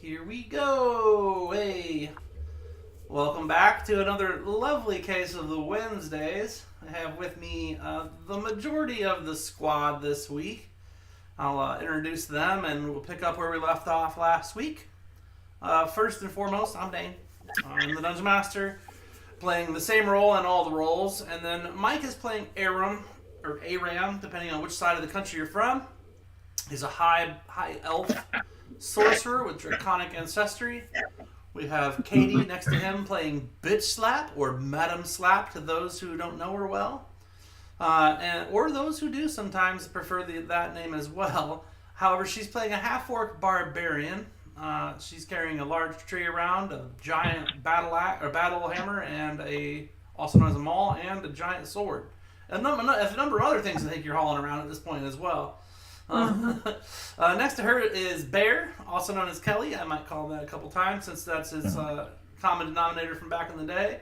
Here we go. Hey, welcome back to another lovely case of the Wednesdays. I have with me the majority of the squad this week. I'll introduce them and we'll pick up where we left off last week. First and foremost, I'm Dane. I'm the Dungeon Master, playing the same role in all the roles. And then Mike is playing Aram, or Aram, depending on which side of the country you're from. He's a high elf sorcerer with draconic ancestry. We have Katie next to him playing Bitch Slap, or Madam Slap to those who don't know her well. Or those who do sometimes prefer that name as well. However, she's playing a half-orc barbarian. She's carrying a large tree around, a giant battle hammer, and also known as a maul, and a giant sword. And a number of other things I think you're hauling around at this point as well. Next to her is Bear, also known as Kelly. I might call him that a couple times since that's his common denominator from back in the day.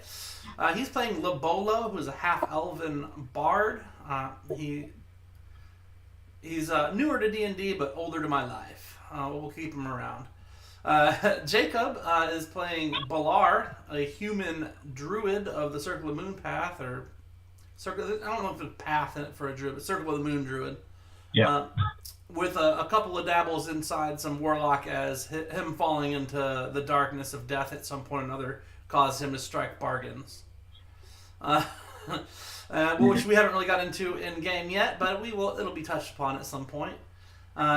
He's playing Lobola, who's a half-elven bard. He's newer to D&D, but older to my life. We'll keep him around. Jacob is playing Balar, a human druid of the Circle of the Moon path, or Circle. I don't know if it's path in it for a druid, but Circle of the Moon druid. Yeah. With a couple of dabbles inside some warlock, as him falling into the darkness of death at some point or another caused him to strike bargains. Which we haven't really got into in game yet, but it'll be touched upon at some point.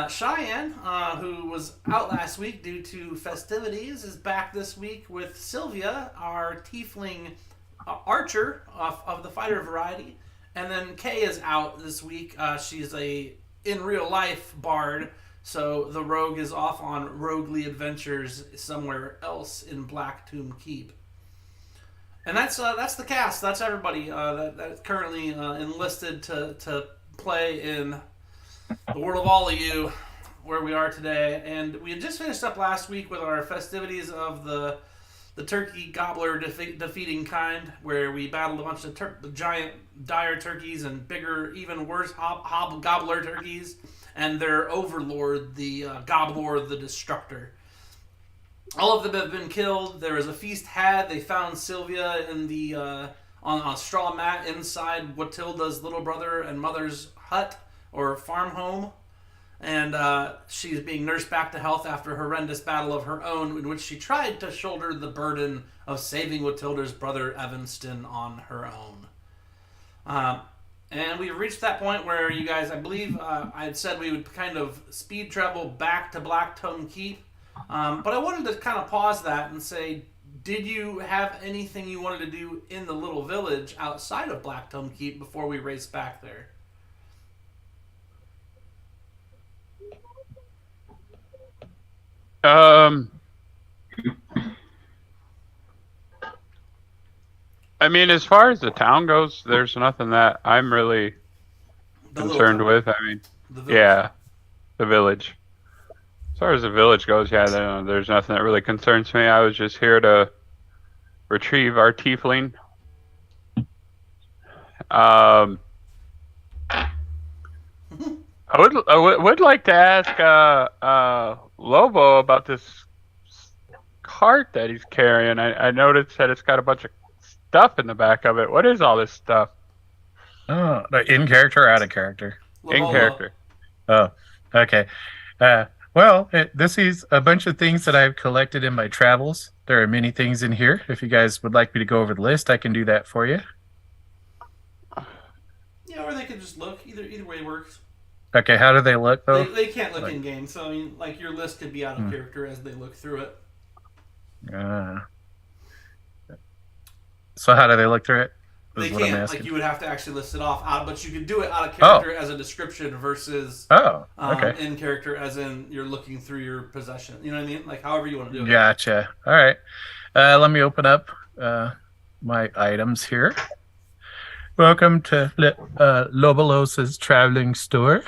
Cheyenne, who was out last week due to festivities, is back this week with Sylvia, our tiefling archer of the fighter variety. And then Kay is out this week. She's in real life bard, so the rogue is off on roguely adventures somewhere else in Black Tomb Keep. And that's the cast. That's everybody that's currently enlisted to play in the World of All of You, where we are today. And we had just finished up last week with our festivities of the turkey gobbler defeating kind, where we battled a bunch of giant dire turkeys and bigger, even worse gobbler turkeys, and their overlord, the gobbler the destructor. All of them have been killed. There was a feast had. They found Sylvia in on a straw mat inside Watilda's little brother and mother's hut or farm home. And she's being nursed back to health after a horrendous battle of her own, in which she tried to shoulder the burden of saving Watilda's brother Evanston on her own. And we've reached that point where you guys, I believe, I had said we would kind of speed travel back to Black Tomb Keep. But I wanted to kind of pause that and say, did you have anything you wanted to do in the little village outside of Black Tomb Keep before we race back there? I mean, as far as the town goes, there's nothing that I'm really concerned with. I mean, the village. As far as the village goes, there's nothing that really concerns me. I was just here to retrieve our tiefling. I would like to ask Lobo about this cart that he's carrying. I noticed that it's got a bunch of stuff in the back of it. What is all this stuff? Oh, in character or out of character? Lobo. In character. Oh, okay. This is a bunch of things that I've collected in my travels. There are many things in here. If you guys would like me to go over the list, I can do that for you. Yeah, or they could just look. Either way works. Okay, how do they look, though? They can't look in game, so I mean, like, your list could be out of character as they look through it. So how do they look through it? They can't. Like, you would have to actually list it off out, but you could do it out of character as a description versus in character as in you're looking through your possession. You know what I mean? Like, however you want to do it. Gotcha. All right. Let me open up my items here. Welcome to Lobolos's traveling store.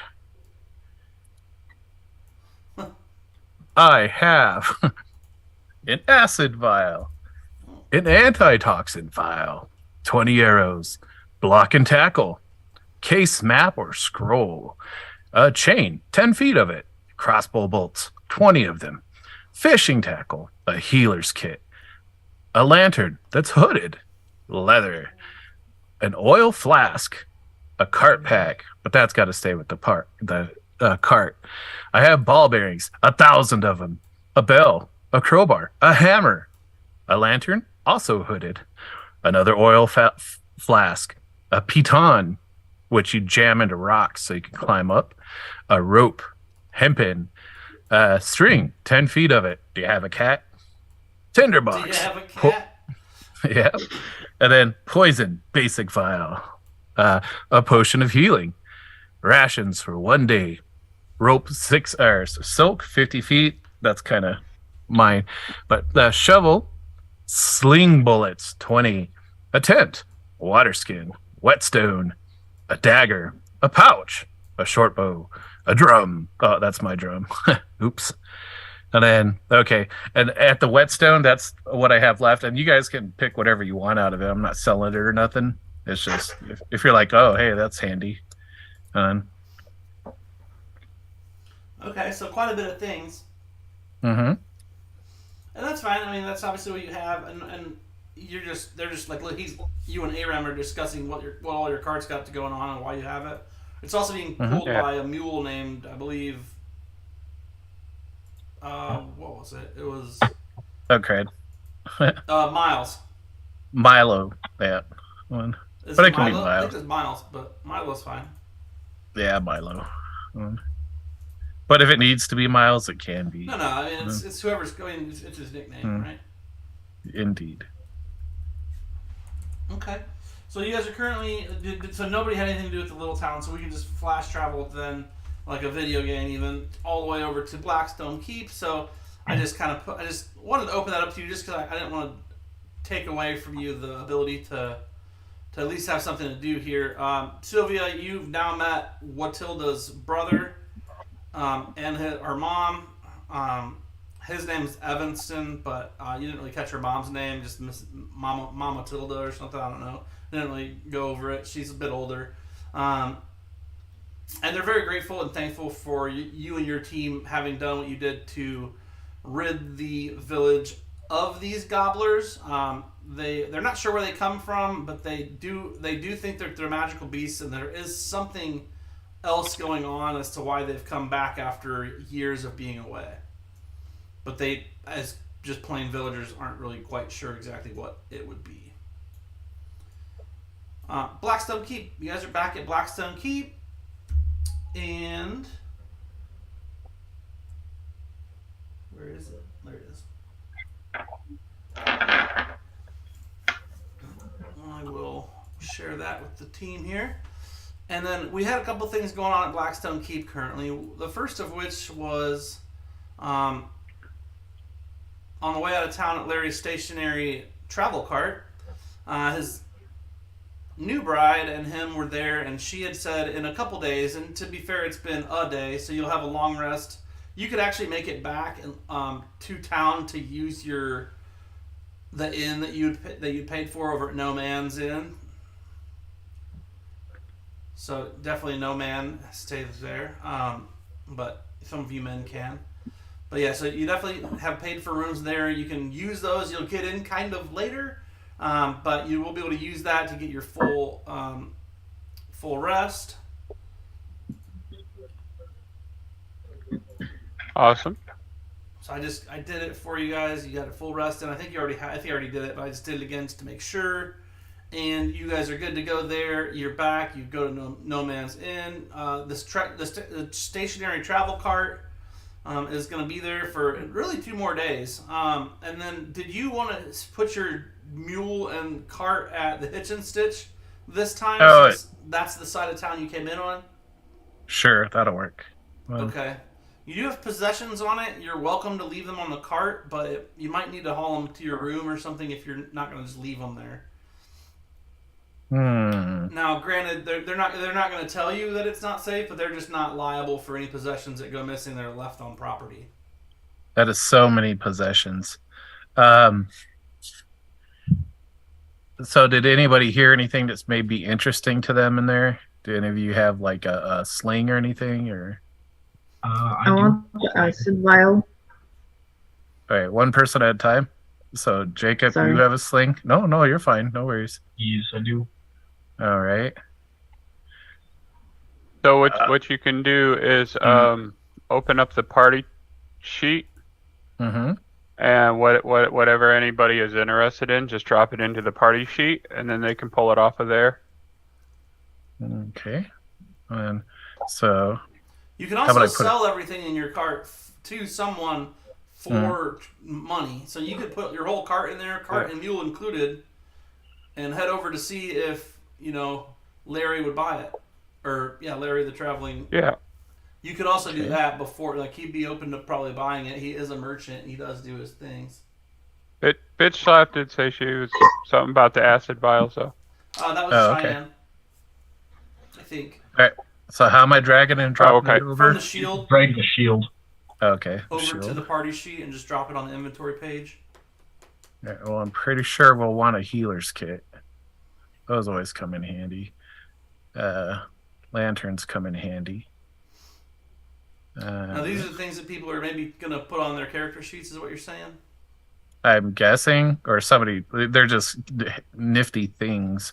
I have an acid vial, an antitoxin vial, 20 arrows, block and tackle, case map or scroll, a chain, 10 feet of it, crossbow bolts, 20 of them, fishing tackle, a healer's kit, a lantern that's hooded, leather, an oil flask, a cart pack, but that's got to stay with the cart. I have ball bearings, 1,000 of them, a bell, a crowbar, a hammer, a lantern, also hooded, another flask, a piton, which you jam into rocks so you can climb up, a rope, hempen, string, 10 feet of it. Do you have a cat? Tinderbox. Do you have a cat? Yeah. And then poison, basic vial, a potion of healing, rations for 1 day, rope 6 hours, silk 50 feet. That's kind of mine. But the shovel, sling bullets 20, a tent, water skin, whetstone, a dagger, a pouch, a short bow, a drum. Oh, that's my drum. Oops. And then, okay. And at the whetstone, that's what I have left. And you guys can pick whatever you want out of it. I'm not selling it or nothing. It's just, if you're like, oh, hey, that's handy. Okay, so quite a bit of things. Mm-hmm. And that's fine. I mean, that's obviously what you have. And they're just like, look, you and Aram are discussing what all your cards got going on and why you have it. It's also being pulled by a mule named, I believe, what was it? It was... Okay. Miles. Milo, that one. Is but it it can Milo? be I Milo. think it's Miles, but Milo's fine. Yeah, Milo. But if it needs to be Miles, it can be. No, I mean, it's whoever's going, it's his nickname, right? Indeed. Okay. So you guys are currently... So nobody had anything to do with the little town, so we can just flash travel then, like a video game even, all the way over to Blackstone Keep. So I just wanted to open that up to you just because I didn't want to take away from you the ability to at least have something to do here. Sylvia, you've now met Watilda's brother and her mom. His name's Evanston, but you didn't really catch her mom's name, just Mama Tilda or something, I don't know. Didn't really go over it. She's a bit older. And they're very grateful and thankful for you and your team having done what you did to rid the village of these gobblers. They're not sure where they come from, but they do think they're magical beasts, and there is something else going on as to why they've come back after years of being away. But they, as just plain villagers, aren't really quite sure exactly what it would be. Blackstone Keep. You guys are back at Blackstone Keep. And where is it? There it is. I will share that with the team here. And then we had a couple things going on at Blackstone Keep currently. The first of which was on the way out of town at Larry's stationary travel cart. His new bride and him were there, and she had said in a couple days, and to be fair, it's been a day, so you'll have a long rest. You could actually make it back to town to use the inn that you paid for over at No Man's Inn. So definitely No Man stays there, but some of you men can. But yeah, so you definitely have paid for rooms there. You can use those. You'll get in kind of later. But you will be able to use that to get your full rest. Awesome. So I did it for you guys. You got a full rest, and I think you already did it, but I just did it again just to make sure. And you guys are good to go there. You're back. You go to No Man's Inn. The stationary travel cart is going to be there for really 2 more days. And then, did you want to put your mule and cart at the Hitch and Stitch this time? Since that's the side of town you came in on? Sure, that'll work. Okay. You do have possessions on it. You're welcome to leave them on the cart, but you might need to haul them to your room or something if you're not going to just leave them there. Now, granted, they're not going to tell you that it's not safe, but they're just not liable for any possessions that go missing that are left on property. That is so many possessions. So did anybody hear anything that's maybe interesting to them in there? Do any of you have like a sling or anything? Or I want the acid vial. All right, one person at a time. So, Jacob, Sorry. you have a sling? No, you're fine. No worries. Yes, I do. All right. So what you can do is open up the party sheet, Mm-hmm. and whatever anybody is interested in, just drop it into the party sheet, and then they can pull it off of there. Okay. And so, You can How also about I put sell everything in your cart to someone for money. So you could put your whole cart in there, cart and mule included, and head over to see if Larry would buy it, or Larry the traveling. Yeah. You could also do that before, like he'd be open to probably buying it. He is a merchant. And he does do his things. Bitch Slap did say she was something about the acid vial, so. That was Oh, okay. Cheyenne. I think. all right. So, how am I dragging and dropping okay. it over? From the shield Drag the shield. Okay. over shield. to the party sheet and just drop it on the inventory page. All right, well, I'm pretty sure we'll want a healer's kit. Those always come in handy. Lanterns come in handy. Now these are the things that people are maybe gonna put on their character sheets. Is what you're saying? I'm guessing, or somebody, they're just nifty things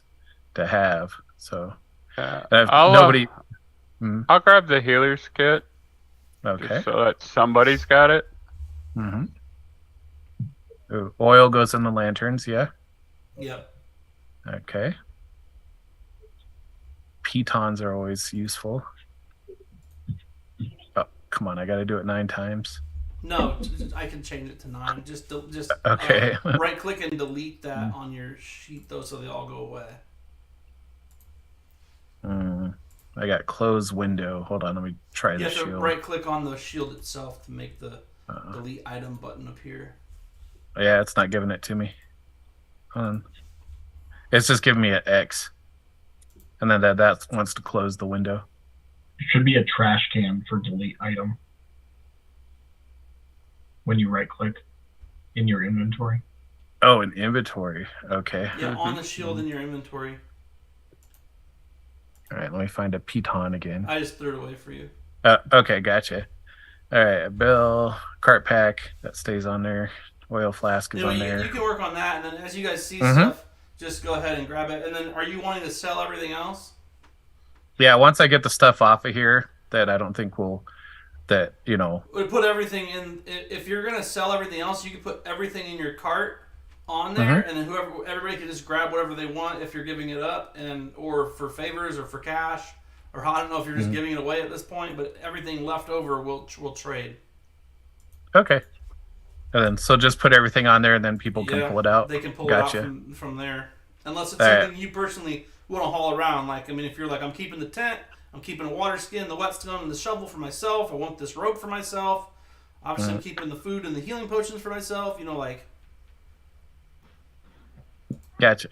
to have. So, nobody. I'll grab the healer's kit, Okay. just so that somebody's got it. Mm-hmm. Ooh, oil goes in the lanterns, yeah? Yep. Okay. Pitons are always useful. Oh, come on, I gotta do it 9 times. No, I can change it to 9. Just Okay. right click and delete that on your sheet though, so they all go away. I got close window. Hold on, let me try You the have to shield. right click on the shield itself to make the delete item button appear. Yeah, it's not giving it to me. Hold on. It's just giving me an X. And then that wants to close the window. It should be a trash can for delete item. When you right click in your inventory. Oh, an inventory. Okay. Yeah, on the shield in your inventory. All right, let me find a piton again. I just threw it away for you. Okay, gotcha. All right, a bill, cart pack, that stays on there. Oil flask is on there. You can work on that, and then as you guys see stuff, just go ahead and grab it. And then, are you wanting to sell everything else? Yeah, once I get the stuff off of here that I don't think will, We put everything in. If you're gonna sell everything else, you can put everything in your cart on there, and then everybody can just grab whatever they want if you're giving it up, or for favors or for cash, or I don't know if you're just giving it away at this point. But everything left over will trade. Okay. And then, so just put everything on there, and then people can pull it out. They can pull Gotcha. it out from there, unless it's something you personally want to haul around. Like, I mean, if you're like, I'm keeping the tent, I'm keeping a water skin, the whetstone, and the shovel for myself. I want this rope for myself. Obviously, I'm keeping the food and the healing potions for myself. Like. Gotcha.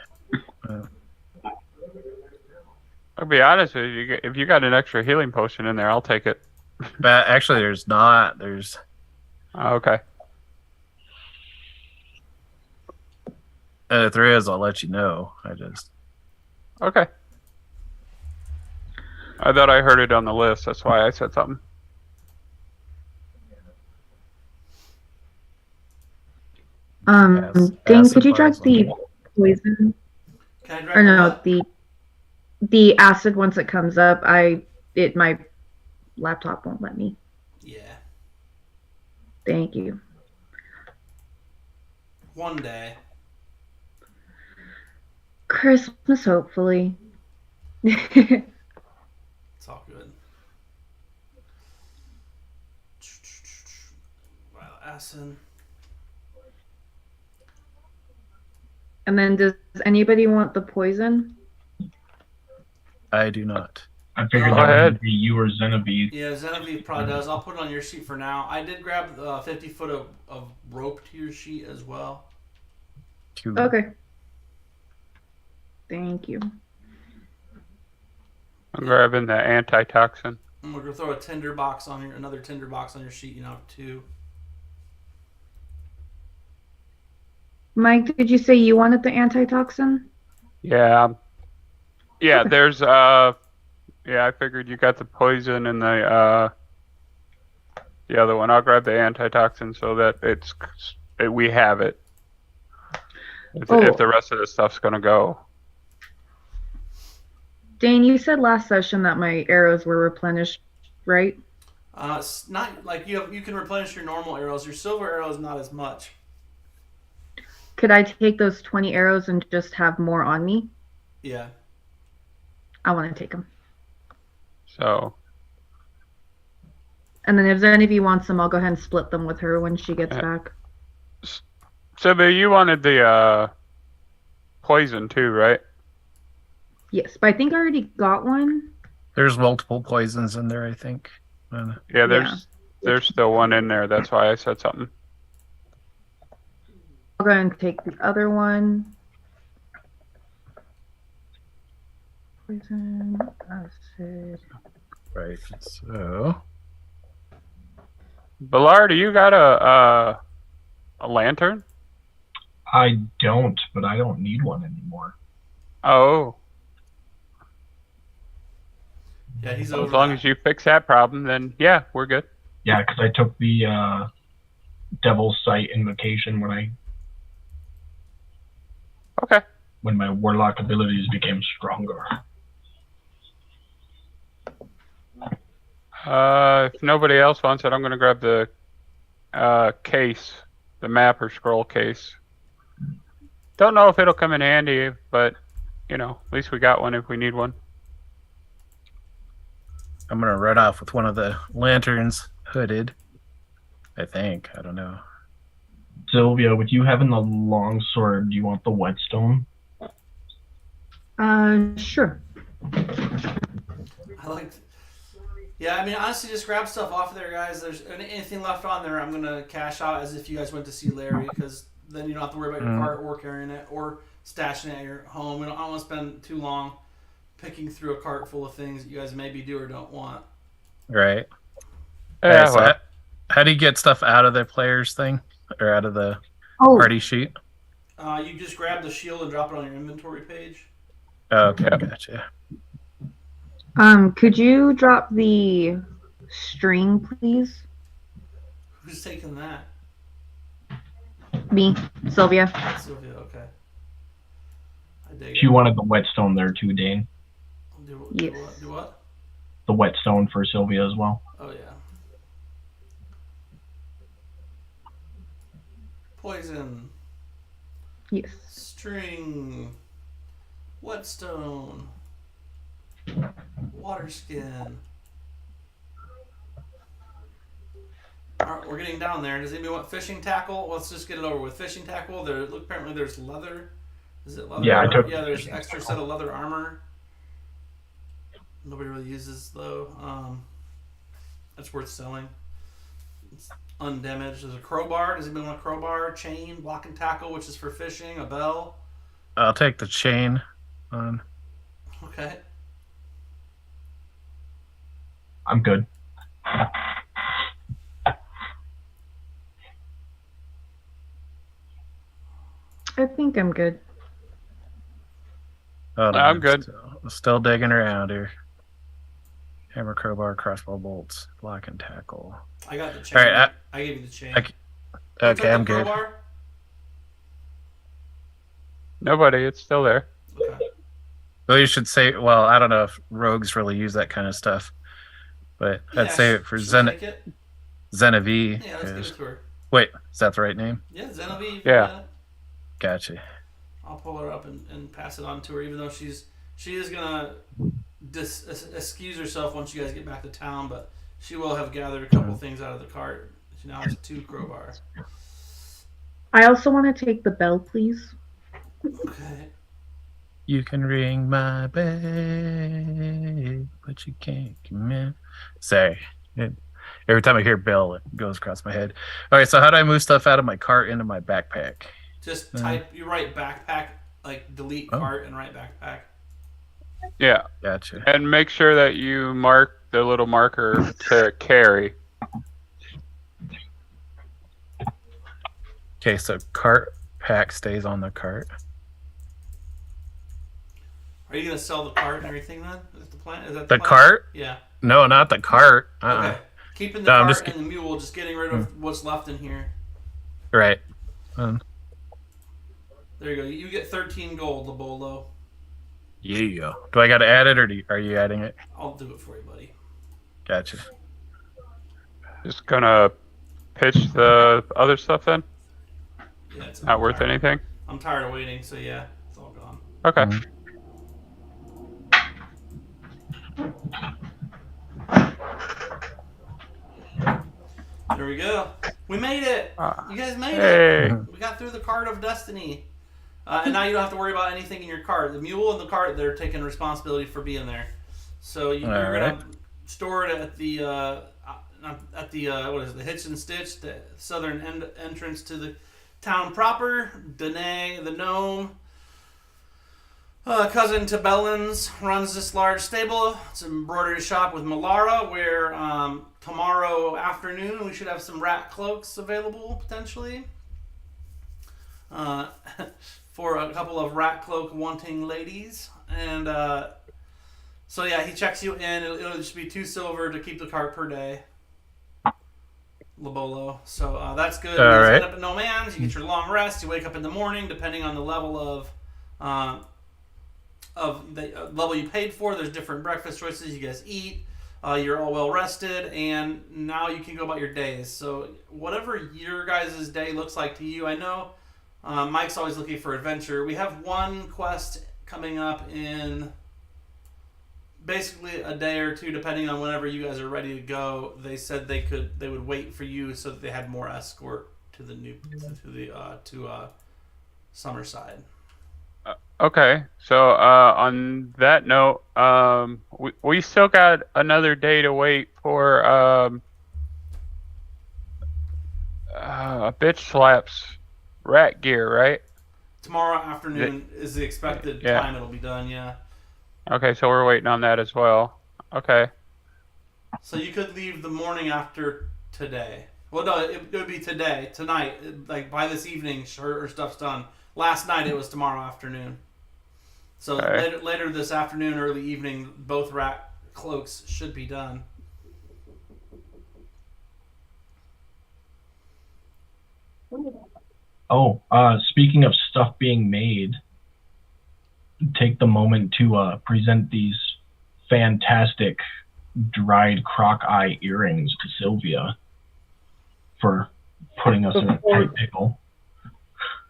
I'll be honest with you. If you got an extra healing potion in there, I'll take it. But actually, there's not. There's. Oh, okay. If there is, I'll let you know. Okay. I thought I heard it on the list. That's why I said something. Dane, could you drag the poison? Can I drag Or no, what? the acid once it comes up. My laptop won't let me. Yeah. Thank you. One day. Christmas, hopefully. It's all good. Wow, acid. And then does anybody want the poison? I do not. I figured Go that ahead. would be you or Xenobede. Yeah, Genevieve probably does. I'll put it on your sheet for now. I did grab 50 foot of rope to your sheet as well. Okay. Thank you. I'm grabbing the antitoxin. And we're gonna throw another tinder box on your sheet. You now have 2. Mike, did you say you wanted the antitoxin? Yeah. Yeah, Okay. there's I figured you got the poison and the other one. I'll grab the antitoxin so that it's we have it. If, Oh. if the rest of the stuff's gonna go. Dane, you said last session that my arrows were replenished, right? It's not like you can replenish your normal arrows. Your silver arrows not as much. Could I take those 20 arrows and just have more on me? Yeah. I want to take them. So. And then if any of you wants them, I'll go ahead and split them with her when she gets back. So, but you wanted the poison too, right? Yes, but I think I already got one. There's multiple poisons in there, I think. Yeah, there's still one in there. That's why I said something. I'll go ahead and take the other one. Poison, acid. Right. So. Ballard, you got a lantern? I don't, but I don't need one anymore. Oh. Yeah, he's As over long that. as you fix that problem, then yeah, we're good. Yeah, because I took the Devil's Sight invocation Okay. when my warlock abilities became stronger. If nobody else wants it, I'm gonna grab the case, the map or scroll case. Don't know if it'll come in handy, but at least we got one if we need one. I'm going to run off with one of the lanterns hooded. I think. I don't know. Sylvia, with you having the long sword, do you want the whetstone? Sure. I liked. Yeah, I mean, honestly, just grab stuff off of there, guys. There's anything left on there, I'm gonna cash out as if you guys went to see Larry, because then you don't have to worry about your cart or carrying it or stashing it at your home. I don't want to spend too long picking through a cart full of things that you guys maybe do or don't want. Right. Yeah, So well, how do you get stuff out of the player's thing? Or out of the party sheet? You just grab the shield and drop it on your inventory page. Oh, okay, gotcha. Could you drop the string, please? Who's taking that? Me, Sylvia. Sylvia, okay. I dig She it. wanted the whetstone there too, Dane. Do what? The whetstone for Sylvia as well. Oh, yeah. Poison. Yes. String. Whetstone. Water skin. Alright, we're getting down there. Does anybody want fishing tackle? Let's just get it over with. Fishing tackle. Apparently there's leather. Is it leather? Yeah, I took- Yeah, there's extra set of leather armor. Nobody really uses though. That's worth selling. It's undamaged. There's a crowbar. Does anybody want a crowbar? Chain, block and tackle, which is for fishing. A bell. I'll take the chain on. Okay. I'm good. I think I'm good. Hold on, I'm good. Still digging around here. Hammer, crowbar, crossbow bolts, block and tackle. I got the chain. All right, I gave you the chain. Okay, I'm good. Crowbar? nobody. It's still there. Okay. Well, you should say. Well, I don't know if rogues really use that kind of stuff, but I'd say it for she'll take it. Zenevieve. Yeah, let's give it to her. Wait, is that the right name? Yeah, Zenevieve. Yeah. Gotcha. I'll pull her up and pass it on to her, even though she is gonna excuse herself once you guys get back to town, but she will have gathered a couple things out of the cart. She now has 2 crowbars. I also want to take the bell, please. Okay. You can ring my bell, but you can't command. Sorry. Every time I hear bell, it goes across my head. All right, so how do I move stuff out of my cart into my backpack? Just you write backpack, like delete cart and write backpack. Yeah. Gotcha. And make sure that you mark the little marker to carry. Okay, so cart pack stays on the cart. Are you gonna sell the cart and everything then? Is that the plan? Is that The plan? cart? Yeah. No, not the cart. Okay. Keeping the No, I'm cart just and the mule, just getting rid of what's left in here. Right. There you go. You get 13 gold, Labolo. Yeah. Do I got to add it, or are you adding it? I'll do it for you, buddy. Gotcha. Just gonna pitch the other stuff then. Yeah, it's Not worth anything. I'm tired of waiting, so yeah, it's all gone. Okay. There we go. We made it. You guys made Hey. it. We got through the card of destiny. And now you don't have to worry about anything in your cart. The mule and the cart, they're taking responsibility for being there. So you're going to store it at the what is it, the Hitch and Stitch, the southern entrance to the town proper. Danae, the gnome, cousin to Bellins, runs this large stable. It's an embroidery shop with Malara, where tomorrow afternoon we should have some rat cloaks available, potentially. For a couple of rat cloak wanting ladies. And so yeah, he checks you in. It'll just be 2 silver to keep the cart per day. Labolo. So that's good. You guys end up at No Man's. You get your long rest. You wake up in the morning, depending on the level of the level you paid for. There's different breakfast choices you guys eat. You're all well rested, and now you can go about your days. So whatever your guys' day looks like to you, I know Mike's always looking for adventure. We have one quest coming up in basically a day or two, depending on whenever you guys are ready to go. They said they would wait for you so that they had more escort to the Summerside. Okay. So on that note, we still got another day to wait for bitch slaps rat gear, right? Tomorrow afternoon is the expected time it'll be done, yeah. Okay, so we're waiting on that as well. Okay. So you could leave the morning after today. Well, no, it would be today, tonight. Like by this evening, her stuff's done. Last night it was tomorrow afternoon. So later this afternoon, early evening, both rat cloaks should be done. Oh, speaking of stuff being made, take the moment to present these fantastic dried croc eye earrings to Sylvia for putting us in a tight pickle.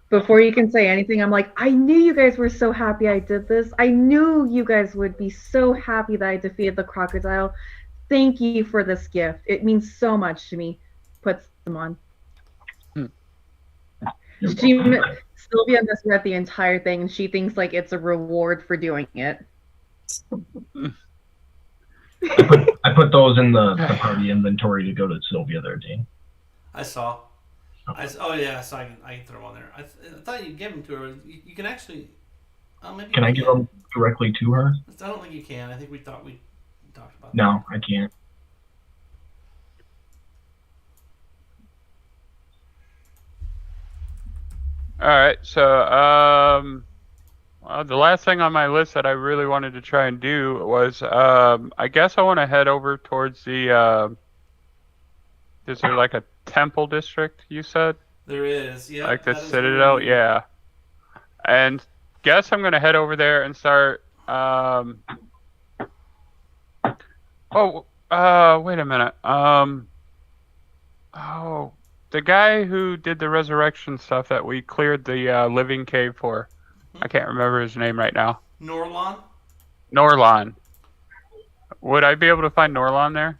Before you can say anything, I'm like, I knew you guys were so happy I did this. I knew you guys would be so happy that I defeated the crocodile. Thank you for this gift. It means so much to me. Puts them on. Sylvia misread the entire thing, and she thinks like it's a reward for doing it. I put those in the party inventory to go to Sylvia there, Dean. I saw. Oh yeah, so I can throw them on there. I thought you gave them to her. You can actually. Maybe. Can I give them directly to her? I don't think you can. I think we talked about. No, I can't. All right, so the last thing on my list that I really wanted to try and do was I guess I want to head over towards the is there like a temple district, you said? There is, yeah. Like the Citadel, yeah. And guess I'm gonna head over there and start wait a minute. The guy who did the resurrection stuff that we cleared the living cave for. I can't remember his name right now. Norlon. Would I be able to find Norlon there?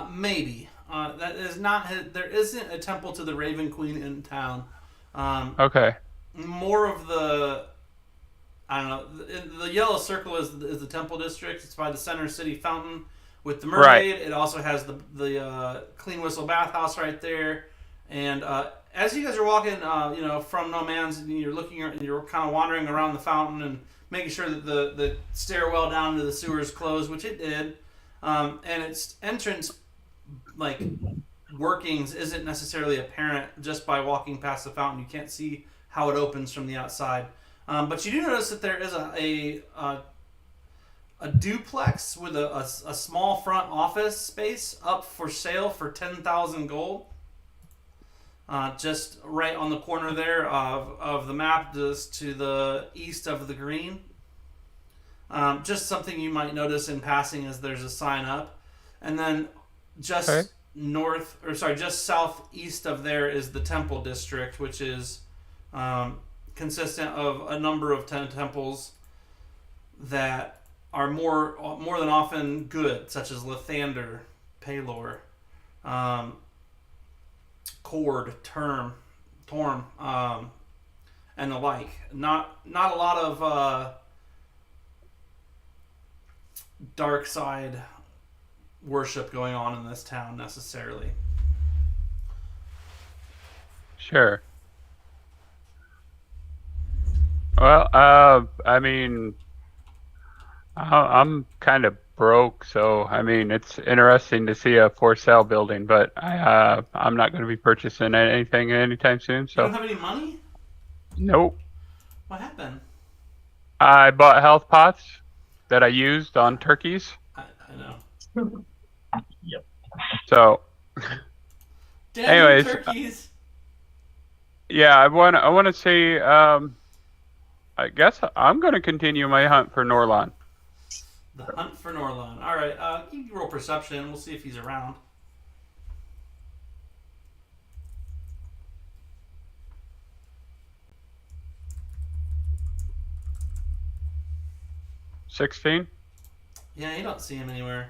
Maybe. That is not. There isn't a temple to the Raven Queen in town. Okay. More of the. I don't know. The yellow circle is the temple district. It's by the Center City Fountain with the mermaid. Right. It also has the Clean Whistle bathhouse right there. And as you guys are walking, from No Man's, and you're kind of wandering around the fountain and making sure that the stairwell down to the sewers closed, which it did, and its entrance, like workings, isn't necessarily apparent just by walking past the fountain. You can't see how it opens from the outside, but you do notice that there is a duplex with a small front office space up for sale for 10,000 gold. just right on the corner there of the map, just to the east of the green. Just something you might notice in passing is there's a sign up, and then just Okay. just southeast of there is the temple district, which is consistent of a number of temples that are more than often good, such as Lathander, Palor, Cord, Torm, and the like. Not a lot of dark side worship going on in this town necessarily. Sure. Well, I mean, I'm kind of broke, so I mean, it's interesting to see a for sale building, but I'm not going to be purchasing anything anytime soon. You So, don't have any money? nope. What happened? I bought health pots that I used on turkeys. I know. Yep. So, Damn Anyways, turkeys! yeah, I want to see. I guess I'm going to continue my hunt for Norlon. The hunt for Norlon. All right, you can roll perception. We'll see if he's around. $16. Yeah, you don't see him anywhere.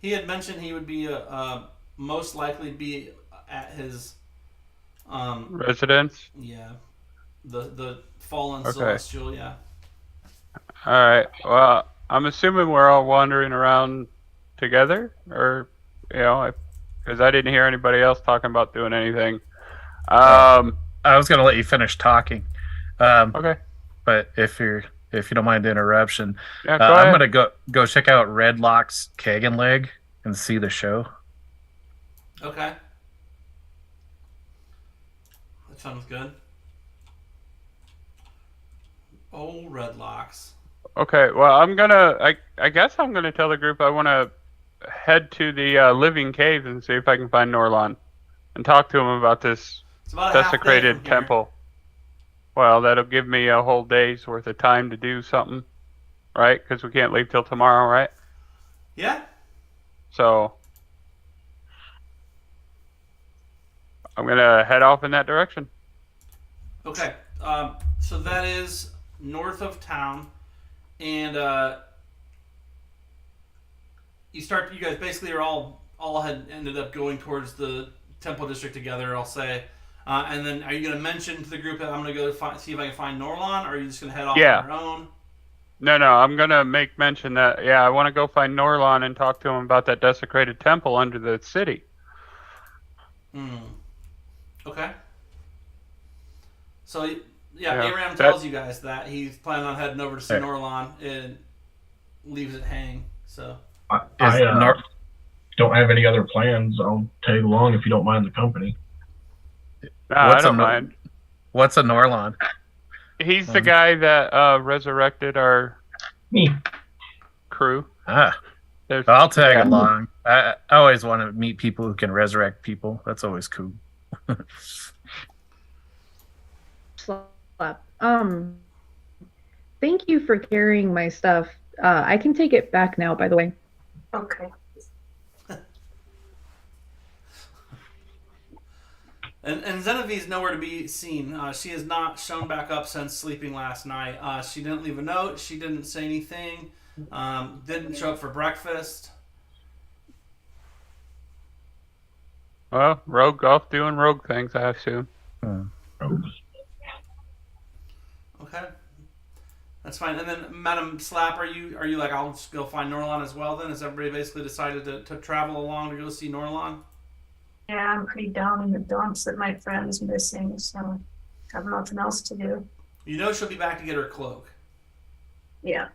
He had mentioned he would be most likely be at his Residence. yeah, the fallen Okay. celestial. Yeah. All right. Well, I'm assuming we're all wandering around together, or because I didn't hear anybody else talking about doing anything. I was gonna let you finish talking, Okay. but if you don't mind the interruption, Yeah. Go I'm ahead. gonna go check out Redlock's Kagan leg and see the show. Okay. That sounds good. Oh, red locks. Okay. Well, I guess I'm gonna tell the group I want to head to the living cave and see if I can find Norlon, and talk to him about this It's about a half day desecrated from here. temple. Well, that'll give me a whole day's worth of time to do something, right? Because we can't leave till tomorrow, right? Yeah. So I'm gonna head off in that direction. Okay. So that is north of town, and you guys basically are all had ended up going towards the temple district together. I'll say, and then are you going to mention to the group that I'm going to go see if I can find Norlon, or are you just going to head off Yeah. on your own? No, I'm gonna make mention that I want to go find Norlon and talk to him about that desecrated temple under the city. Okay. So Yeah, Aram tells you guys that he's planning on heading over to see Hey. Norlon and leaves it hang. So I Is Nor- don't have any other plans. I'll tag along if you don't mind the company. Nah, What's I don't a- mind. What's a Norlon? He's the guy that resurrected our Me. crew. There's, I'll tag yeah. along. I always want to meet people who can resurrect people. That's always cool. Slap. Thank you for carrying my stuff. I can take it back now, by the way. Okay. And Genevieve's nowhere to be seen. She has not shown back up since sleeping last night. She didn't leave a note. She didn't say anything. Didn't show up for breakfast. Well, rogue off doing rogue things, I assume. Okay, that's fine. And then, Madam Slap, are you like, I'll just go find Norlon as well? Then, has everybody basically decided to travel along to go see Norlon? Yeah, I'm pretty down in the dumps that my friend's missing, so have nothing else to do. You know she'll be back to get her cloak. Yeah.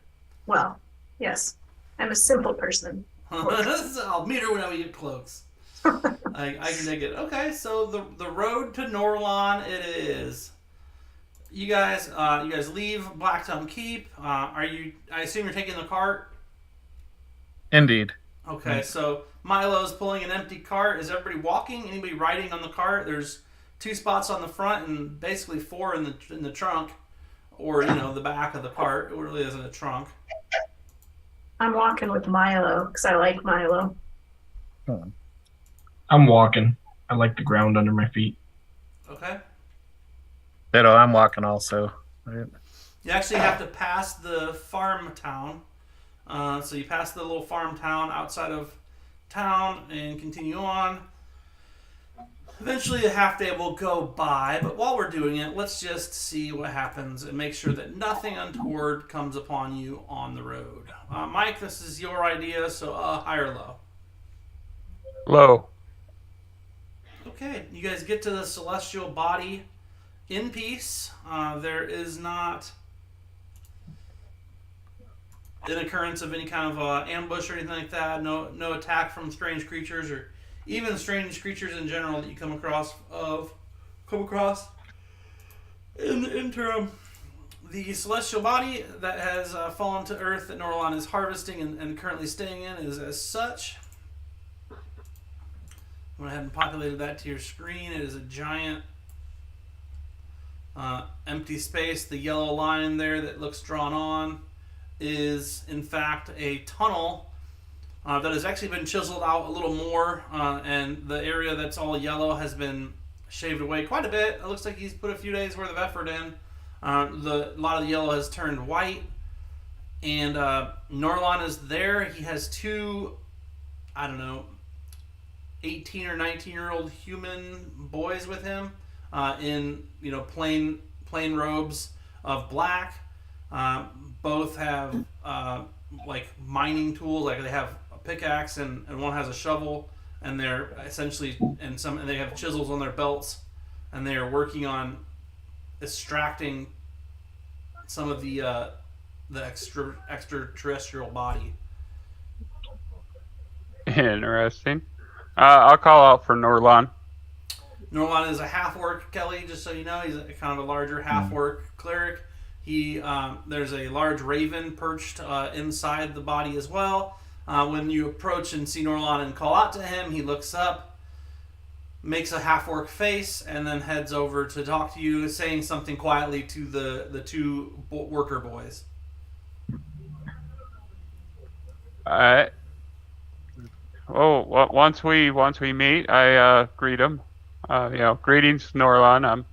Well, yes. I'm a simple person. I'll meet her when we get cloaks. I can dig it. Okay, so the road to Norlon it is. You guys leave Blacktown Keep. I assume you're taking the cart? Indeed. Okay, so Milo's pulling an empty cart. Is everybody walking? Anybody riding on the cart? There's 2 spots on the front and basically 4 in the trunk, or the back of the cart. It really isn't a trunk. I'm walking with Milo because I like Milo. I'm walking. I like the ground under my feet. Okay. I'm walking also. Right. You actually have to pass the farm town. So you pass the little farm town outside of town and continue on. Eventually, a half day will go by, but while we're doing it, let's just see what happens and make sure that nothing untoward comes upon you on the road. Mike, this is your idea, so high or low? Low. Okay, you guys get to the celestial body in peace. There is not an occurrence of any kind of ambush or anything like that. No attack from strange creatures or even strange creatures in general that you come across in the interim. The celestial body that has fallen to earth that Norlon is harvesting and currently staying in is as such. I went ahead and populated that to your screen. It is a giant empty space. The yellow line there that looks drawn on is in fact a tunnel that has actually been chiseled out a little more, and the area that's all yellow has been shaved away quite a bit. It looks like he's put a few days worth of effort in. A lot of the yellow has turned white, and Norlon is there. He has 2, 18 or 19-year-old human boys with him, in plain robes of black. Both have like mining tools, like they have a pickaxe and one has a shovel, and they're essentially and they have chisels on their belts, and they are working on extracting some of the extraterrestrial body. Interesting. I'll call out for Norlon. Norlon is a half-orc, Kelly, just so you know. He's kind of a larger half-orc cleric. There's a large raven perched inside the body as well. When you approach and see Norlon and call out to him, he looks up, makes a half-orc face, and then heads over to talk to you, saying something quietly to the 2 worker boys. Alright. Oh, once we meet, I greet him. Greetings, Norlon.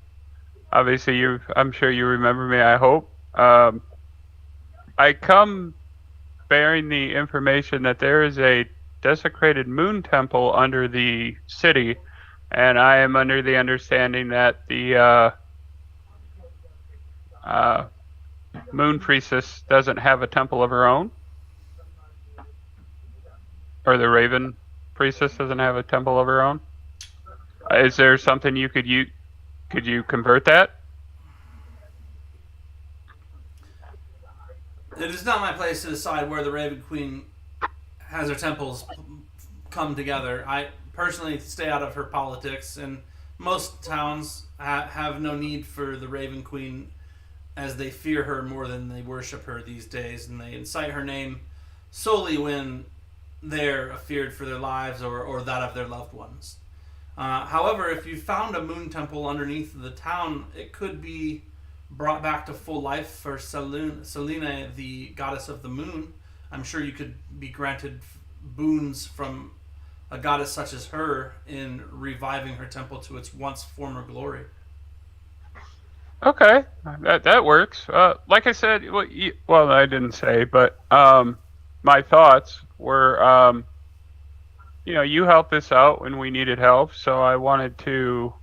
Obviously, I'm sure you remember me, I hope. I come bearing the information that there is a desecrated moon temple under the city, and I am under the understanding that the moon priestess doesn't have a temple of her own. Or the raven priestess doesn't have a temple of her own. Is there something you could use? Could you convert that? It is not my place to decide where the Raven Queen has her temples come together. I personally stay out of her politics, and most towns have no need for the Raven Queen, as they fear her more than they worship her these days, and they incite her name solely when they're afeared for their lives or that of their loved ones. However, if you found a moon temple underneath the town, it could be brought back to full life for Selene, the goddess of the moon. I'm sure you could be granted boons from a goddess such as her in reviving her temple to its once former glory. Okay, that works. Like I said, well, I didn't say, but my thoughts were, you helped us out when we needed help, so I wanted to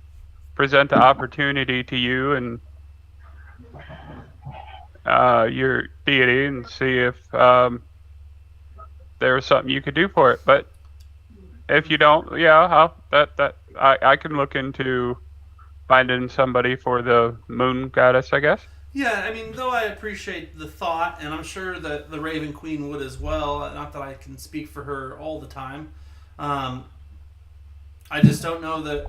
present the opportunity to you and your deity and see if there was something you could do for it. But if you don't, I can look into finding somebody for the moon goddess, I guess. Yeah, I mean, though I appreciate the thought, and I'm sure that the Raven Queen would as well, not that I can speak for her all the time, I just don't know that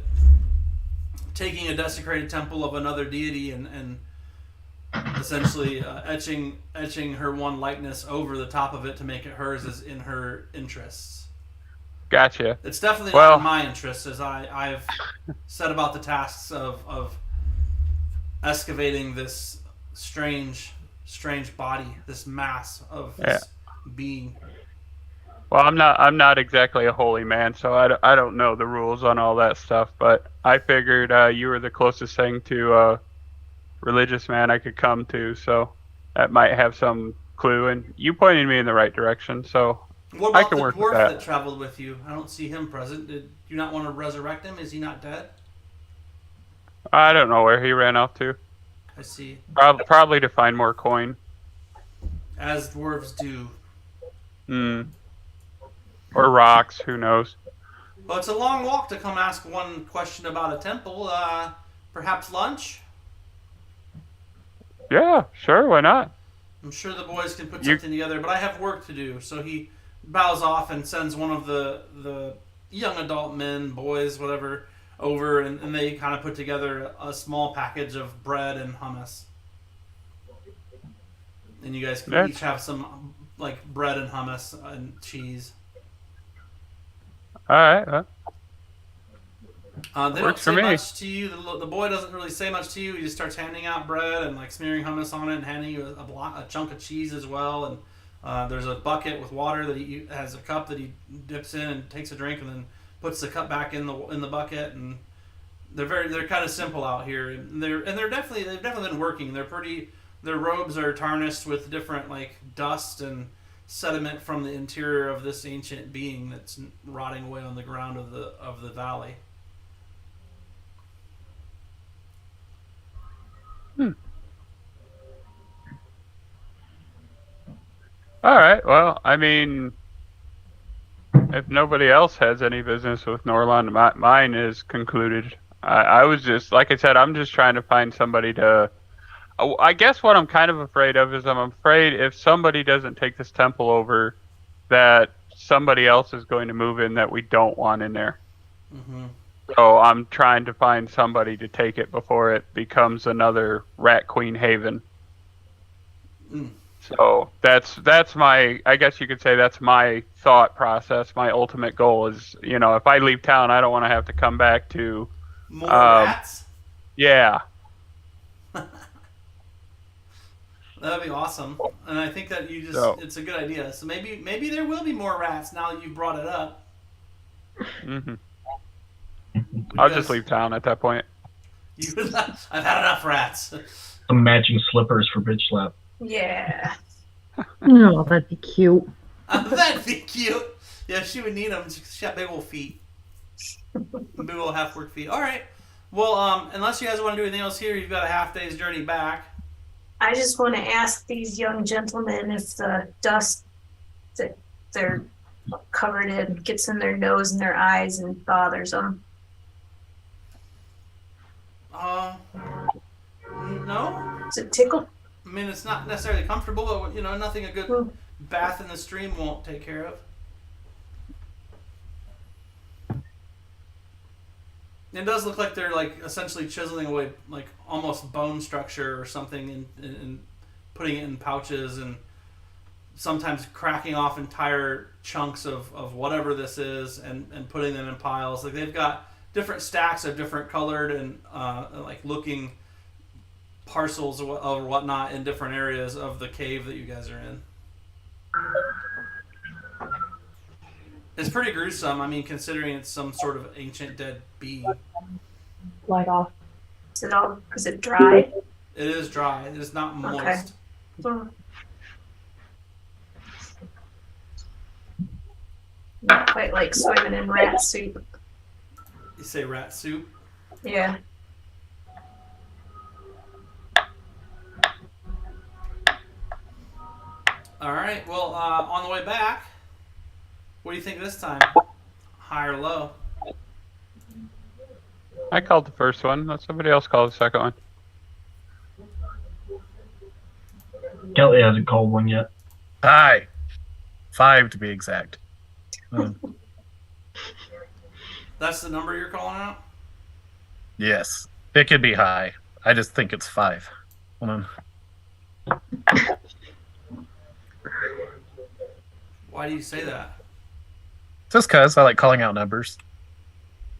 taking a desecrated temple of another deity and essentially etching her one likeness over the top of it to make it hers is in her interests. Gotcha. It's definitely Well- not in my interest, as I've said about the tasks of excavating this strange body, this mass of this being. Well, I'm not exactly a holy man, so I don't know the rules on all that stuff. But I figured you were the closest thing to a religious man I could come to, so that might have some clue. And you pointed me in the right direction, so What I about can the work dwarf with that. that traveled with you? I don't see him present. Did you not want to resurrect him? Is he not dead? I don't know where he ran off to. I see. Probably to find more coin. As dwarves do. Or rocks, who knows? Well, it's a long walk to come ask one question about a temple. Perhaps lunch? Yeah, sure, why not? I'm sure the boys can put something together, but I have work to do. So he bows off and sends one of the young adult men, boys, whatever, over, and they kind of put together a small package of bread and hummus. And you guys can each have some, like, bread and hummus and cheese. All right. They don't say much to you. The boy doesn't really say much to you. He just starts handing out bread and like smearing hummus on it and handing you a chunk of cheese as well. And there's a bucket with water that he has a cup that he dips in and takes a drink and then puts the cup back in the bucket. And they're kind of simple out here. And they've definitely been working. Their robes are tarnished with different like dust and sediment from the interior of this ancient being that's rotting away on the ground of the valley. All right. Well, I mean, if nobody else has any business with Norlon, mine is concluded. I was just, like I said, I'm just trying to find somebody to. I guess what I'm kind of afraid of is I'm afraid if somebody doesn't take this temple over, that somebody else is going to move in that we don't want in there. Mm-hmm. So I'm trying to find somebody to take it before it becomes another Rat Queen haven. So that's my, I guess you could say that's my thought process. My ultimate goal is, if I leave town, I don't want to have to come back to more rats. Yeah. That'd be awesome, and I think that it's a good idea. So maybe there will be more rats now that you've brought it up. Mm-hmm. I'll just leave town at that point. I've had enough rats. Some matching slippers for bitch slap. Yeah. No, that'd be cute. That'd be cute. Yeah, she would need them. She got big old feet. Big old half-work feet. All right. Well, unless you guys want to do anything else here, you've got a half day's journey back. I just want to ask these young gentlemen if the dust that they're covered in gets in their nose and their eyes and bothers them. No. Does it tickle? I mean, it's not necessarily comfortable, but nothing a good bath in the stream won't take care of. It does look like they're like essentially chiseling away like almost bone structure or something and putting it in pouches and sometimes cracking off entire chunks of whatever this is and putting them in piles. Like they've got different stacks of different colored and like looking parcels or whatnot in different areas of the cave that you guys are in. It's pretty gruesome. I mean, considering it's some sort of ancient dead being. Light off. Is it dry? It is dry. It is not moist. Okay. Not quite like swimming in rat soup. You say rat soup? Yeah. All right. Well, on the way back, what do you think this time? High or low? I called the first one. Let somebody else call the second one. Kelly hasn't called one yet. Hi. 5 to be exact. That's the number you're calling out? Yes. It could be high. I just think it's 5. Hold on. Why do you say that? It's Just because I like calling out numbers.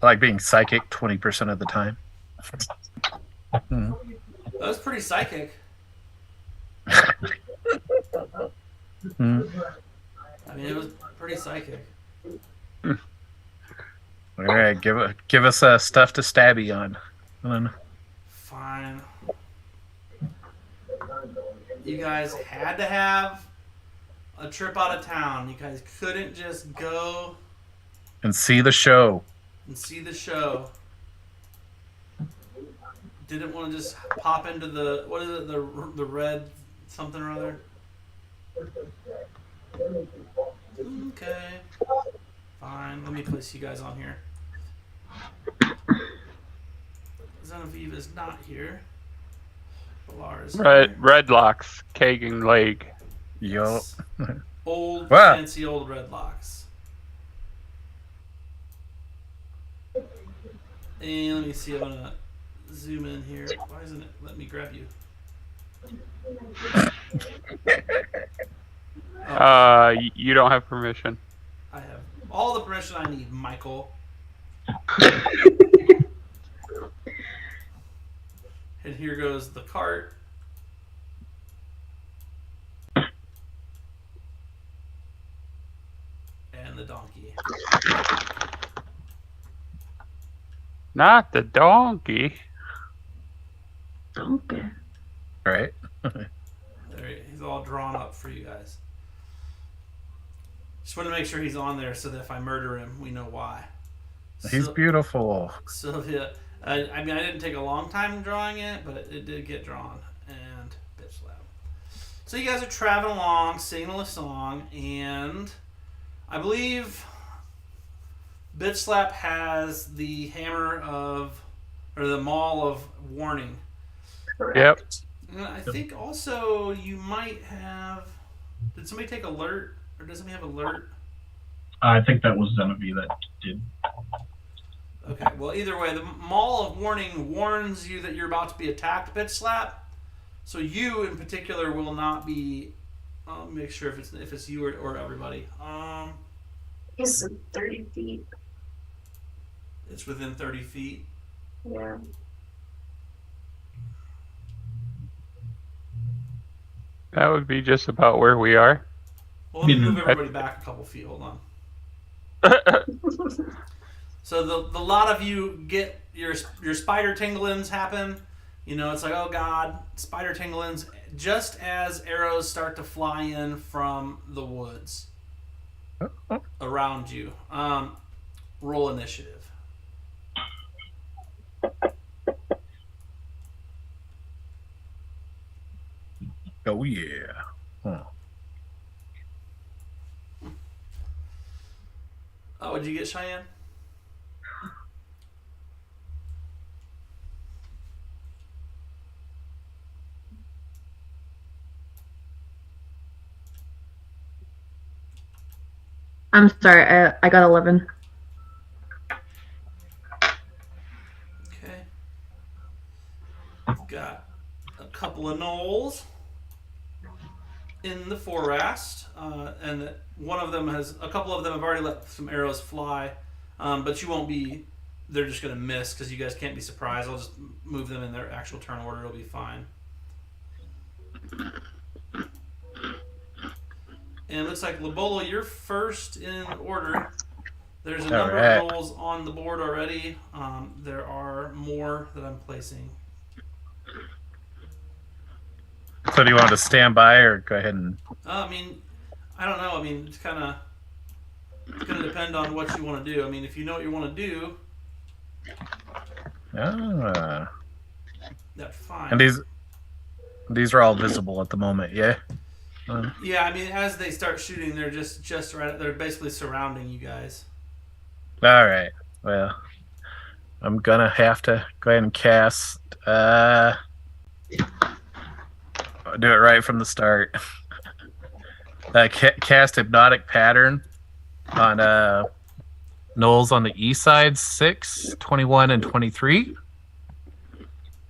I like being psychic 20% of the time. That was pretty psychic. I mean, it was pretty psychic. All right, give us stuff to stabby on. Fine. You guys had to have a trip out of town. You guys couldn't just go And see the show. and see the show. Didn't want to just pop into the, what is it, the red something or other? Okay. Fine. Let me place you guys on here. Genevieve is not here. Pilar is here. Red locks, Kagan leg. Yup. Old, Wow. fancy old red locks. And let me see, I'm gonna zoom in here. Why isn't it letting me grab you? You don't have permission. I have all the permission I need, Michael. And here goes the cart. And the donkey. Not the donkey. Okay. Right. He's all drawn up for you guys. Just want to make sure he's on there so that if I murder him, we know why. He's beautiful. Sylvia, I mean, I didn't take a long time drawing it, but it did get drawn. And bitch slap. So you guys are traveling along, singing a song, and I believe Bitch Slap has the hammer of, or the maul of warning. Yep. And I think also you might have. Did somebody take alert, or does somebody have alert? I think that was Genevieve that did. Okay, well, either way, the maul of warning warns you that you're about to be attacked, Bitch Slap. So you, in particular, will not be. I'll make sure if it's you or everybody. He's 30 feet. It's within 30 feet. Yeah. That would be just about where we are. Well, let me move everybody back a couple feet. Hold on. So the lot of you get your spider tinglings happen. You know, it's like, oh god, spider tinglings. Just as arrows start to fly in from the woods around you. Roll initiative. Oh yeah. Huh. Oh, what'd you get, Cheyenne? I'm sorry, I got 11. Okay. Got a couple of gnolls in the forest, and one of them a couple of them have already let some arrows fly, but you won't be. They're just gonna miss because you guys can't be surprised. I'll just move them in their actual turn order. It'll be fine. And it looks like Lobolo, you're first in order. There's a number of gnolls on the board already. There are more that I'm placing. So do you want to stand by or go ahead and? I mean, I don't know. I mean, it's going to depend on what you want to do. I mean, if you know what you want to do, that's fine. And these are all visible at the moment, yeah. Yeah, I mean, as they start shooting, they're just right. They're basically surrounding you guys. All right. Well, I'm gonna have to go ahead and cast. Do it right from the start. Cast hypnotic pattern on gnolls on the east side, 6, 21, and 23.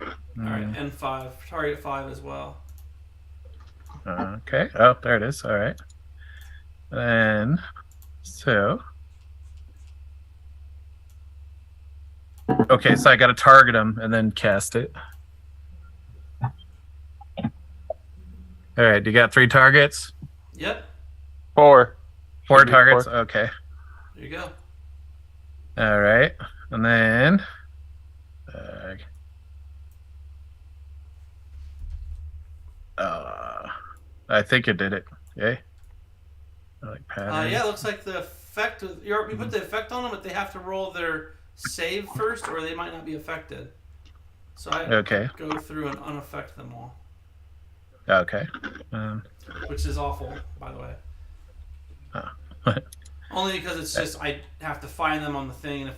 All right, and 5. Target 5 as well. Okay. Oh, there it is. All right. And so Okay, so I got to target him and then cast it. All right, you got 3 targets? Yep. 4. 4 Should be targets? 4. Okay. There you go. All right. And then... I think it did it. Okay. Like pattern. Yeah, it looks like the effect. You put the effect on them, but they have to roll their save first, or they might not be affected. So I go through and unaffect them all. Okay. Which is awful, by the way. Only because it's just I have to find them on the thing, and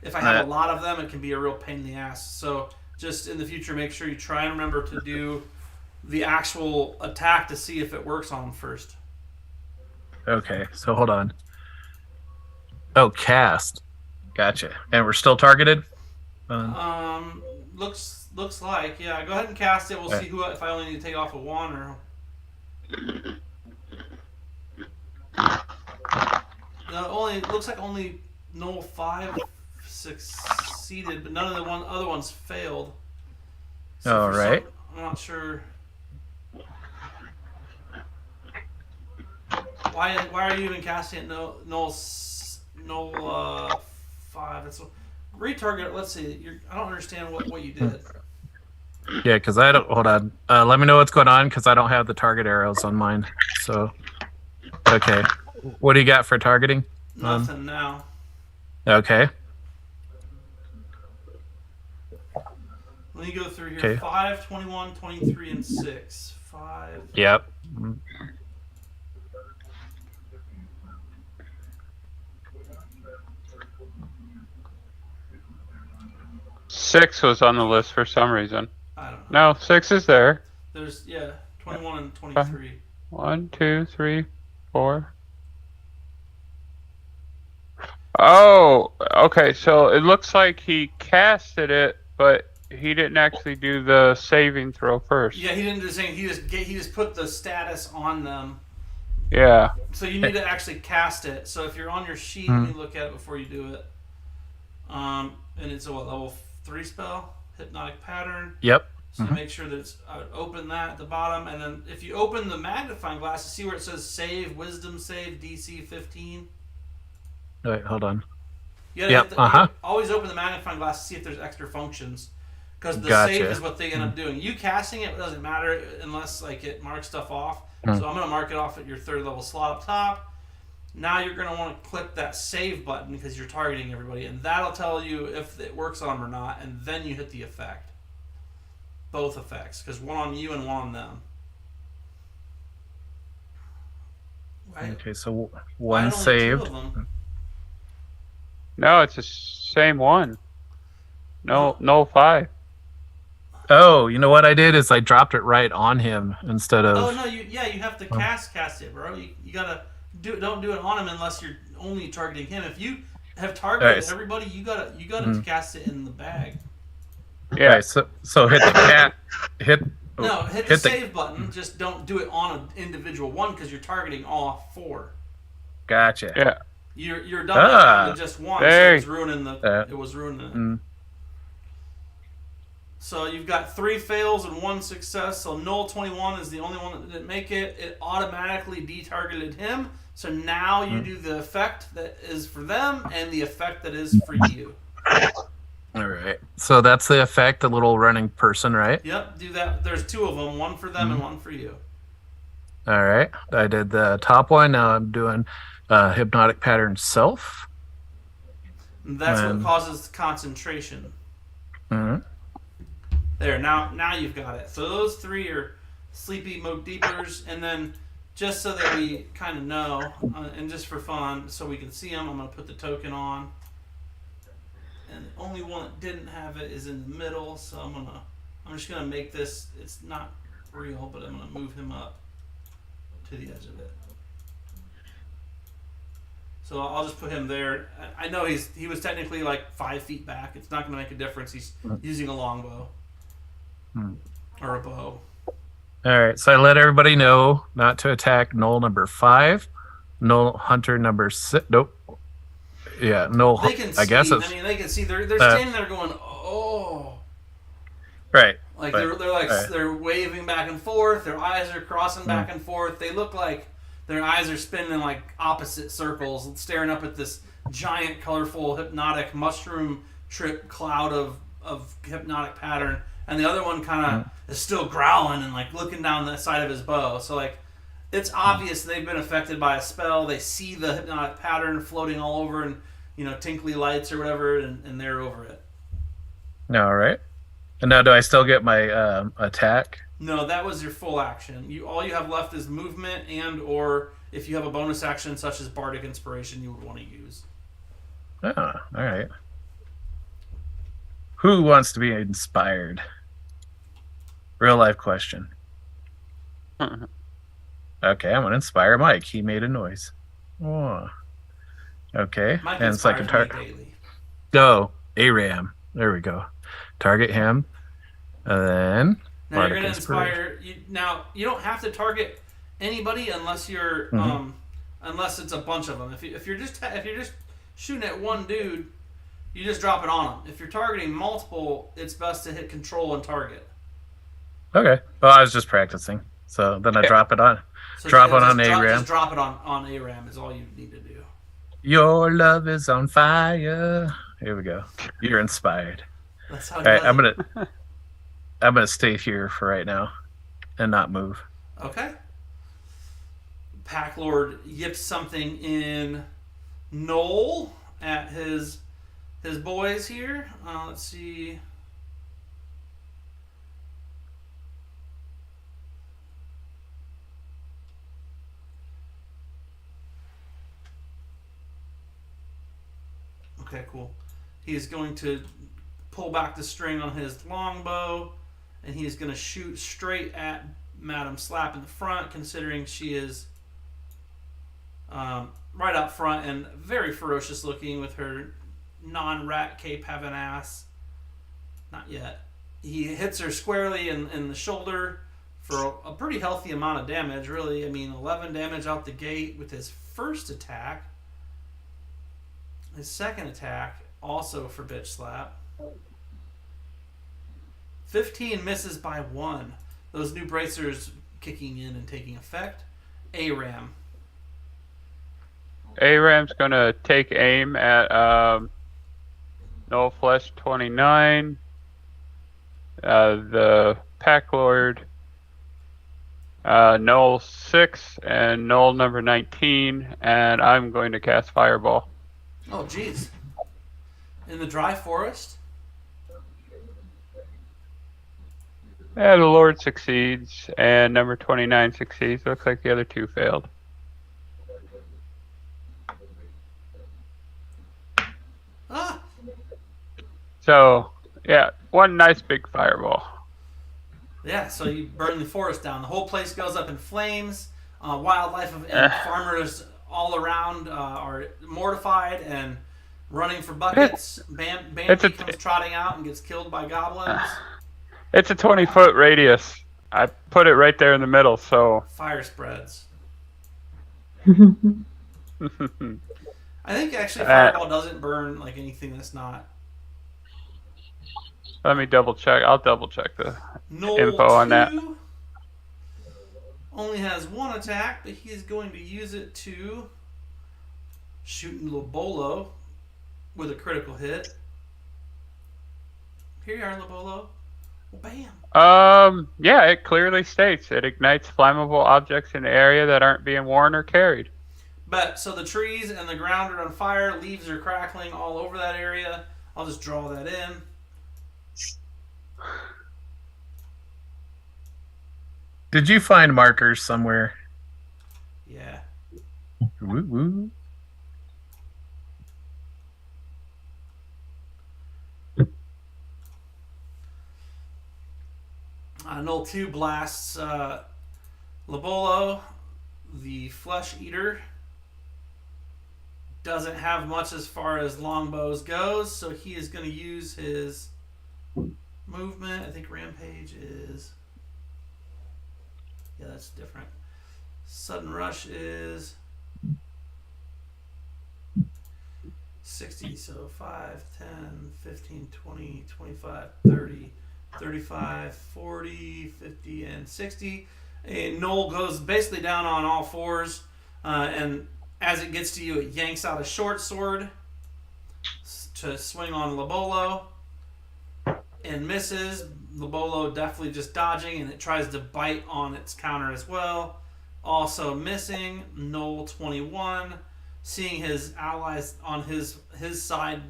if I have a lot of them, it can be a real pain in the ass. So just in the future, make sure you try and remember to do the actual attack to see if it works on them first. Okay, so hold on. Oh, cast. Gotcha. And we're still targeted? Looks like, yeah. Go ahead and cast it. We'll see if I only need to take off a 1 or. No, looks like only Gnoll 5 succeeded, but none of the other ones failed. So all right. I'm not sure. Why are you even casting it? Gnoll 5. That's retarget. Let's see. I don't understand what you did. Yeah, because I don't. Hold on. Let me know what's going on because I don't have the target arrows on mine. So, okay. What do you got for targeting? Nothing now. Okay. Let me go through here. 5, 21, 23, and 6. 5. Yep. 6 was on the list for some reason. I don't know. No, 6 is there. There's 21 and 23. 1, 2, 3, 4. Oh, okay. So it looks like he casted it, but he didn't actually do the saving throw first. Yeah, he didn't do anything. He just put the status on them. Yeah. So you need to actually cast it. So if you're on your sheet, you look at it before you do it. And it's a level 3 spell, hypnotic pattern. Yep. So make sure that it's open that at the bottom, and then if you open the magnifying glass, you see where it says save, wisdom save, DC 15. Wait, hold on. You always open the magnifying glass to see if there's extra functions, because the save is what they end up doing. You casting it doesn't matter unless it marks stuff off. So I'm going to mark it off at your 3rd level slot up top. Now you're going to want to click that save button because you're targeting everybody, and that'll tell you if it works on them or not, and then you hit the effect. Both effects, because one on you and one on them. Right? Okay, so one saved. No, it's the same one. No 5. Oh, you know what I did is I dropped it right on him instead of. Oh no, you have to cast it, bro. You gotta don't do it on him unless you're only targeting him. If you have targeted everybody, you gotta cast it in the bag. Yeah. Right, so hit the cat. Hit the save button. Just don't do it on an individual one because you're targeting all 4. Gotcha. Yeah. You're done with just one. So it was ruining it. Mm. So you've got 3 fails and 1 success. So Gnoll 21 is the only one that didn't make it. It automatically detargeted him. So now you do the effect that is for them and the effect that is for you. All right. So that's the effect, the little running person, right? Yep, do that. There's 2 of them, one for them and one for you. All right. I did the top one. Now I'm doing hypnotic pattern self. And that's what causes concentration. Mm-hmm. There, now you've got it. So those 3 are sleepy Mo Deepers, and then just so that we kind of know, and just for fun, so we can see them, I'm going to put the token on. And the only one that didn't have it is in the middle, so I'm just gonna make this. It's not real, but I'm gonna move him up to the edge of it. So I'll just put him there. I know he was technically 5 feet back. It's not gonna make a difference. He's using a longbow or a bow. All right, so I let everybody know not to attack Gnoll number 5, Gnoll hunter number 6. Nope. Yeah, no. They can see. I guess it's They can see. They're standing there going, oh. right. Like right, they're like right. they're waving back and forth. Their eyes are crossing back and forth. They look like their eyes are spinning in like opposite circles, staring up at this giant, colorful, hypnotic mushroom trip cloud of hypnotic pattern. And the other one kind of is still growling and like looking down the side of his bow. So like it's obvious they've been affected by a spell. They see the hypnotic pattern floating all over and tinkly lights or whatever, and they're over it. All right. And now, do I still get my attack? No, that was your full action. All you have left is movement, and or if you have a bonus action such as Bardic Inspiration, you would want to use. Oh, all right. Who wants to be inspired? Real life question. Okay, I'm gonna inspire Mike. He made a noise. Oh. Okay, Mike and second inspires me target. daily. Go, Aram. There we go. Target him, and then Now you're Bardic going to Inspiration. inspire. Now you don't have to target anybody unless you're unless it's a bunch of them. If you're just shooting at one dude, you just drop it on him. If you're targeting multiple, it's best to hit control and target. Okay. Well, I was just practicing, so then I drop it on. So Drop it just on Aram. Just drop it on Aram is all you need to do. Your love is on fire. Here we go. You're inspired. That's how. All right, I'm gonna stay here for right now, and not move. Okay. Pack Lord yips something in Gnoll at his boys here. Let's see. Okay, cool. He is going to pull back the string on his longbow, and he is going to shoot straight at Madam Slap in the front, considering she is right out front and very ferocious looking with her non-rat cape having ass. Not yet. He hits her squarely in the shoulder for a pretty healthy amount of damage, really. I mean, 11 damage out the gate with his first attack. His second attack, also for bitch slap. 15 misses by 1. Those new bracers kicking in and taking effect. Aram. Aram's gonna take aim at No Flesh 29, the Pack Lord, Gnoll 6, and Gnoll number 19, and I'm going to cast Fireball. Oh, jeez. In the dry forest? Yeah, the Lord succeeds, and number 29 succeeds. Looks like the other two failed. Ah! So, yeah, one nice big fireball. Yeah, so you burn the forest down. The whole place goes up in flames. Wildlife and farmers all around are mortified and running for buckets. Bambi comes trotting out and gets killed by goblins. It's a 20-foot radius. I put it right there in the middle, so... Fire spreads. I think actually Fireball doesn't burn like anything that's not. Let me double check. I'll double check the Gnoll info on that. Only has one attack, but he's going to use it to shoot Lobolo with a critical hit. Here you are, Lobolo. Well, bam. Yeah, it clearly states it ignites flammable objects in the area that aren't being worn or carried. But so the trees and the ground are on fire, leaves are crackling all over that area. I'll just draw that in. Did you find markers somewhere? Yeah. Woo woo. Gnoll 2 blasts Lobolo, the flesh eater. Doesn't have much as far as longbows goes, so he is going to use his movement. I think Rampage is... Yeah, that's different. Sudden Rush is... 60. So 5, 10, 15, 20, 25, 30, 35, 40, 50, and 60. And Gnoll goes basically down on all fours, and as it gets to you, it yanks out a short sword to swing on Lobolo and misses. Lobolo definitely just dodging, and it tries to bite on its counter as well. Also missing. Gnoll 21, seeing his allies on his side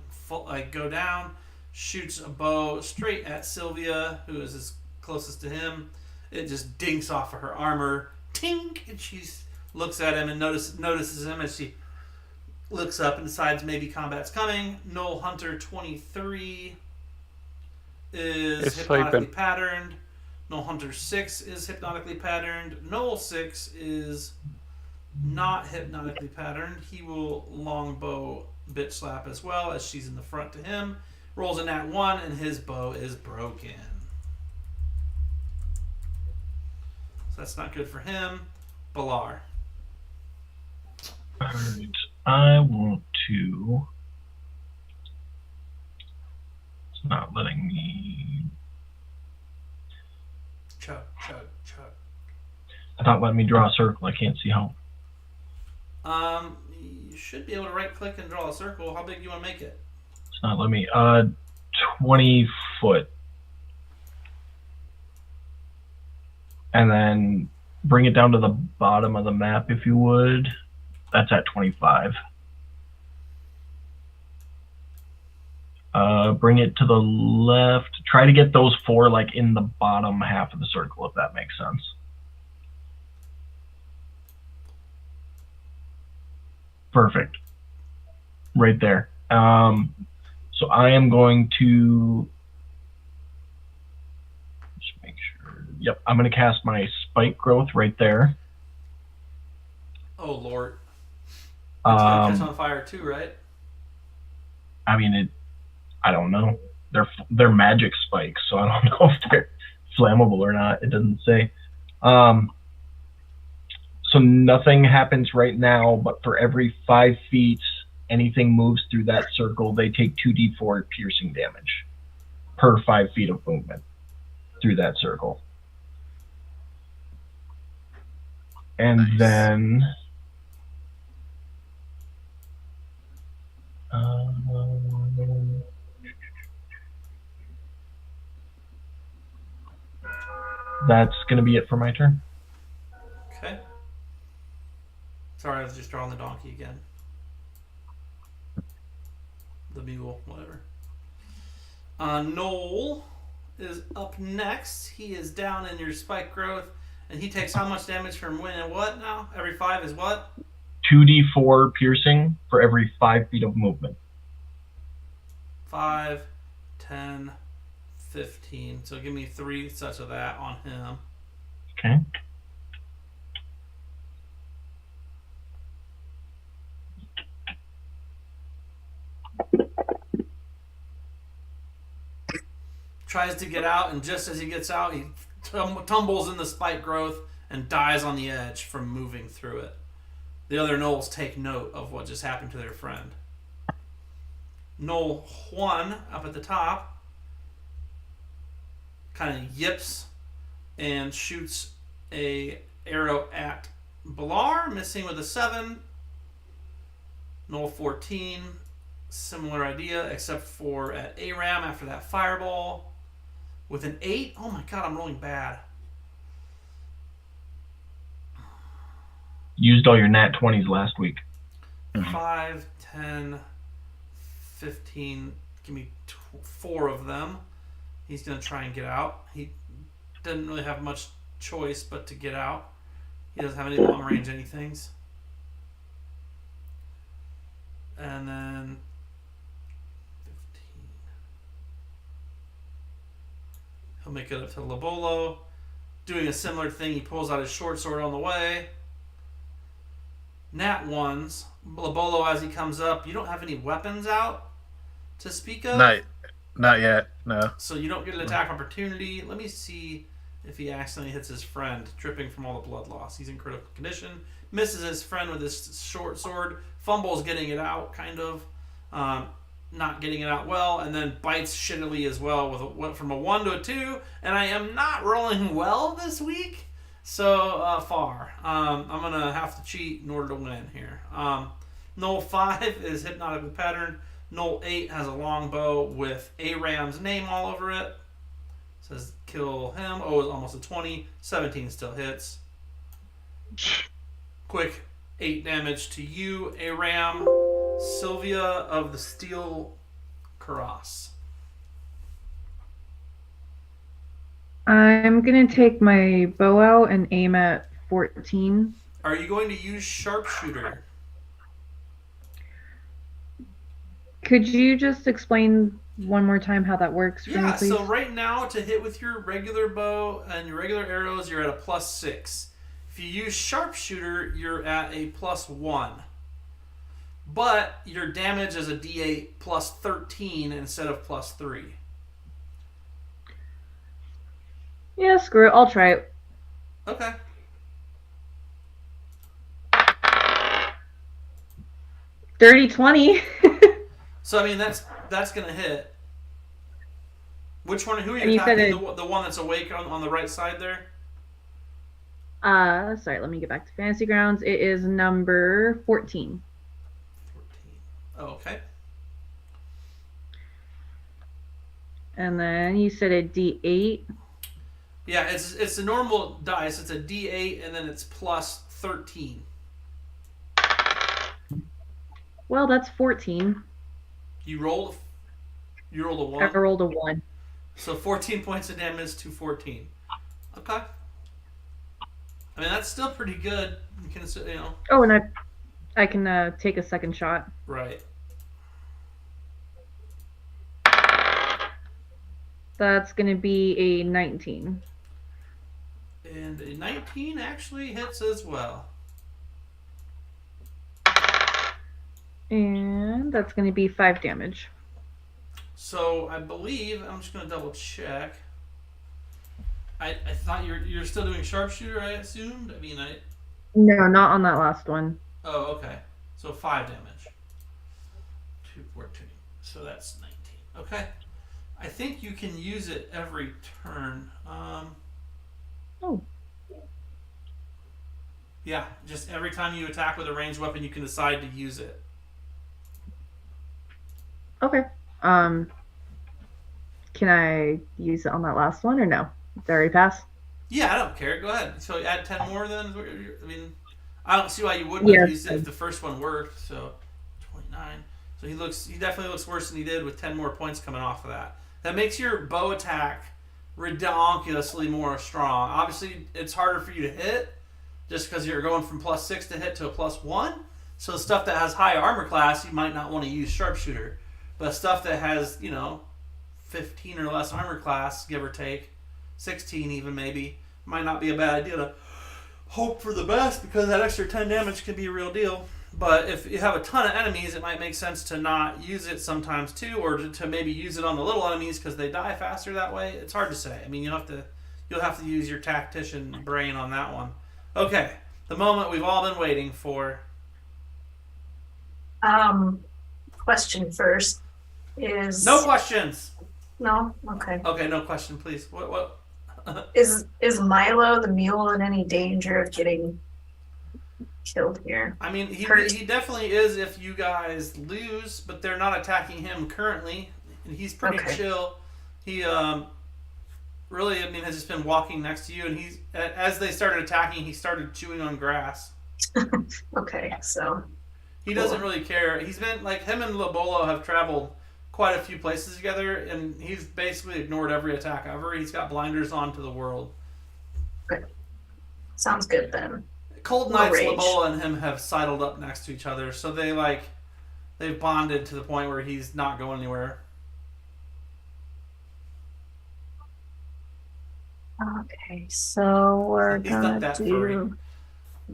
go down, shoots a bow straight at Sylvia, who is as closest to him. It just dinks off of her armor. Tink! And she looks at him and notices him as she looks up and decides maybe combat's coming. Gnoll Hunter 23 is hypnotically patterned. Gnoll Hunter 6 is hypnotically patterned. Gnoll 6 is not hypnotically patterned. He will longbow bitch slap as well, as she's in the front to him. Rolls a nat 1 and his bow is broken. So that's not good for him. Balar. Alright, I want to... It's not letting me... Chug. It's not letting me draw a circle. I can't see how. You should be able to right click and draw a circle. How big do you want to make it? It's not letting me. 20 foot. And then bring it down to the bottom of the map if you would. That's at 25. Bring it to the left. Try to get those 4 like in the bottom half of the circle, if that makes sense. Perfect. Right there. So I am going to just make sure. Yep, I'm going to cast my spike growth right there. Oh Lord. It's gonna catch on fire too, right? I mean, I don't know. They're magic spikes, so I don't know if they're flammable or not. It doesn't say. So nothing happens right now, but for every 5 feet anything moves through that circle, they take 2d4 piercing damage per 5 feet of movement through that circle. And Nice. then that's going to be it for my turn. Okay. Sorry, I was just drawing the donkey again. The mule, whatever. Gnoll is up next. He is down in your spike growth, and he takes how much damage from when and what now? Every 5 is what? 2d4 piercing for every 5 feet of movement. 5, 10, 15. So give me 3 sets of that on him. Okay. Tries to get out, and just as he gets out, he tumbles in the spike growth and dies on the edge from moving through it. The other gnolls take note of what just happened to their friend. Gnoll 1 up at the top kind of yips and shoots a arrow at Balar, missing with a 7. Gnoll 14, similar idea, except for at Aram after that fireball. With an 8, oh my god, I'm rolling bad. Used all your nat 20s last week. 5, 10, 15, give me 4 of them. He's going to try and get out. He didn't really have much choice but to get out. He doesn't have any long range anythings. And then 15. He'll make it up to Lobolo. Doing a similar thing, he pulls out his short sword on the way. Nat 1s. Lobolo, as he comes up, you don't have any weapons out to speak of? Not yet, no. So you don't get an attack opportunity. Let me see if he accidentally hits his friend, dripping from all the blood loss. He's in critical condition. Misses his friend with his short sword. Fumbles getting it out, kind of. not getting it out well, and then bites shittily as well went from a 1 to a 2, and I am not rolling well this week so far. I'm gonna have to cheat in order to win here. Gnoll 5 is hypnotic with pattern. Gnoll 8 has a long bow with Aram's name all over it. Says kill him. Oh, it's almost a 20. 17 still hits. Quick 8 damage to you, Aram. Sylvia of the Steel Karas. I'm gonna take my bow out and aim at 14. Are you going to use sharpshooter? Could you just explain one more time how that works for me, please? So right now, to hit with your regular bow and your regular arrows, you're at a +6. If you use sharpshooter, you're at a +1. But your damage is a D8 +13 instead of +3. Yeah, screw it. I'll try it. Okay. Dirty 20. So I mean that's gonna hit. Which one? Who are And you you said attacking? The one that's awake on the right side there. Sorry, let me get back to Fantasy Grounds. It is number 14. 14. Okay. And then you said a D8. Yeah, it's a normal dice. It's a D8 and then it's +13. Well, that's 14. You rolled a I 1. rolled a 1. So 14 points of damage to 14. Okay. I mean that's still pretty good. You can Oh, and I can take a second shot. Right. That's gonna be a 19. And a 19 actually hits as well. And that's gonna be 5 damage. So I believe I'm just gonna double check. I thought you're still doing sharpshooter. I assumed. I mean No, not on that last one. Oh, okay. So 5 damage. 2, 14. So that's 19. Okay. I think you can use it every turn. Oh. Yeah, just every time you attack with a ranged weapon, you can decide to use it. Okay. Can I use it on that last one or no? Did I already pass? Yeah, I don't care. Go ahead. So add 10 more then? I mean, I don't see why you wouldn't have used it if the first one worked. So 29. So he definitely looks worse than he did with 10 more points coming off of that. That makes your bow attack ridiculously more strong. Obviously, it's harder for you to hit just because you're going from +6 to hit to a +1. So stuff that has high armor class, you might not want to use sharpshooter. But stuff that has, 15 or less armor class, give or take, 16 even maybe, might not be a bad idea to hope for the best because that extra 10 damage can be a real deal. But if you have a ton of enemies, it might make sense to not use it sometimes too, or to maybe use it on the little enemies because they die faster that way. It's hard to say. I mean, you'll have to use your tactician brain on that one. Okay, the moment we've all been waiting for. Question first is No questions. no. Okay. Okay, no question, please. What? Is Milo the mule in any danger of getting killed here? I mean, he Hurt. definitely is if you guys lose, but they're not attacking him currently, and he's pretty chill. He really, I mean, has just been walking next to you, and as they started attacking, he started chewing on grass. Okay, so He doesn't really care. He's been him and Lobolo have traveled quite a few places together, and he's basically ignored every attack ever. He's got blinders on to the world. sounds good then. Cold No Knights, rage. Lobola and him have sidled up next to each other, so they've bonded to the point where he's not going anywhere. Okay, so we're He's not gonna that do.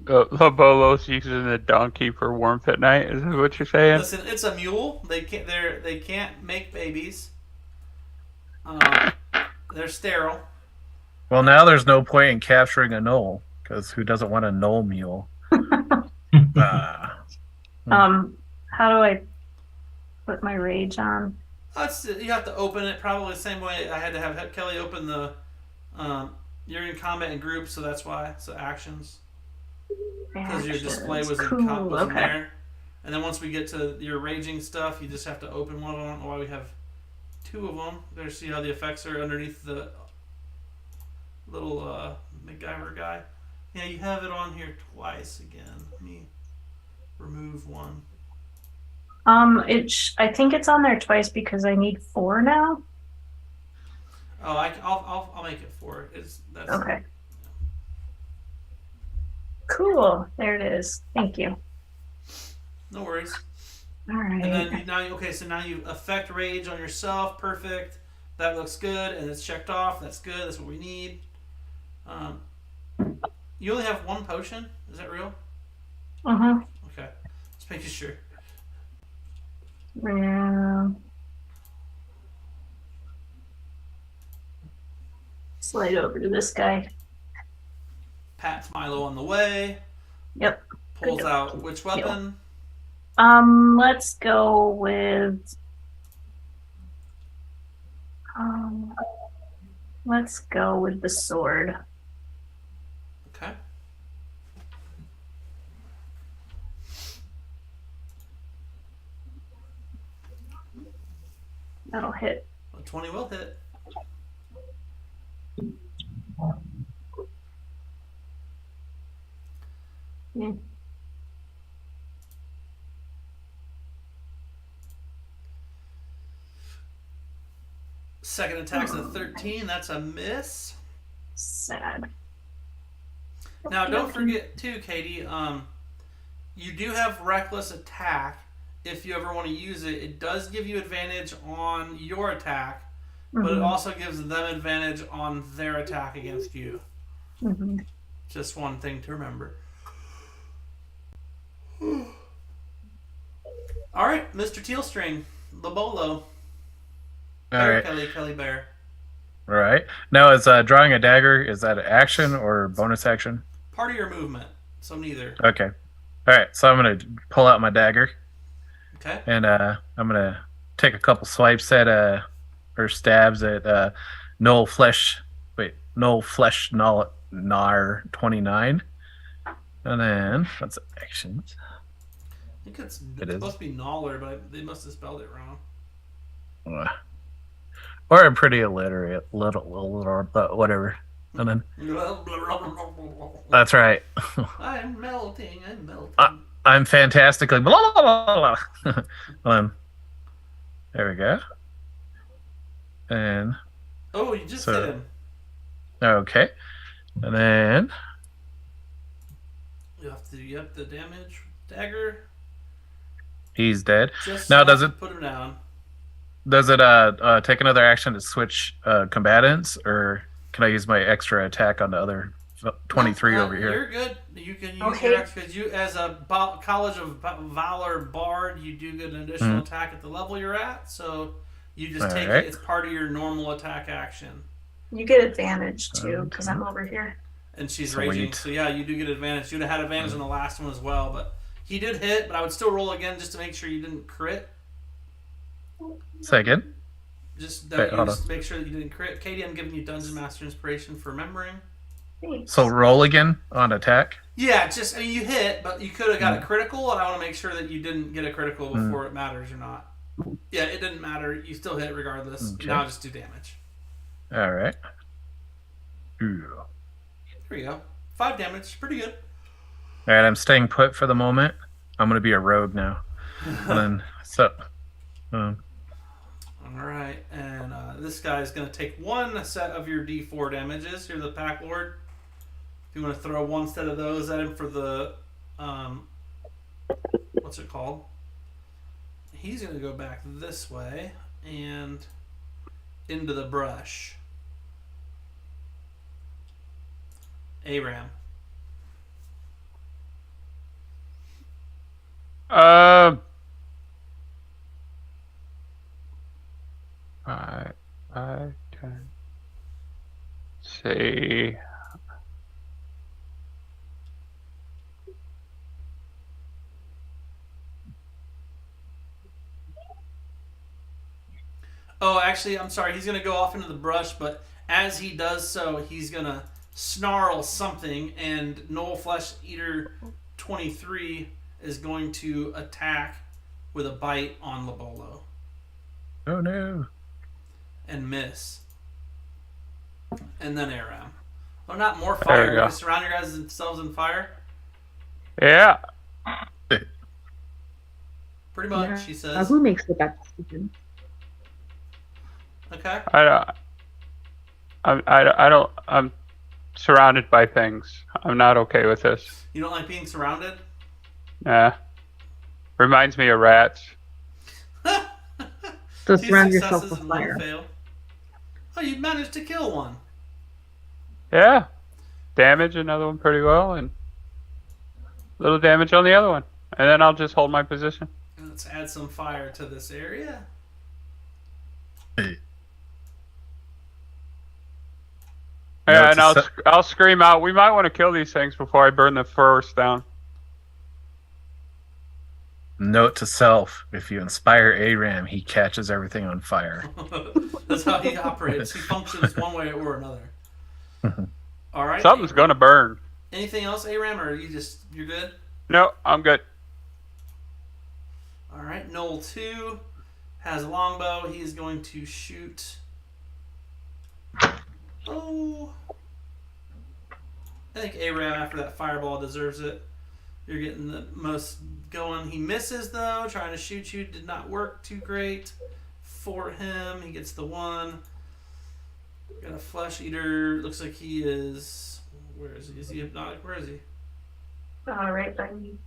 Lobolo's using the donkey for warmth at night. Is that what you're saying? Listen, it's a mule. They can't make babies. They're sterile. Well, now there's no point in capturing a gnoll because who doesn't want a gnoll mule? How do I put my rage on? You have to open it probably the same way I had to have Kelly open the. You're in combat in groups, so that's why. So actions. Because your display was Cool. in there. And then once we get to your raging stuff, you just have to open one of them. I don't know why we have two of them. There, see how the effects are underneath the little MacGyver guy. Yeah, you have it on here twice again. Let me remove one. I think it's on there twice because I need 4 now. Oh, I'll make it 4. That's okay. Cool. There it is. Thank you. No worries. All right. And then so now you affect rage on yourself. Perfect. That looks good, and it's checked off. That's good. That's what we need. You only have 1 potion. Is that real? Okay. Just making sure. Yeah. Slide over to this guy. Pat's Milo on the way. Yep. Pulls out which weapon? Let's go with. Let's go with the sword. Okay. That'll hit. A 20 will hit. Yeah. Second attack's a 13. That's a miss. Sad. Now, don't forget, too, Katie, you do have reckless attack. If you ever want to use it, it does give you advantage on your attack, but it also gives them advantage on their attack against you. Just one thing to remember. All right, Mr. Tealstring, Lobolo. All right. Kelly Bear. All right. Now, is drawing a dagger, is that an action or bonus action? Part of your movement, so neither. Okay. All right. So I'm going to pull out my dagger. Okay. And I'm going to take a couple swipes at, or stabs at Gnoll Flesh Nar 29. And then, that's actions. I think it's supposed to be Gnoller, but they must have spelled it wrong. Or I'm pretty illiterate, little, but whatever. And then that's right. I'm melting. I'm fantastically blah blah blah blah. There we go. And you just hit him. Okay, and then you have to damage dagger. He's dead. Just now, does it put him down? Does it take another action to switch combatants, or can I use my extra attack on the other 23 over here? You're good. You can use your extra, because you, as a College of Valor Bard, you do get an additional attack at the level you're at. So you just take it. It's part of your normal attack action. You get advantage too, because I'm over here. And she's raging. So yeah, you do get advantage. You'd have had advantage on the last one as well, but he did hit. But I would still roll again just to make sure you didn't crit. Second. Just make sure that you didn't crit. Katie, I'm giving you Dungeon Master Inspiration for remembering. Thanks. So roll again on attack? Yeah, you hit, but you could have got a critical, and I want to make sure that you didn't get a critical before it matters or not. Yeah, it didn't matter. You still hit regardless. Okay. Now just do damage. All right. There we go. 5 damage. Pretty good. All right, I'm staying put for the moment. I'm going to be a rogue now. And then, all right, and this guy's going to take 1 set of your D4 damages. You're the Pack Lord. If you want to throw 1 set of those at him for the, what's it called? He's going to go back this way and into the brush. Aram. I can say actually, I'm sorry, he's going to go off into the brush, but as he does so, he's going to snarl something, and Gnoll Flesh Eater 23 is going to attack with a bite on Lobolo. Oh no. And miss. And then Aram. Well, not more There fire. you You go. guys surround your guys themselves in fire? Yeah. Pretty much, Yeah. she says. Who makes the best decision? Okay. I'm surrounded by things. I'm not okay with this. You don't like being surrounded? Yeah. Reminds me of rats. So Two surround yourself successes with and one fire. fail. Oh, you managed to kill one. Yeah. Damage another one pretty well, and little damage on the other one. And then I'll just hold my position. Let's add some fire to this area. Hey. Yeah, Note and to se- I'll scream out, we might want to kill these things before I burn the forest down. Note to self: if you inspire Aram, he catches everything on fire. That's how he operates. He functions one way or another. All right. Something's going to burn. Anything else, Aram, or you're good? No, I'm good. All right. Gnoll 2 has a longbow. He is going to shoot. Oh. I think Aram, after that fireball, deserves it. You're getting the most going. He misses, though. Trying to shoot you did not work too great for him. He gets the one. Got a flesh eater. Looks like he is. Where is he? Is he hypnotic? Where is he? Right by me.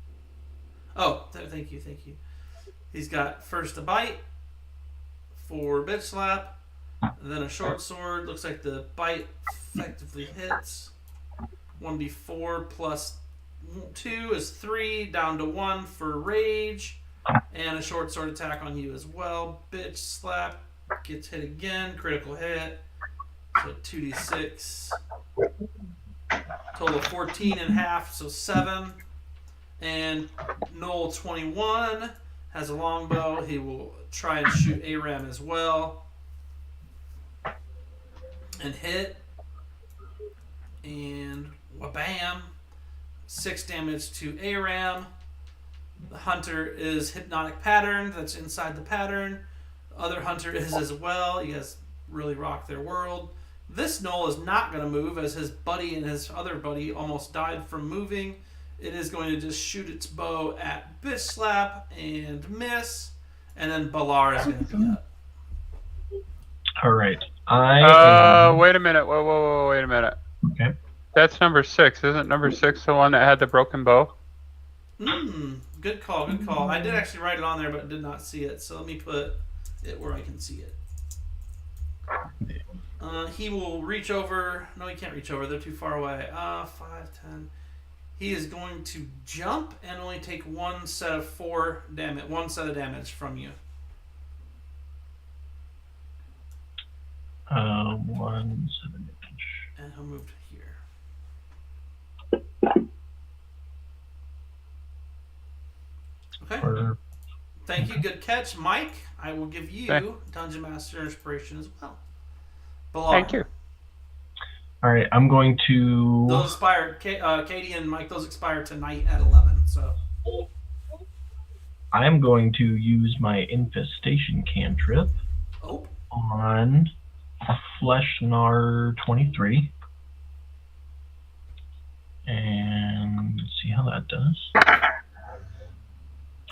Oh, thank you. He's got first a bite for bitch slap, and then a short sword. Looks like the bite effectively hits. 1d4 plus 2 is 3, down to 1 for rage, and a short sword attack on you as well. Bitch slap gets hit again, critical hit. So 2d6. Total 14 and a half, so 7. And Gnoll 21 has a longbow. He will try and shoot Aram as well. And hit. And wha-bam. 6 damage to Aram. The hunter is hypnotic patterned. That's inside the pattern. The other hunter is as well. You guys really rock their world. This Gnoll is not going to move, as his buddy and his other buddy almost died from moving. It is going to just shoot its bow at bitch slap and miss. And then Balar is going to be up. All right. I Wait a minute. Whoa, wait a minute. Okay. That's number 6. Isn't number 6 the one that had the broken bow? Good call. I did actually write it on there, but did not see it. So let me put it where I can see it. He will reach over. No, he can't reach over. They're too far away. 5, 10. He is going to jump and only take one set of damage from you. 1 7 inch. And he'll move to here. Okay. Thank you. Good catch, Mike. I will give you Dungeon Master Inspiration as well. Balar. Thank you. All right. I'm going to. Those expire. Katie and Mike. Those expire tonight at 11. So. I'm going to use my infestation cantrip on Fleshnar 23. And let's see how that does.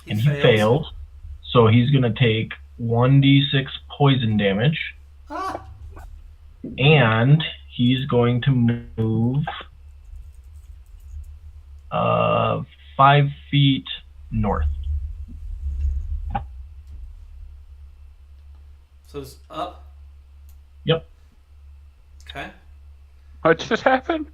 And he fails. So he's going to take 1d6 poison damage. And he's going to move 5 feet north. So it's up? Yep. Okay. What just happened?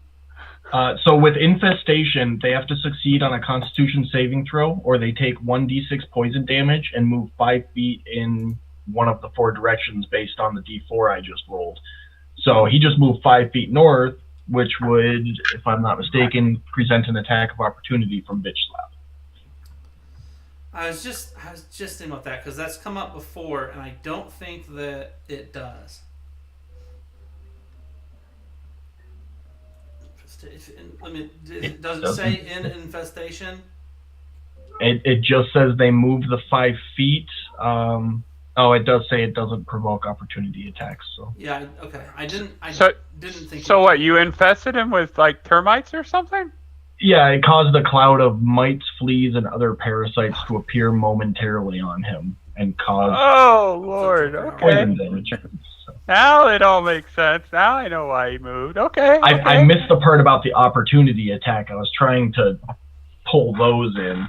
So with infestation, they have to succeed on a Constitution saving throw, or they take 1d6 poison damage and move 5 feet in one of the 4 directions based on the d4 I just rolled. So he just moved 5 feet north, which would, if I'm not mistaken, present an attack of opportunity from bitch slap. I was just thinking about that because that's come up before, and I don't think that it does. Does it say in infestation? It just says they move the 5 feet. It does say it doesn't provoke opportunity attacks. So yeah, okay. I didn't think. So what? You infested him with like termites or something? Yeah, it caused a cloud of mites, fleas, and other parasites to appear momentarily on him and cause Oh Lord! poison Okay. damage. So. Now it all makes sense. Now I know why he moved. Okay. I missed the part about the opportunity attack. I was trying to pull those in.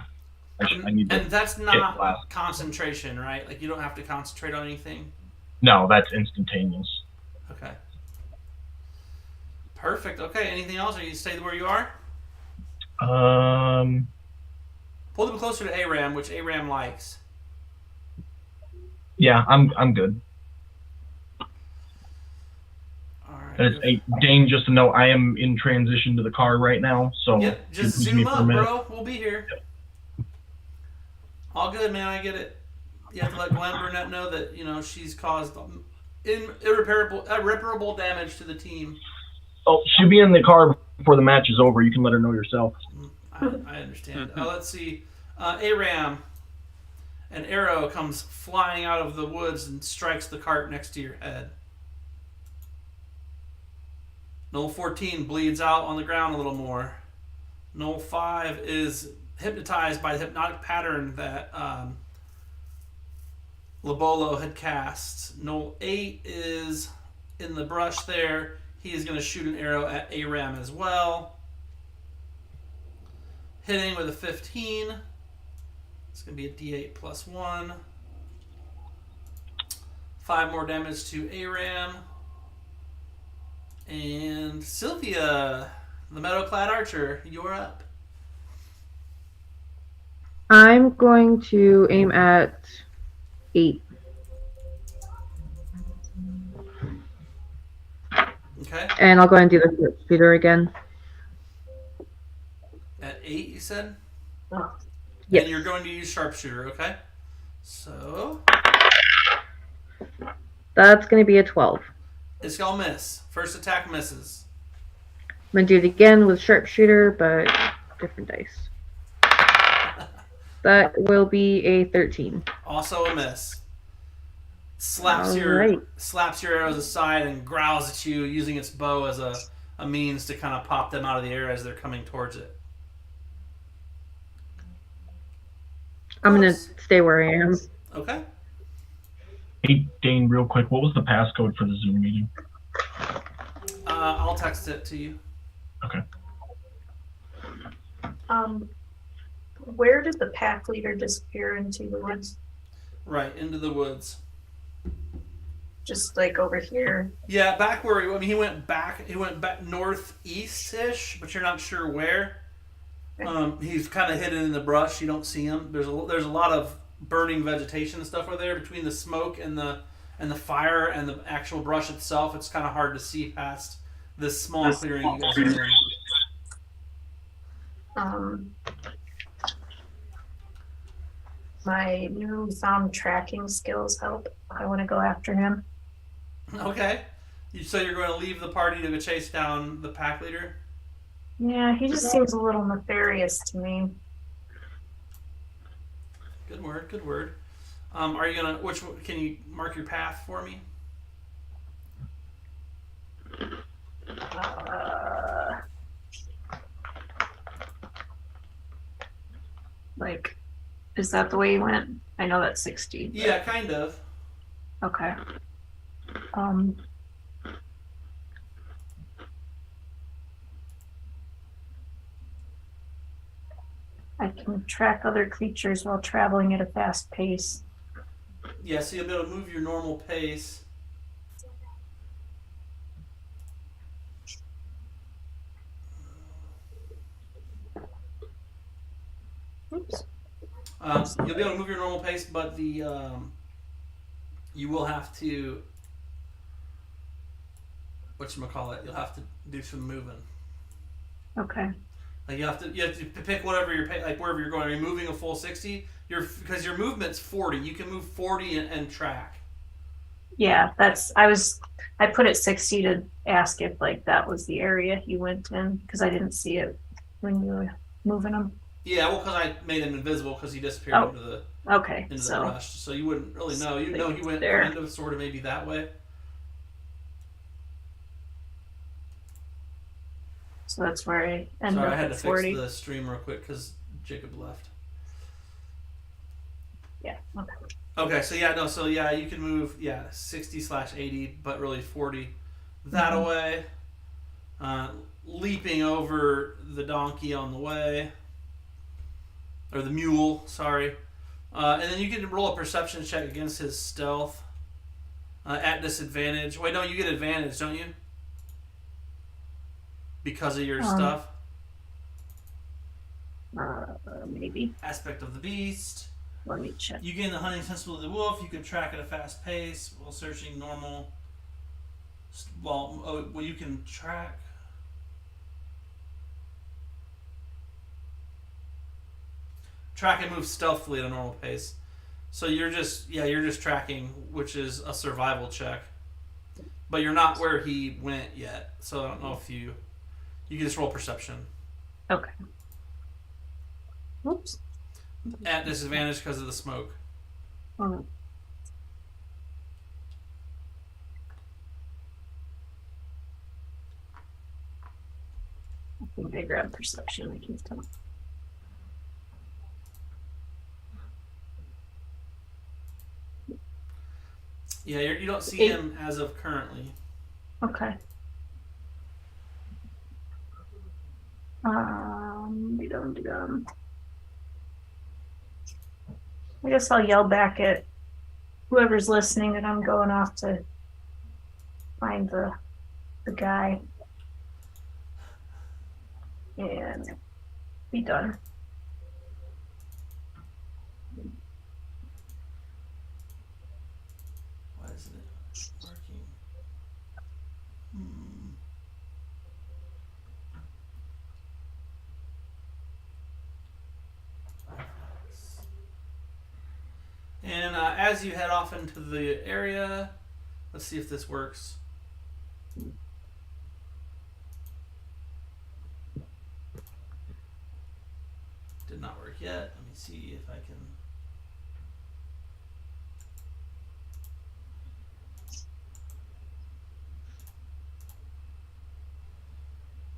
And that's not concentration, right? Like you don't have to concentrate on anything. No, that's instantaneous. Okay. Perfect. Okay. Anything else? Or you stay where you are? Pull them closer to Aram, which Aram likes. Yeah, I'm good. All right. Dane, just to know, I am in transition to the car right now, so yep, just zoom up, bro. We'll be here. Yep. All good, man. I get it. You have to let Glenn Burnett know that she's caused irreparable damage to the team. Oh, she'll be in the car before the match is over. You can let her know yourself. I understand. Let's see. Aram, an arrow comes flying out of the woods and strikes the cart next to your head. Gnoll 14 bleeds out on the ground a little more. Gnoll 5 is hypnotized by the hypnotic pattern that Lobolo had cast. Gnoll 8 is in the brush there. He is going to shoot an arrow at Aram as well. Hitting with a 15. It's going to be a D8 plus 1. 5 more damage to Aram. And Sylvia, the meadow-clad archer, you're up. I'm going to aim at 8. Okay. And I'll go ahead and do the shooter again. At 8, you said? Yes. And you're going to use sharpshooter, okay? So... that's going to be a 12. It's going to miss. First attack misses. I'm going to do it again with sharpshooter, but different dice. That will be a 13. Also a miss. Slaps your arrows aside and growls at you, using its bow as a means to kind of pop them out of the air as they're coming towards it. I'm going to stay where I am. Okay. Hey, Dane, real quick, what was the passcode for the Zoom meeting? I'll text it to you. Okay. Where did the pack leader disappear into the woods? Right, into the woods. Just like over here. Yeah, back where he went back. He went back northeast-ish, but you're not sure where. He's kind of hidden in the brush. You don't see him. There's a lot of burning vegetation and stuff over there between the smoke and the fire and the actual brush itself. It's kind of hard to see past this small clearing you guys are in. My newfound tracking skills help. I want to go after him. Okay. So you're going to leave the party to go chase down the pack leader? Yeah, he just seems a little nefarious to me. Good word. Are you gonna? Can you mark your path for me? Is that the way you went? I know that's 60. But... yeah, kind of. Okay. I can track other creatures while traveling at a fast pace. Yeah, so you'll be able to move your normal pace. Oops. You'll be able to move your normal pace, but you will have to whatchamacallit, you'll have to do some moving. Okay. Like you have to pick whatever like wherever you're going. Are you moving a full 60? Because your movement's 40. You can move 40 and track. Yeah, I put it 60 to ask if like that was the area you went in because I didn't see it when you were moving them. Yeah, well, because I made him invisible because he disappeared into the brush, so you wouldn't really know. You know he went there. Kind of, sort of, maybe that way. So that's where I ended up. I had to 40. fix the stream real quick because Jacob left. Yeah. Okay. Okay, so you can move 60/80, but really 40 that away. Leaping over the donkey on the way. Or the mule, sorry. And then you can roll a perception check against his stealth at disadvantage. Wait, no, you get advantage, don't you? Because of your stuff. Maybe. Aspect of the beast. Let me check. You gain the hunting sensibility of the wolf. You can track at a fast pace while searching normal. Well, you can track. Track and move stealthily at a normal pace. So you're just tracking, which is a survival check. But you're not where he went yet. So I don't know if you can just roll perception. Okay. Whoops. At disadvantage because of the smoke. Oh. I think I grabbed perception. I can tell. Yeah, you don't see him as of currently. Okay. I guess I'll yell back at whoever's listening that I'm going off to find the guy and be done. Why isn't it working? And as you head off into the area, let's see if this works. Did not work yet. Let me see if I can.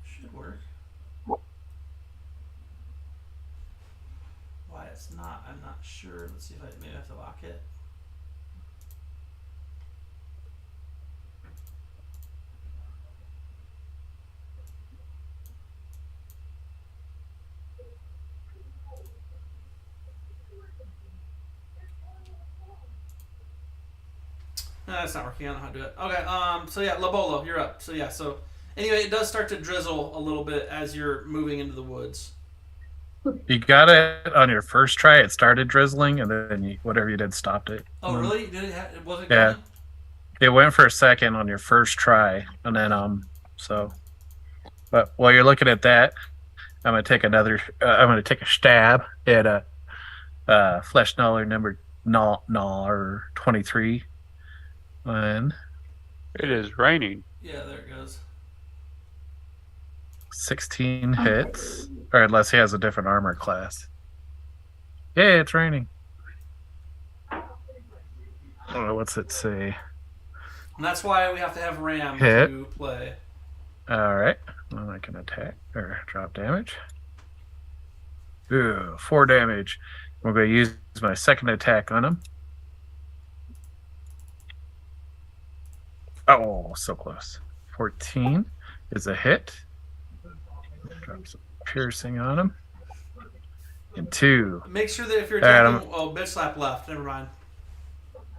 Should work. Why it's not, I'm not sure. Let's see if maybe I have to lock it. No, that's not working. I don't know how to do it. Okay, so Lobolo, you're up. So anyway, it does start to drizzle a little bit as you're moving into the woods. You got it on your first try. It started drizzling, and then whatever you did stopped it. Oh, really? Did it? It wasn't. Yeah. Going? It went for a second on your first try, and then But while you're looking at that, I'm gonna take a stab at a flesh gnoller number gnoll 23. And it is raining. Yeah, there it goes. 16 hits, or unless he has a different armor class. Yeah, it's raining. Oh, what's it say? And that's why we have to have Ram Hit. to play. All right. Well, I can attack or drop damage. Ooh, 4 damage. We're going to use my second attack on him. Oh, so close. 14 is a hit. Drop some piercing on him. And 2. Make sure that if you're attacking... bitch slap left. Never mind.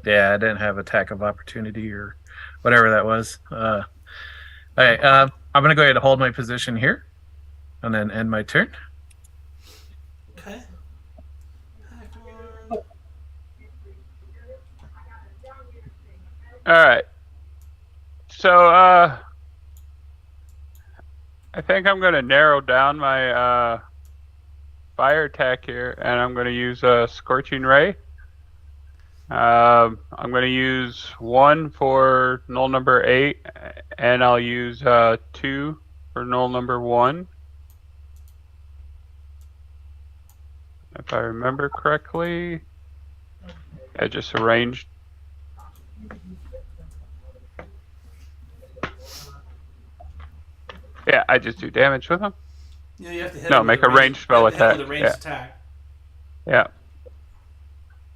Yeah, I didn't have attack of opportunity or whatever that was. All right, I'm going to go ahead and hold my position here and then end my turn. Okay. All right. So, I think I'm going to narrow down my fire attack here, and I'm going to use a Scorching Ray. I'm going to use 1 for null number 8, and I'll use 2 for null number 1. If I remember correctly. I just arranged. Yeah, I just do damage with them. Yeah, you have to hit No, him make with a ranged spell you have to hit him attack. with a ranged attack. Yeah.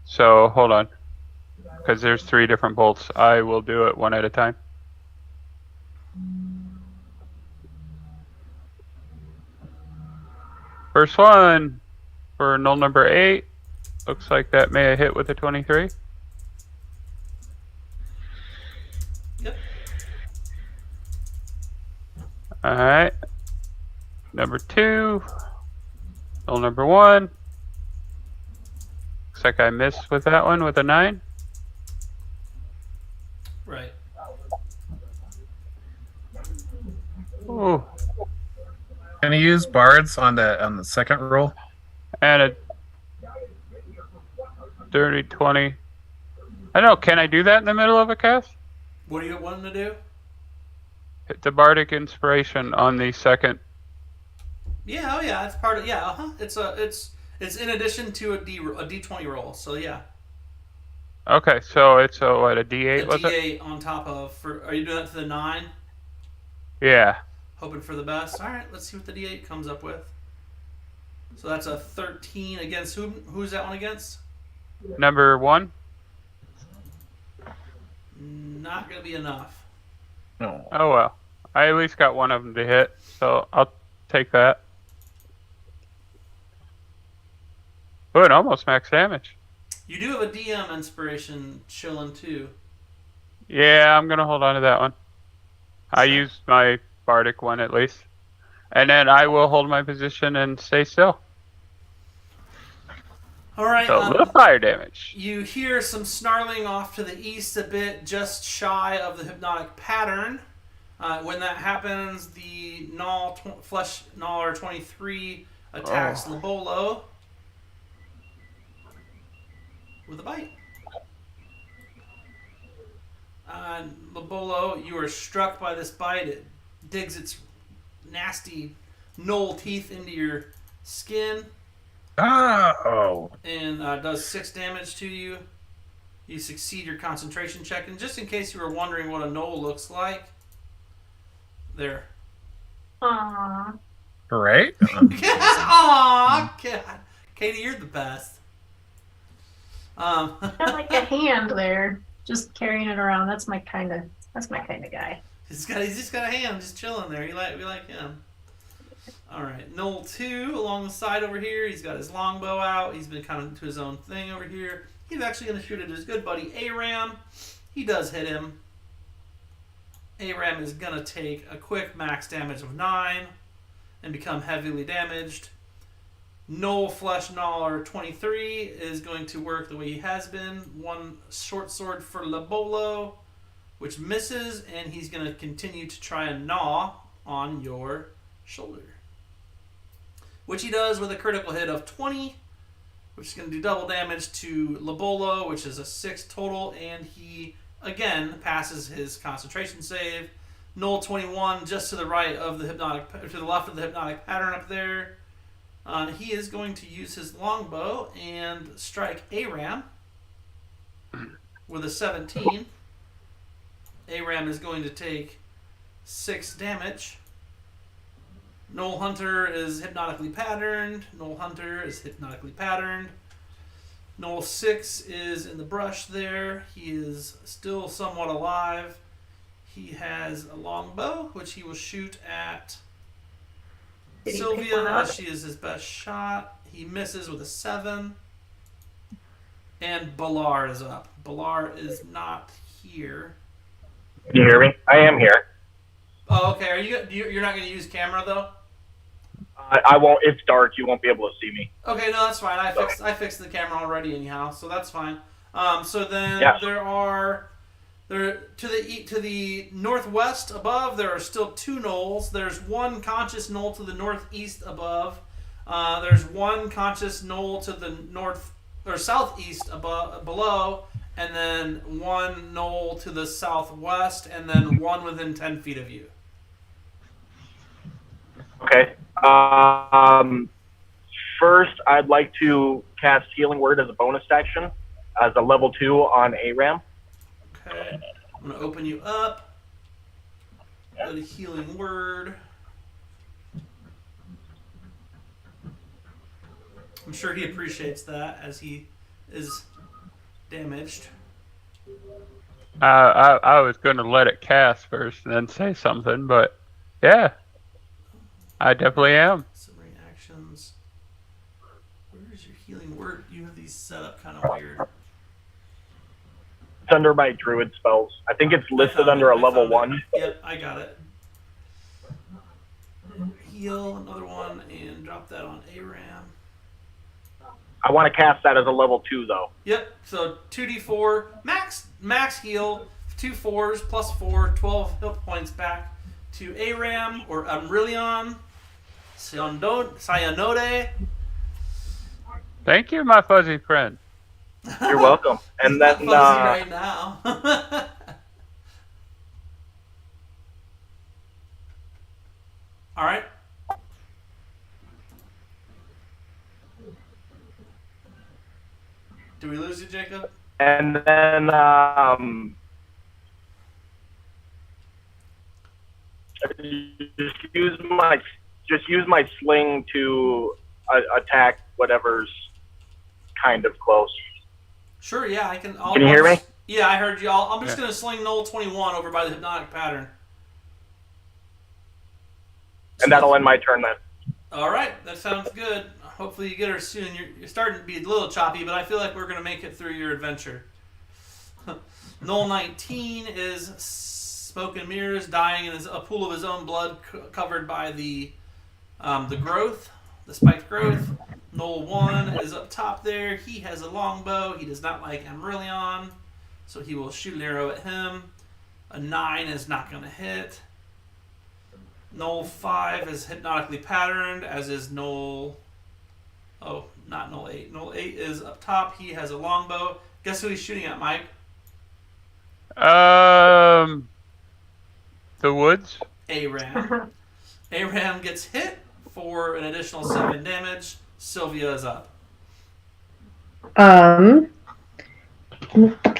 So, hold on. Because there's 3 different bolts. I will do it one at a time. First one for null number 8. Looks like that may have hit with a 23. Yep. Alright. Number 2. Null number 1. Looks like I missed with that one with a 9. Right. Ooh. Can you use bards on the second roll? And a dirty 20. I don't know, can I do that in the middle of a cast? What are you wanting to do? Hit the bardic inspiration on the second. Yeah, oh yeah, it's part of it's in addition to a D20 roll. So yeah. Okay, so it's a what, a D8 A was it? D8 on top of are you doing that to the 9? Yeah. Hoping for the best. All right, let's see what the D8 comes up with. So that's a 13 against whom? Who's that one against? Number 1. Not gonna be enough. No. Oh well. I at least got one of them to hit, so I'll take that. Oh, it almost max damage. You do have a DM inspiration chilling too. Yeah, I'm gonna hold on to that one. I used my bardic one at least. And then I will hold my position and stay still. All right. So a little fire damage. You hear some snarling off to the east a bit, just shy of the hypnotic pattern. When that happens, the flesh gnoller 23 attacks Lobolo with a bite. Lobolo, you are struck by this bite. It digs its nasty gnoll teeth into your skin. Oh. And does 6 damage to you. You succeed your concentration check. And just in case you were wondering what a gnoll looks like, there. Aww. Right? Aw, God. Katie, you're the best. Got like a hand there, just carrying it around. That's my kind of guy. He's just got a hand, just chilling there. We like him. All right, Gnoll 2 along the side over here. He's got his longbow out. He's been kind of to his own thing over here. He's actually going to shoot at his good buddy Aram. He does hit him. Aram is going to take a quick max damage of 9 and become heavily damaged. Gnoll Flesh Gnoller 23 is going to work the way he has been. 1 short sword for Lobolo, which misses, and he's going to continue to try and gnaw on your shoulder. Which he does with a critical hit of 20, which is going to do double damage to Lobolo, which is a 6 total, and he again passes his concentration save. Gnoll 21 just to the right of the to the left of the hypnotic pattern up there. He is going to use his longbow and strike Aram with a 17. Aram is going to take 6 damage. Gnoll Hunter is hypnotically patterned. Gnoll 6 is in the brush there. He is still somewhat alive. He has a longbow, which he will shoot at Did he pick Sylvia, one up? as she is his best shot. He misses with a 7. And Balar is up. Balar is not here. Can you hear me? I am here. Oh, okay. You're not going to use camera though? I won't. It's dark. You won't be able to see me. Okay, no, that's fine. I fixed the camera already anyhow, so that's fine. So then Yeah. There to the northwest above, there are still 2 gnolls. There's 1 conscious gnoll to the northeast above. There's 1 conscious gnoll to the north or southeast above below, and then 1 gnoll to the southwest, and then 1 within 10 feet of you. Okay. First, I'd like to cast Healing Word as a bonus action, as a level 2 on ARAM. Okay. I'm gonna open you up. Go to Healing Word. I'm sure he appreciates that as he is damaged. I was going to let it cast first and then say something, but yeah, I definitely am. Summary actions. Where's your Healing Word? You have these set up kind of weird. It's under my Druid spells. I think it's listed under a level 1. Yep, I got it. Heal another one and drop that on ARAM. I want to cast that as a level 2, though. Yep, so 2d4, max heal, 2 4s, plus 4, 12 hit points back to ARAM or Amrilion, Sayonode. Thank you, my fuzzy friend. You're welcome. And then, fuzzy right now. All right. Do we lose you, Jacob? and then just use my sling to attack whatever's kind of close. Sure, yeah, I can. Can you hear me? Yeah, I heard you. I'm just going to sling Gnoll 21 over by the hypnotic pattern. And that'll end my turn then. All right, that sounds good. Hopefully you get her soon. You're starting to be a little choppy, but I feel like we're going to make it through your adventure. Gnoll 19 is smoke and mirrors, dying in a pool of his own blood, covered by the growth, the spiked growth. Gnoll 1 is up top there. He has a longbow. He does not like Amrilion, so he will shoot an arrow at him. A 9 is not going to hit. Gnoll 5 is hypnotically patterned, as is Gnoll... Oh, not Gnoll 8. Gnoll 8 is up top. He has a longbow. Guess who he's shooting at, Mike? The woods? ARAM. ARAM gets hit for an additional 7 damage. Sylvia is up.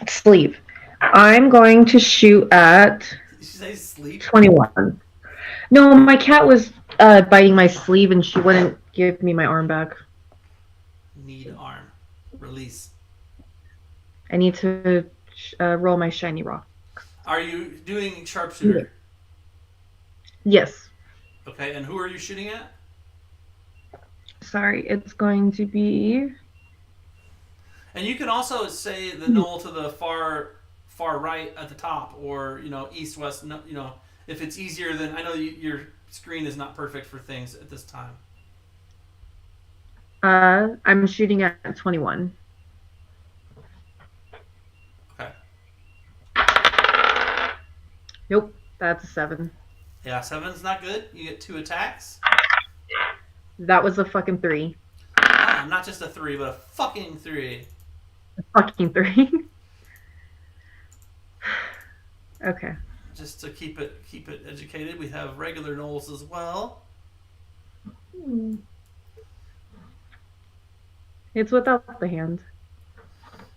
Sleep. I'm going to shoot at... Did you say sleep? 21. No, my cat was biting my sleeve and she wouldn't give me my arm back. Need arm. Release. I need to roll my shiny rock. Are you doing sharpshooter? Yes. Okay, and who are you shooting at? Sorry, it's going to be... And you can also say the Gnoll to the far right at the top, or east west. If it's easier, then I know your screen is not perfect for things at this time. I'm shooting at 21. Okay. Nope, that's a 7. Yeah, 7's not good. You get 2 attacks. That was a fucking 3. Not just a 3, but a fucking 3. A fucking 3. Okay. Just to keep it educated, we have regular Gnolls as well. It's without the hand.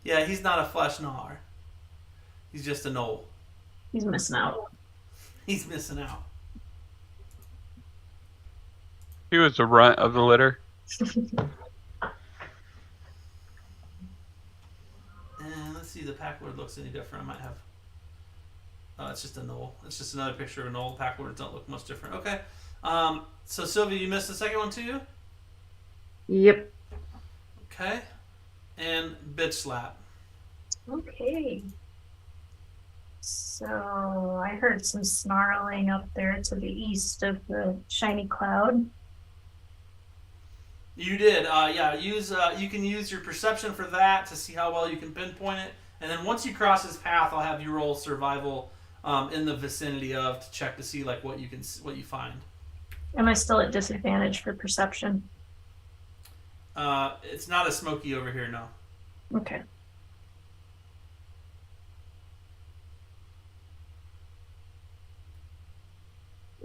Yeah, he's not a flesh gnawer. He's just a Gnoll. He's missing out. He's missing out. He was the runt of the litter. And let's see if the packward looks any different. I might have... Oh, it's just a Gnoll. It's just another picture of a Gnoll. Packwords don't look much different. Okay. So Sylvia, you missed the second one too? Yep. Okay. And bitch slap. Okay. So I heard some snarling up there to the east of the shiny cloud. You did. Yeah. You can use your perception for that to see how well you can pinpoint it, And then once you cross his path, I'll have you roll survival in the vicinity of to check to see like what you find. Am I still at disadvantage for perception? It's not as smoky over here, no. Okay.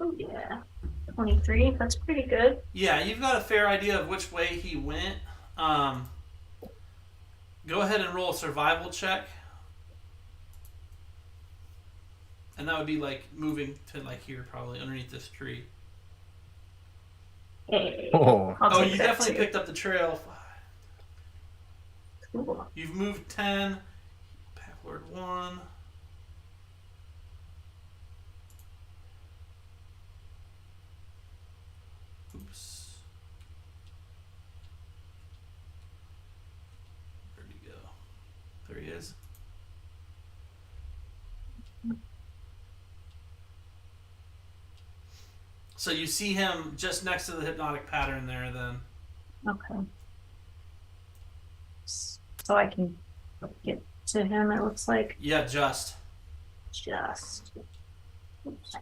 Oh yeah, 23. That's pretty good. Yeah, you've got a fair idea of which way he went. Go ahead and roll a survival check. And that would be like moving to like here, probably underneath this tree. Hey. Oh, I'll take You that definitely too. picked up the trail. Cool. You've moved 10. Backward 1. Oops. Where'd he go? There he is. So you see him just next to the hypnotic pattern there then. Okay. So I can get to him, it looks like. Yeah, just. Oops.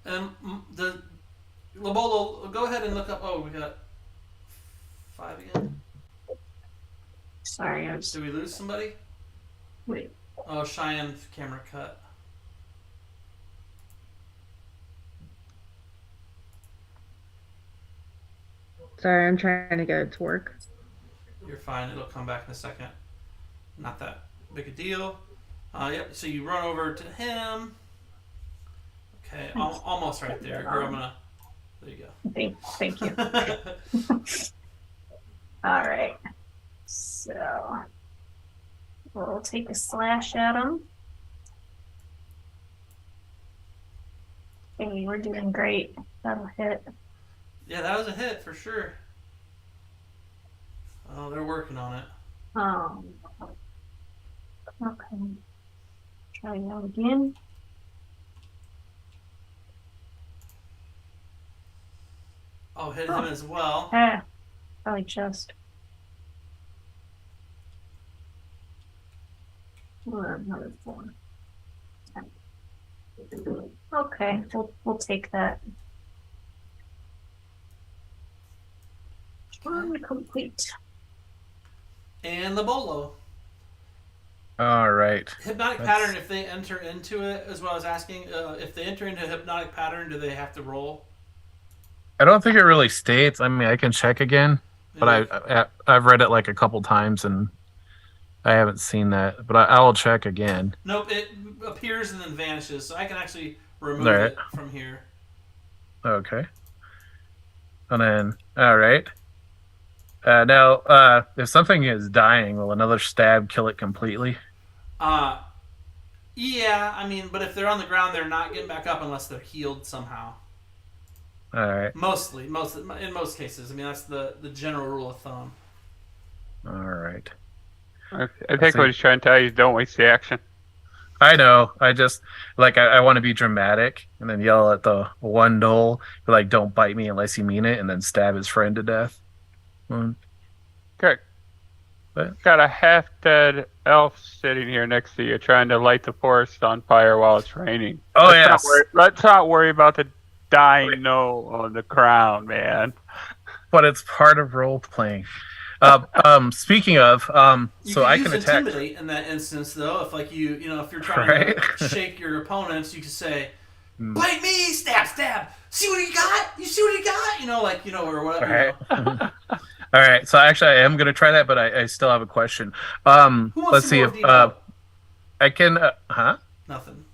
And the Lobolo, go ahead and look up. Oh, we got 5 again. Sorry, I was. Did we lose somebody? Wait. Oh, Cheyenne's camera cut. Sorry, I'm trying to get it to work. You're fine. It'll come back in a second. Not that big a deal. Yep. So you run over to him. Okay, almost right there. Or I'm gonna. There you go. Thank you. All right. So we'll take a slash at him. Hey, we're doing great. That'll hit. Yeah, that was a hit for sure. Oh, they're working on it. Okay. Try that again. Oh, hit him as well. Probably just. Another 4. Okay, we'll take that. Complete. And the bolo. all right. Hypnotic That's- pattern, if they enter into it, as well as asking, if they enter into a hypnotic pattern, do they have to roll? I don't think it really states. I mean, I can check again, but I've read it like a couple times and I haven't seen that. But I will check again. Nope, it appears and then vanishes, so I can actually remove All right. it from here. Okay. And then, all right. Now, if something is dying, will another stab kill it completely? Yeah, I mean, but if they're on the ground, they're not getting back up unless they're healed somehow. All right. In most cases. I mean, that's the general rule of thumb. All right. I think what he's trying to tell you is don't waste the action. I know. I just I want to be dramatic and then yell at the one gnoll, like, "Don't bite me unless you mean it," and then stab his friend to death. Okay. What? Got a half-dead elf sitting here next to you trying to light the forest on fire while it's raining. Oh, Let's yes. let's not worry about the dying gnoll on the crown, man. But it's part of role playing. Speaking of, You so could I use can attack. intimidate in that instance, though. If if you're trying to shake your opponents, you could say, "Bite me, stab, stab. See what he got? You see what he got? Or whatever." Right. All right. So actually, I am gonna try that, but I still have a question. Who wants Let's to see go if deeper? I can. Huh? Nothing.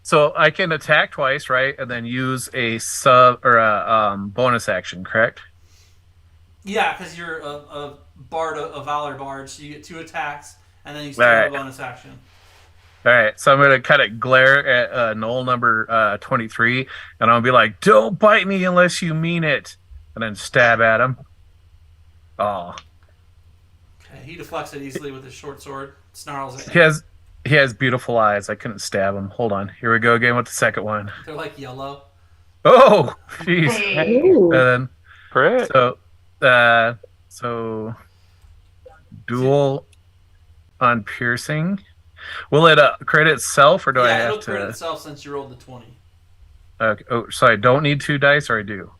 So I can attack twice, right, and then use a sub or a bonus action, correct? Yeah, because you're a bard, a valor bard, so you get 2 attacks, and then you still All have right. a bonus action. All right, so I'm gonna kind of glare at Gnoll number 23, and I'm gonna be like, "Don't bite me unless you mean it," and then stab at him. Oh, Okay. he deflects it easily with his short sword. Snarls it. He has beautiful eyes. I couldn't stab him. Hold on. Here we go again with the second one. They're like yellow. Oh, jeez. Hey. Ooh. And Crit. so dual on piercing. Will it crit itself, or do I Yeah, have it'll to? crit itself since you rolled the 20. Okay. Oh, so I don't need 2 dice, or I do?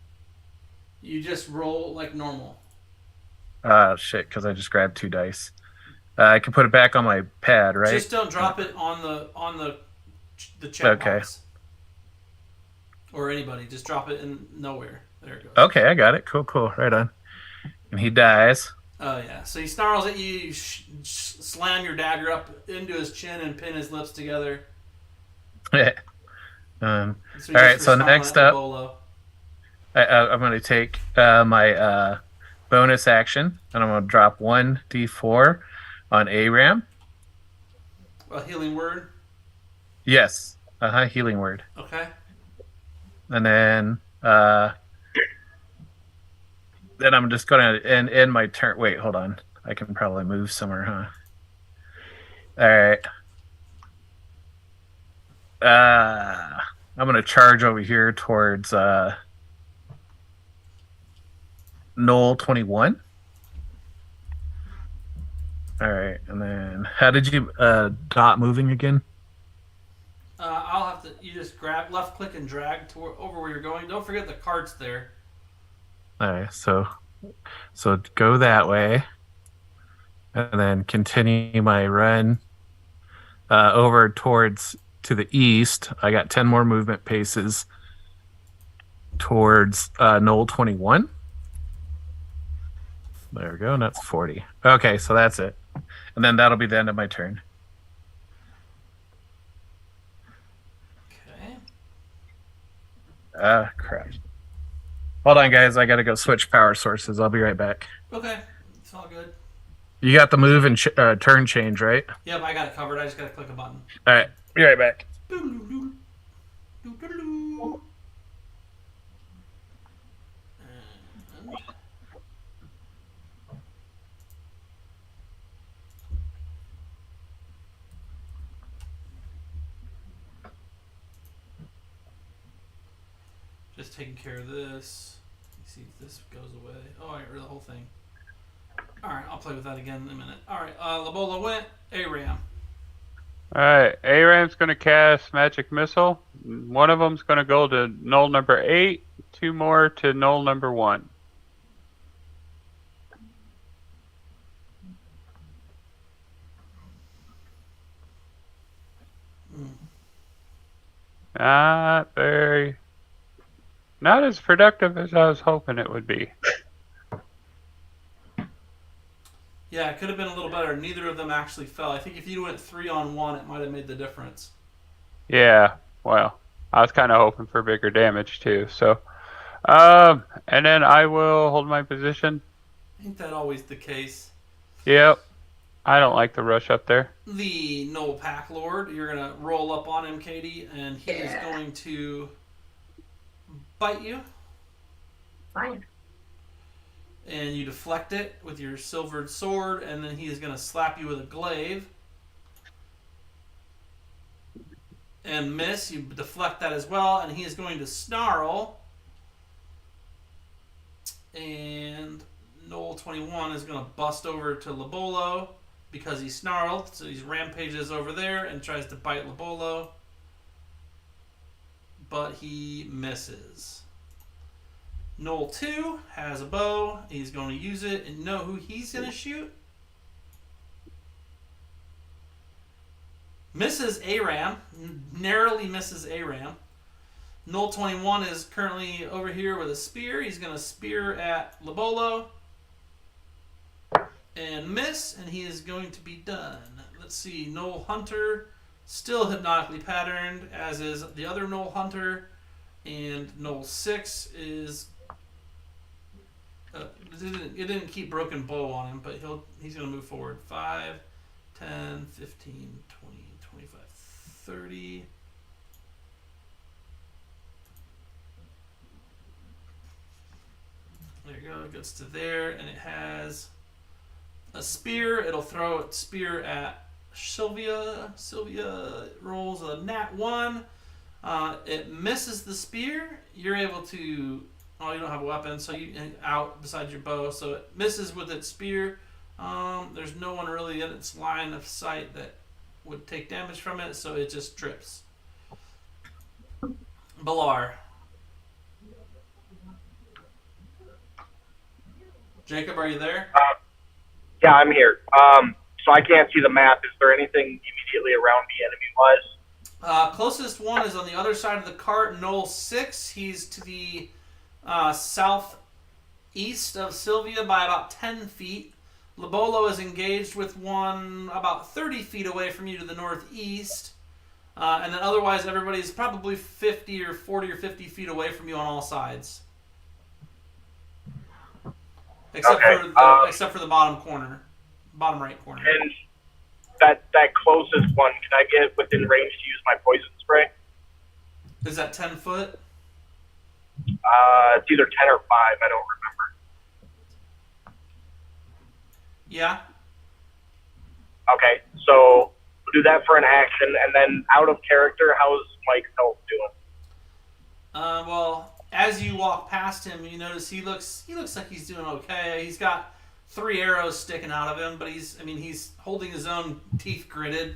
You just roll like normal. Shit, because I just grabbed 2 dice. I can put it back on my pad, right? Just don't drop it on the chat Okay. box. Or anybody. Just drop it in nowhere. There it goes. Okay, I got it. Cool. Right on. And he dies. Oh, yeah. So he snarls at you. You slam your dagger up into his chin and pin his lips together. All right, so next up, I'm going to take my bonus action, and I'm going to drop 1d4 on ARAM. A healing word? Yes, healing word. Okay. And then I'm just going to end my turn. Wait, hold on. I can probably move somewhere, huh? All right. I'm going to charge over here towards Gnoll 21. All right, and then how did you dot moving again? I'll have to. You just grab left click and drag over where you're going. Don't forget the cart's there. All right, so go that way, and then continue my run over towards to the east. I got 10 more movement paces towards Gnoll 21. There we go, and that's 40. Okay, so that's it. And then that'll be the end of my turn. Okay. Crap. Hold on, guys. I got to go switch power sources. I'll be right back. Okay. It's all good. You got the move and turn change, right? Yep, I got it covered. I just got to click a button. All right. Be right back. Just taking care of this. See if this goes away. Oh, I got rid of the whole thing. Alright, I'll play with that again in a minute. Alright, Labola went. ARAM. Alright, ARAM's going to cast Magic Missile. One of them's going to go to Gnoll number 8. 2 more to Gnoll number 1. Not as productive as I was hoping it would be. Yeah, it could have been a little better. Neither of them actually fell. I think if you went 3-on-1, it might have made the difference. Yeah, well, I was kind of hoping for bigger damage too. So, and then I will hold my position. Ain't that always the case? Yep. I don't like the rush up there. The Gnoll Pack Lord, you're going to roll up on him, Katie, and he is going to bite you. Fine. And you deflect it with your silvered sword, and then he is going to slap you with a glaive. And miss, you deflect that as well, and he is going to snarl. And Gnoll 21 is going to bust over to Labolo because he snarled, so he rampages over there and tries to bite Labolo. But he misses. Gnoll 2 has a bow. He's going to use it, and know who he's going to shoot? Misses ARAM. Narrowly misses ARAM. Gnoll 21 is currently over here with a spear. He's going to spear at Labolo. And miss, and he is going to be done. Let's see. Gnoll Hunter, still hypnotically patterned, as is the other Gnoll Hunter. And Gnoll 6 is... it didn't keep broken bow on him, but he's going to move forward. 5, 10, 15, 20, 25, 30. There you go. It gets to there, and it has a spear. It'll throw its spear at Sylvia. Sylvia rolls a nat 1. It misses the spear. You're able to... Oh, you don't have a weapon, so you out besides your bow. So it misses with its spear. There's no one really in its line of sight that would take damage from it, so it just trips. Balar. Jacob, are you there? Yeah, I'm here. So I can't see the map. Is there anything immediately around me enemy-wise? Closest one is on the other side of the cart, Gnoll 6. He's to the southeast of Sylvia by about 10 feet. Labolo is engaged with one about 30 feet away from you to the northeast. And then otherwise everybody's probably 40 or 50 feet away from you on all sides. Except for the bottom corner. Bottom right corner. And that closest one, can I get within range to use my poison spray? Is that 10 foot? It's either 10 or 5, I don't remember. Yeah. Okay, so we'll do that for an action, and then out of character, how's Mike's health doing? Well, as you walk past him, you notice he looks like he's doing okay. He's got 3 arrows sticking out of him, but he's holding his own teeth gritted.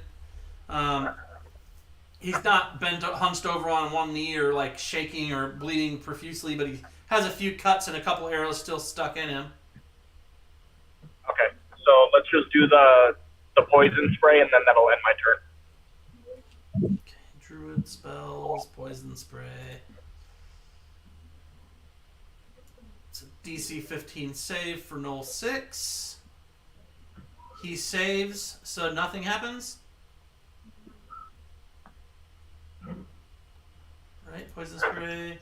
He's not been hunched over on one knee or like shaking or bleeding profusely, but he has a few cuts and a couple arrows still stuck in him. Okay, so let's just do the poison spray, and then that'll end my turn. Okay, druid spells, poison spray. It's a DC 15 save for Gnoll 6. He saves, so nothing happens. Right, poison spray.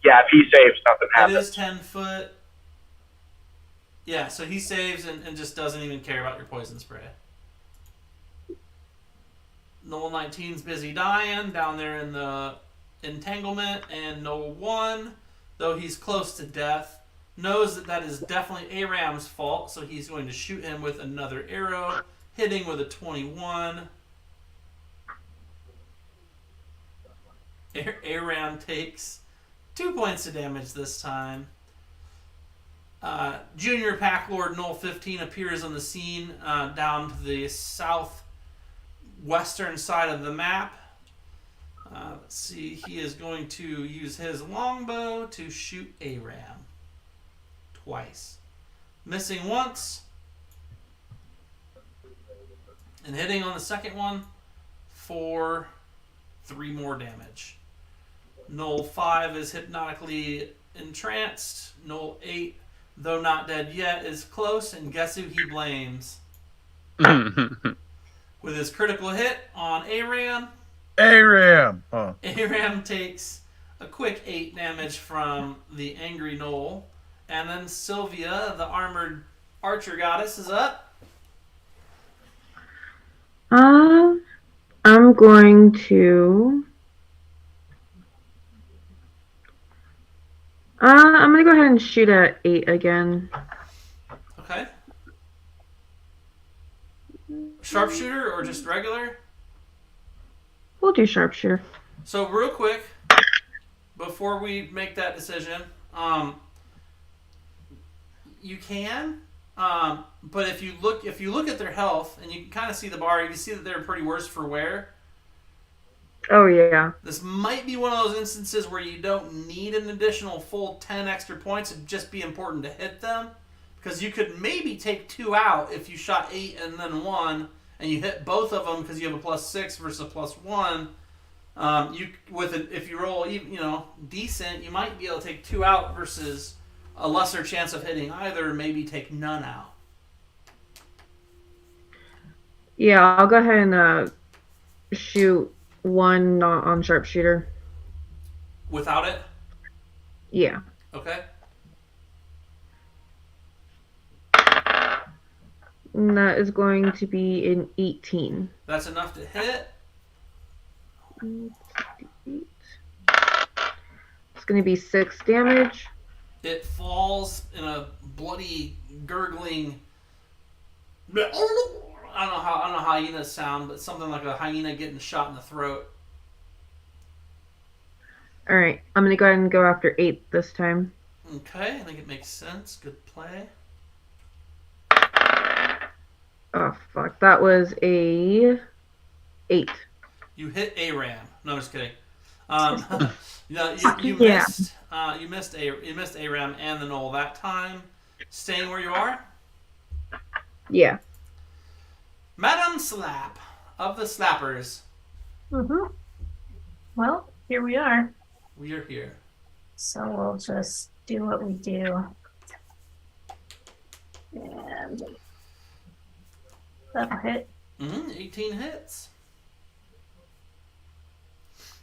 Yeah, if he saves, nothing happens. It is 10 foot. Yeah, so he saves and just doesn't even care about your poison spray. Gnoll 19's busy dying down there in the entanglement, and Gnoll 1, though he's close to death, knows that is definitely Aram's fault, so he's going to shoot him with another arrow, hitting with a 21. Aram takes 2 points of damage this time. Junior Pack Lord Gnoll 15 appears on the scene down to the southwestern side of the map. Let's see, he is going to use his longbow to shoot Aram twice. Missing once. And hitting on the second one for 3 more damage. Gnoll 5 is hypnotically entranced. Gnoll 8, though not dead yet, is close, and guess who he blames? With his critical hit on Aram. Aram! Oh. Aram takes a quick 8 damage from the angry Gnoll. And then Sylvia, the armored archer goddess, is up. I'm going to... I'm going to go ahead and shoot at 8 again. Okay. Sharpshooter or just regular? We'll do sharpshooter. So real quick, before we make that decision, you can, but if you look at their health and you can kind of see the bar, you can see that they're pretty worse for wear. Oh yeah. This might be one of those instances where you don't need an additional full 10 extra points. It'd just be important to hit them, because you could maybe take 2 out if you shot 8 and then 1, and you hit both of them because you have a +6 versus a +1. If you roll decent, you might be able to take 2 out versus a lesser chance of hitting either. Maybe take none out. Yeah, I'll go ahead and shoot 1 not on sharpshooter. Without it? Yeah. Okay. And that is going to be an 18. That's enough to hit. It's going to be 6 damage. It falls in a bloody, gurgling I don't know how hyenas sound, but something like a hyena getting shot in the throat. All right, I'm gonna go ahead and go after 8 this time. Okay, I think it makes sense. Good play. Oh fuck, that was a 8. You hit Aram. No, I'm just kidding. You Yeah. missed. You missed Aram and the Gnoll that time. Staying where you are. Yeah. Madam Slap of the Slappers. Mm-hmm. Well, here we are. We are here. So we'll just do what we do. And that'll hit. 18 hits.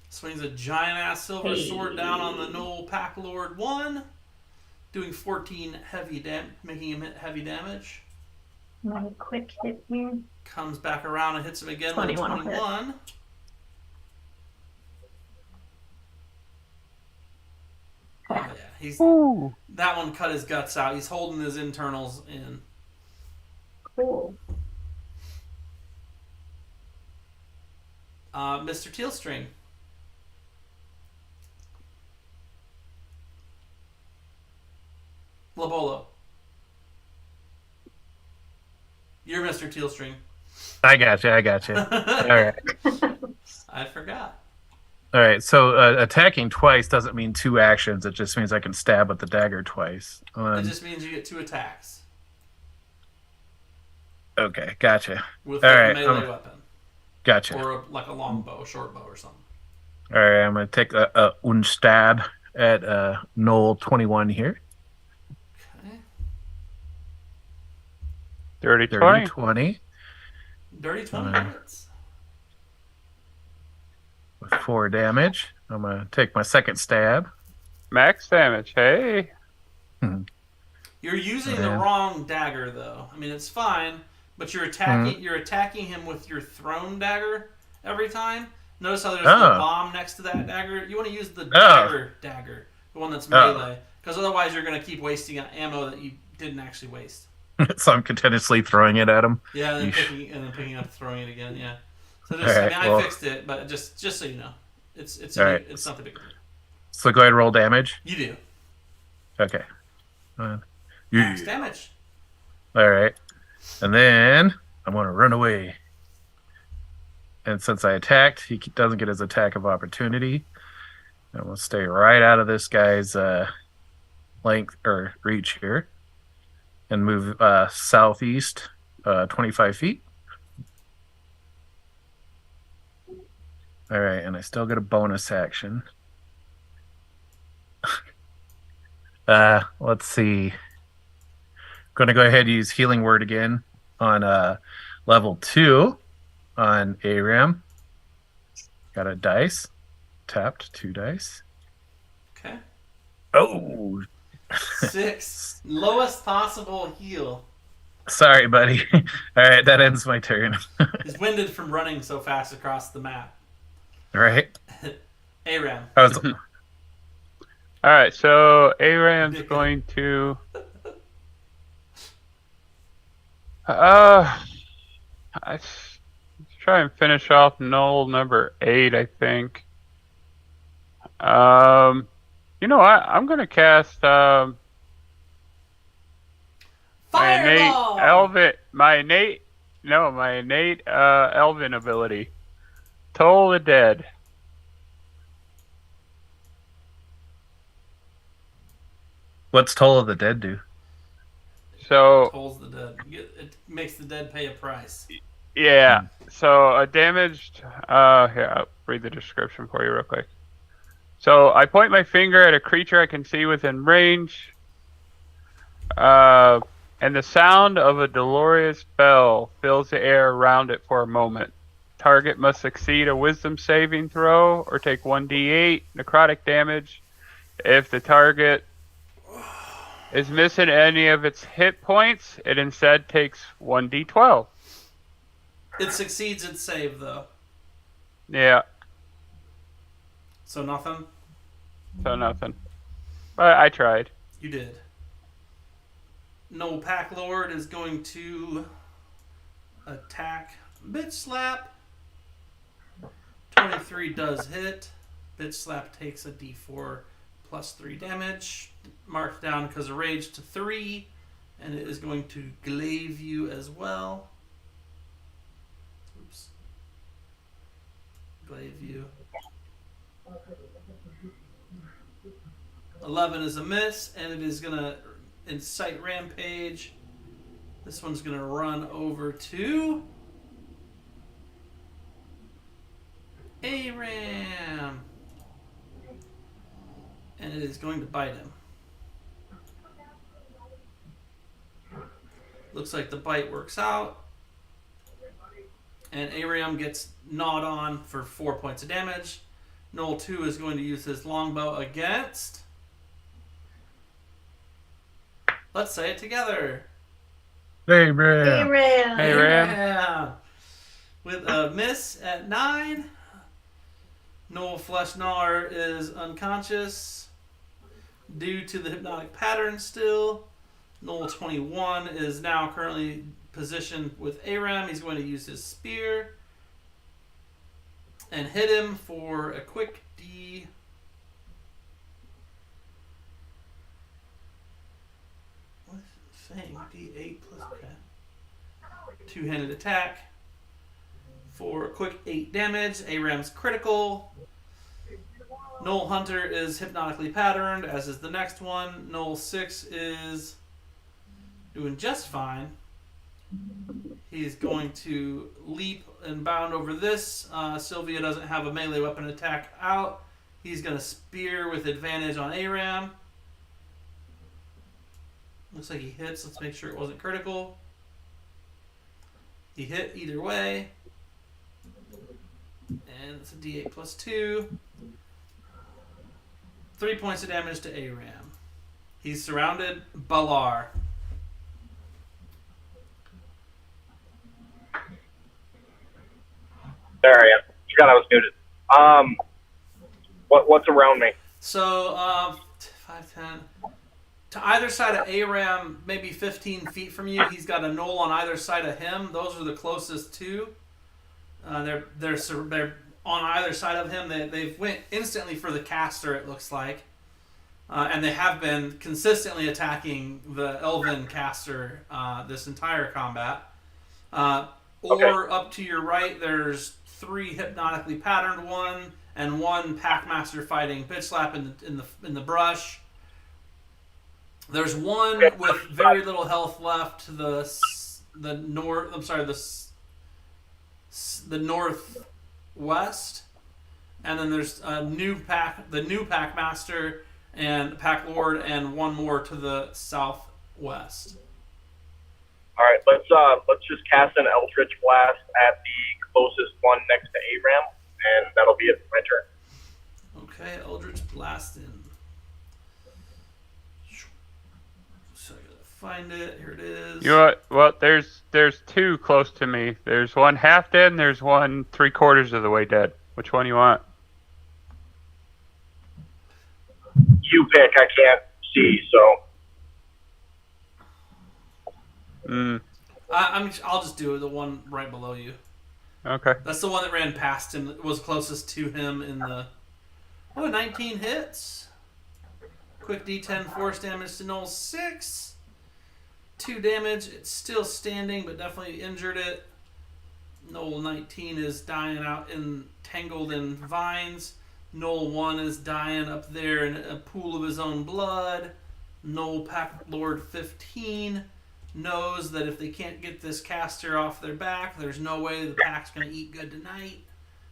Swings a giant ass silver sword down on the Gnoll Pack Lord 1, doing 14 making him hit heavy damage. Another quick hit here. Comes back around and hits him again 21 with a 21. Oh yeah, that one cut his guts out. He's holding his internals in. Cool. Mr. Tealstring. Labolo. You're Mr. Tealstring. I got you. All right. I forgot. All right. So attacking twice doesn't mean 2 actions. It just means I can stab with the dagger twice. It just means you get 2 attacks. Okay. Gotcha. With all like right, a melee weapon. Gotcha. Or like a long bow, short bow or something. All right. I'm going to take a unstab at Gnoll 21 here. Okay. Dirty 20. 20. Dirty 20 minutes. With 4 damage. I'm going to take my second stab. Max damage. Hey. You're using the wrong dagger, though. I mean, it's fine, but you're attacking him with your thrown dagger every time. Notice how there's the bomb next to that dagger. You want to use the dagger, the one that's melee, because otherwise you're going to keep wasting ammo that you didn't actually waste. So I'm continuously throwing it at him. Yeah, and then picking up, throwing it again. Yeah. So just, I fixed it, but just so you know, it's not the big deal. So go ahead and roll damage. You do. Okay. Max damage. All right. And then I'm going to run away. And since I attacked, he doesn't get his attack of opportunity. I'm going to stay right out of this guy's length or reach here. And move southeast 25 feet. All right. And I still get a bonus action. Let's see. Going to go ahead and use Healing Word again on level 2 on Aram. Got a dice. Tapped 2 dice. Okay. Oh. 6. Lowest possible heal. Sorry, buddy. All right, that ends my turn. He's winded from running so fast across the map. All right. Aram. All right, so Aram's going to let's try and finish off Gnoll number 8, I think. You know what? I'm going to cast my innate elven ability. Toll the Dead. What's Toll of the Dead do? So Tolls the dead. It makes the dead pay a price. yeah. So a damaged. Here, I'll read the description for you real quick. So I point my finger at a creature I can see within range, and the sound of a dolorous bell fills the air around it for a moment. Target must succeed a Wisdom saving throw or take 1d8 necrotic damage. If the target is missing any of its hit points, it instead takes 1d12. It succeeds its save, though. Yeah. So nothing? So nothing. But I tried. You did. No Pack Lord is going to attack. Bitch slap. 23 does hit. Bitch slap takes a d4 plus 3 damage. Marked down because of rage to 3. And it is going to glaive you as well. Oops. Glaive you. 11 is a miss, and it is going to incite rampage. This one's going to run over to Aram. And it is going to bite him. Looks like the bite works out. And Aram gets gnawed on for 4 points of damage. Gnoll 2 is going to use his longbow against... Let's say it together. Aram. Aram. With a miss at 9. Gnoll Flesh Gnawer is unconscious due to the hypnotic pattern still. Gnoll 21 is now currently positioned with Aram. He's going to use his spear and hit him for a quick D. What's it saying? D8 plus, okay. Two-handed attack for a quick 8 damage. Aram's critical. Gnoll Hunter is hypnotically patterned, as is the next one. Gnoll 6 is doing just fine. He's going to leap and bound over this. Sylvia doesn't have a melee weapon attack out. He's going to spear with advantage on Aram. Looks like he hits. Let's make sure it wasn't critical. He hit either way. And it's a d8 plus 2. 3 points of damage to Aram. He's surrounded. Balar. There I am. Forgot I was muted. What's around me? So, 5, 10. To either side of Aram, maybe 15 feet from you, he's got a gnoll on either side of him. Those are the closest two. They're on either side of him. They've went instantly for the caster, it looks like. And they have been consistently attacking the elven caster this entire combat. Or up to your right, there's 3 hypnotically patterned one, and 1 Packmaster fighting Bitch Slap in the brush. There's one with very little health left to the north. I'm sorry, the northwest, and then there's the new Packmaster and Pack Lord, and one more to the southwest. All right, let's just cast an Eldritch Blast at the closest one next to Aram, and that'll be it for my turn. Okay, Eldritch Blast in. So I gotta find it. Here it is. You know what? Well, there's 2 close to me. There's one half dead, and there's one 3/4 of the way dead. Which one you want? You pick. I can't see, so. I'll just do it. The one right below you. Okay. That's the one that ran past him. That was closest to him in the. 19 hits. Quick D10 force damage to Gnoll 6. 2 damage. It's still standing, but definitely injured it. Gnoll 19 is dying out entangled in vines. Gnoll 1 is dying up there in a pool of his own blood. Gnoll Pack Lord 15 knows that if they can't get this caster off their back, there's no way the pack's going to eat good tonight.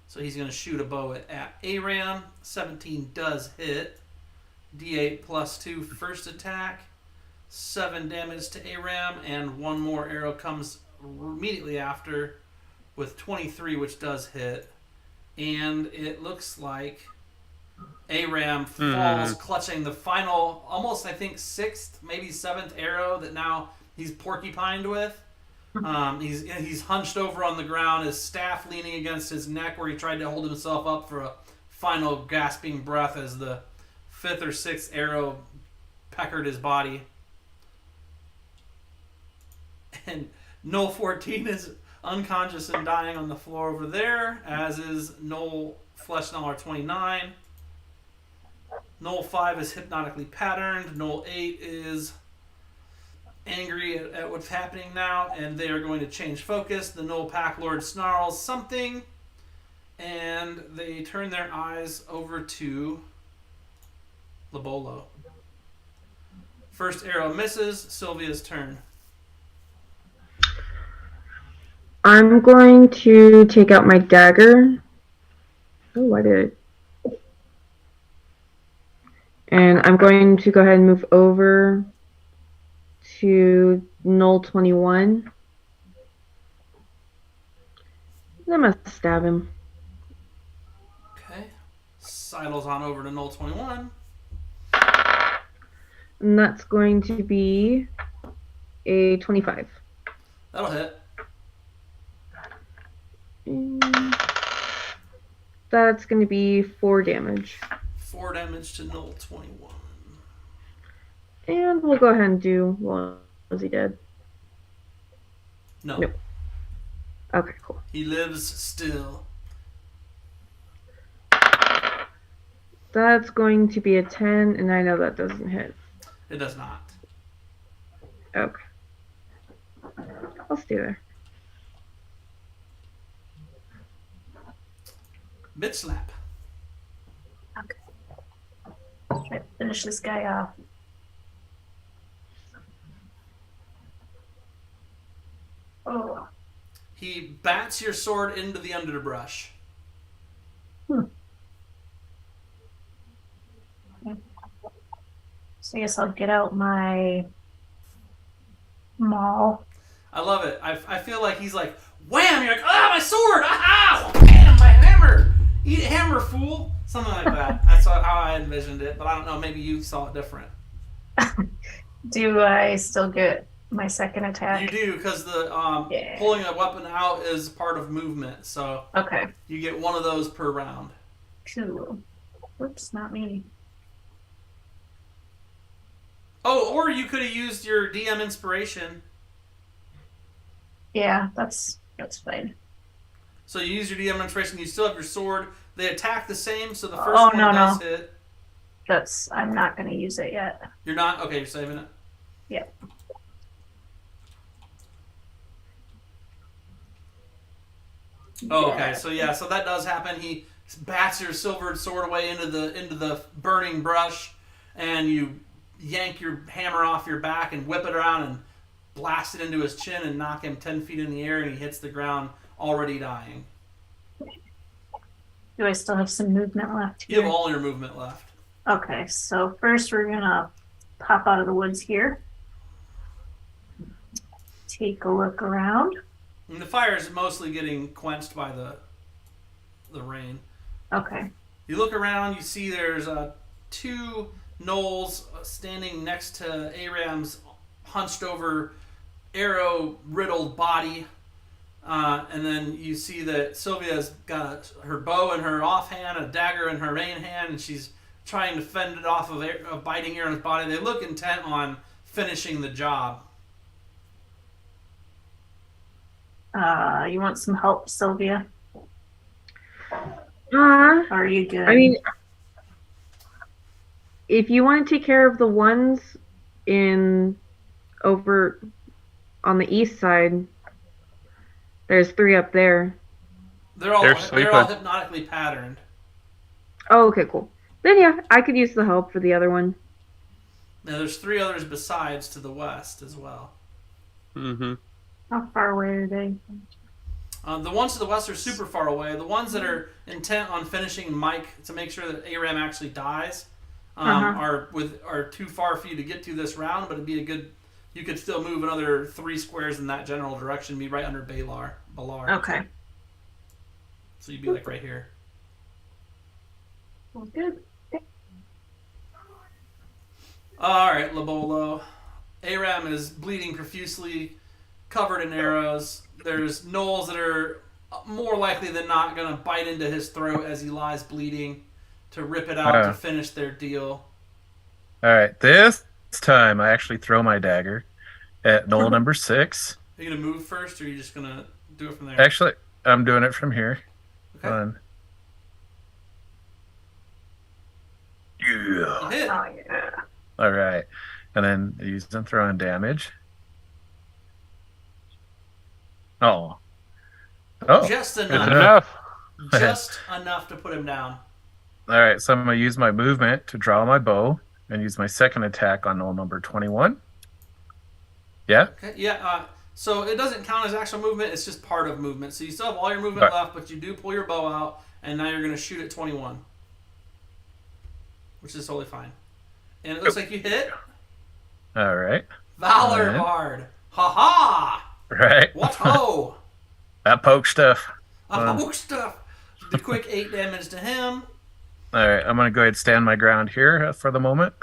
So he's going to shoot a bow at Aram. 17 does hit. D8 plus 2 first attack. 7 damage to Aram, and one more arrow comes immediately after with 23, which does hit. And it looks like Aram falls, clutching the final, almost I think 6th, maybe 7th arrow that now he's porcupined with. He's hunched over on the ground, his staff leaning against his neck where he tried to hold himself up for a final gasping breath as the 5th or 6th arrow peckered his body. And Gnoll 14 is unconscious and dying on the floor over there, as is Gnoll Flesh Gnoller 29. Gnoll 5 is hypnotically patterned. Gnoll 8 is angry at what's happening now, and they are going to change focus. The Gnoll Pack Lord snarls something, and they turn their eyes over to Lobolo. First arrow misses. Sylvia's turn. I'm going to take out my dagger. Oh, I did. And I'm going to go ahead and move over to Gnoll 21. And I'm going to stab him. Okay. Sidles on over to Gnoll 21. And that's going to be a 25. That'll hit. And that's going to be 4 damage. 4 damage to Gnoll 21. And we'll go ahead and do... Well, is he dead? No. Nope. Okay, cool. He lives still. That's going to be a 10, and I know that doesn't hit. It does not. Okay. I'll stay there. Bitch slap. Try to finish this guy off. Oh. He bats your sword into the underbrush. So I guess I'll get out my maul. I love it. I feel like he's like, wham! You're like, ah, my sword! Ah! Bam! My hammer! Eat a hammer, fool! Something like that. That's how I envisioned it, but I don't know. Maybe you saw it different. Do I still get my second attack? You do, because the pulling a weapon out is part of movement, so Okay. you get one of those per round. Cool. Whoops, not me. Oh, or you could have used your DM inspiration. Yeah, that's fine. So you use your DM inspiration, you still have your sword. They attack the same, so the first one does hit. I'm not gonna use it yet. You're not? Okay, you're saving it. Yep. Oh, okay. So yeah, so that does happen. He bats your silvered sword away into the burning brush, and you yank your hammer off your back and whip it around and blast it into his chin and knock him 10 feet in the air, and he hits the ground already dying. Do I still have some movement left here? You have all your movement left. Okay, so first we're gonna pop out of the woods here. Take a look around. And the fire is mostly getting quenched by the rain. Okay. You look around, you see there's 2 gnolls standing next to Aram's hunched over, arrow-riddled body. And then you see that Sylvia's got her bow in her offhand, a dagger in her main hand, and she's trying to fend it off of biting Aram's body. They look intent on finishing the job. You want some help, Sylvia? Are you good? I mean, if you want to take care of the ones over on the east side, there's 3 up there. They're all hypnotically patterned. Oh, okay, cool. Then yeah, I could use the help for the other one. Now there's 3 others besides to the west as well. Mm-hmm. How far away are they? The ones to the west are super far away. The ones that are intent on finishing Mike to make sure that Aram actually dies are too far for you to get to this round, but it'd be a good. You could still move another 3 squares in that general direction, be right under Balar. Okay. So you'd be like right here. Well, good. All right, Lobolo. Aram is bleeding profusely, covered in arrows. There's gnolls that are more likely than not going to bite into his throat as he lies bleeding to rip it out to finish their deal. All right, this time I actually throw my dagger at gnoll number 6. Are you going to move first, or are you just going to do it from there. Actually, I'm doing it from here. Okay. On. Yeah. You hit. Oh yeah. All right. And then use them throwing damage. Oh. Oh. Just It's enough. enough. Just enough to put him down. All right. So I'm going to use my movement to draw my bow and use my second attack on Gnoll number 21. Yeah? Okay. Yeah. So it doesn't count as actual movement. It's just part of movement. So you still have all your movement left, but you do pull your bow out, and now you're going to shoot at 21, which is totally fine. And it looks like you hit. All right. Valor Bard. Ha ha! Right. What ho! That poke stuff. Poke stuff. The quick 8 damage to him. All right. I'm going to go ahead and stand my ground here for the moment.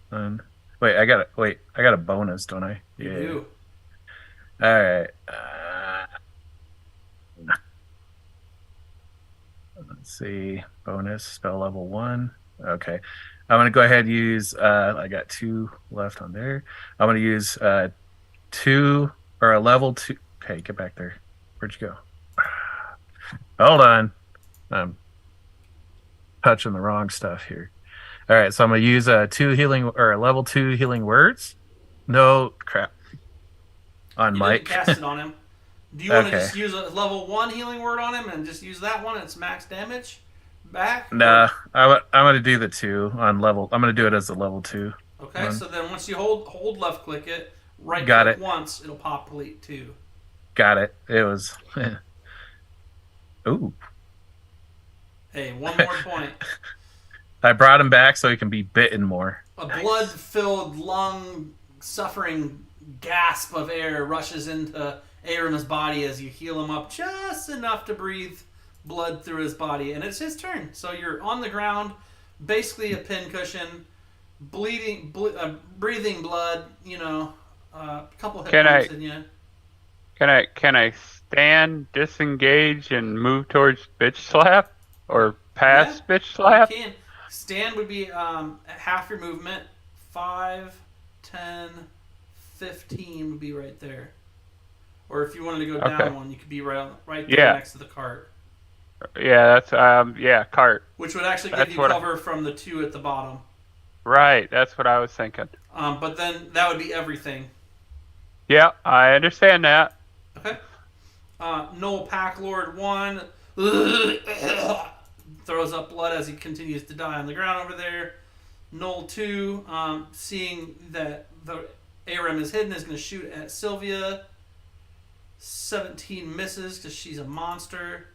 And wait, I got a bonus, don't I? You do. All right. Let's see. Bonus spell level 1. Okay. I'm going to go ahead and use, I got 2 left on there. I'm going to use 2 or a level 2. Okay, get back there. Where'd you go? Hold on. I'm touching the wrong stuff here. All right. So I'm going to use a level 2 healing words. No crap. On You Mike. didn't cast it on him. Do you want to Okay. just use a level 1 healing word on him and just use that one? It's max damage back? Nah, I'm gonna do the 2 on level. I'm gonna do it as a level 2. Okay, one. so then once you hold left click it, right Got click it. once, it'll populate 2. Got it. It was. Ooh, Hey, one more point. I brought him back so he can be bitten more. A blood-filled, lung-suffering gasp of air rushes into Aram's body as you heal him up just enough to breathe blood through his body, and it's his turn. So you're on the ground, basically a pincushion, breathing blood. A couple hit points in you. Can I stand, disengage, and move towards bitch slap or past bitch slap? You can. Stand would be half your movement. 5, 10, 15 would be right there. Or if you wanted to go down one, you could be right there next to the cart. Yeah, that's cart. Which would actually give you cover from the 2 at the bottom. Right, that's what I was thinking. But then that would be everything. Yeah, I understand that. Okay. Gnoll Packlord 1 throws up blood as he continues to die on the ground over there. Gnoll 2, seeing that the Aram is hidden, is going to shoot at Sylvia. 17 misses because she's a monster.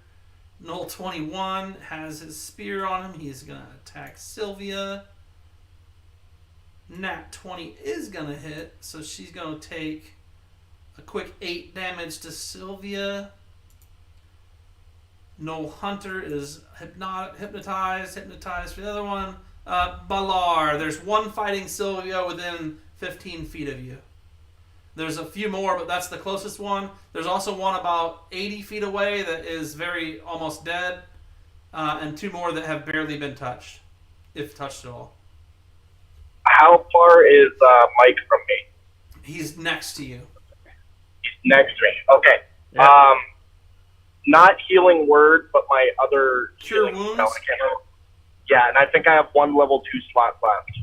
Gnoll 21 has his spear on him. He's going to attack Sylvia. Nat 20 is going to hit, so she's going to take a quick 8 damage to Sylvia. Gnoll Hunter is hypnotized for the other one. Balar, there's one fighting Sylvia within 15 feet of you. There's a few more, but that's the closest one. There's also one about 80 feet away that is almost dead, and 2 more that have barely been touched, if touched at all. How far is Mike from me? He's next to you. He's next to me. Okay. Yeah. Not healing word, but my other Cure healing wounds? spell. I can't remember. Yeah, and I think I have 1 level 2 slot left.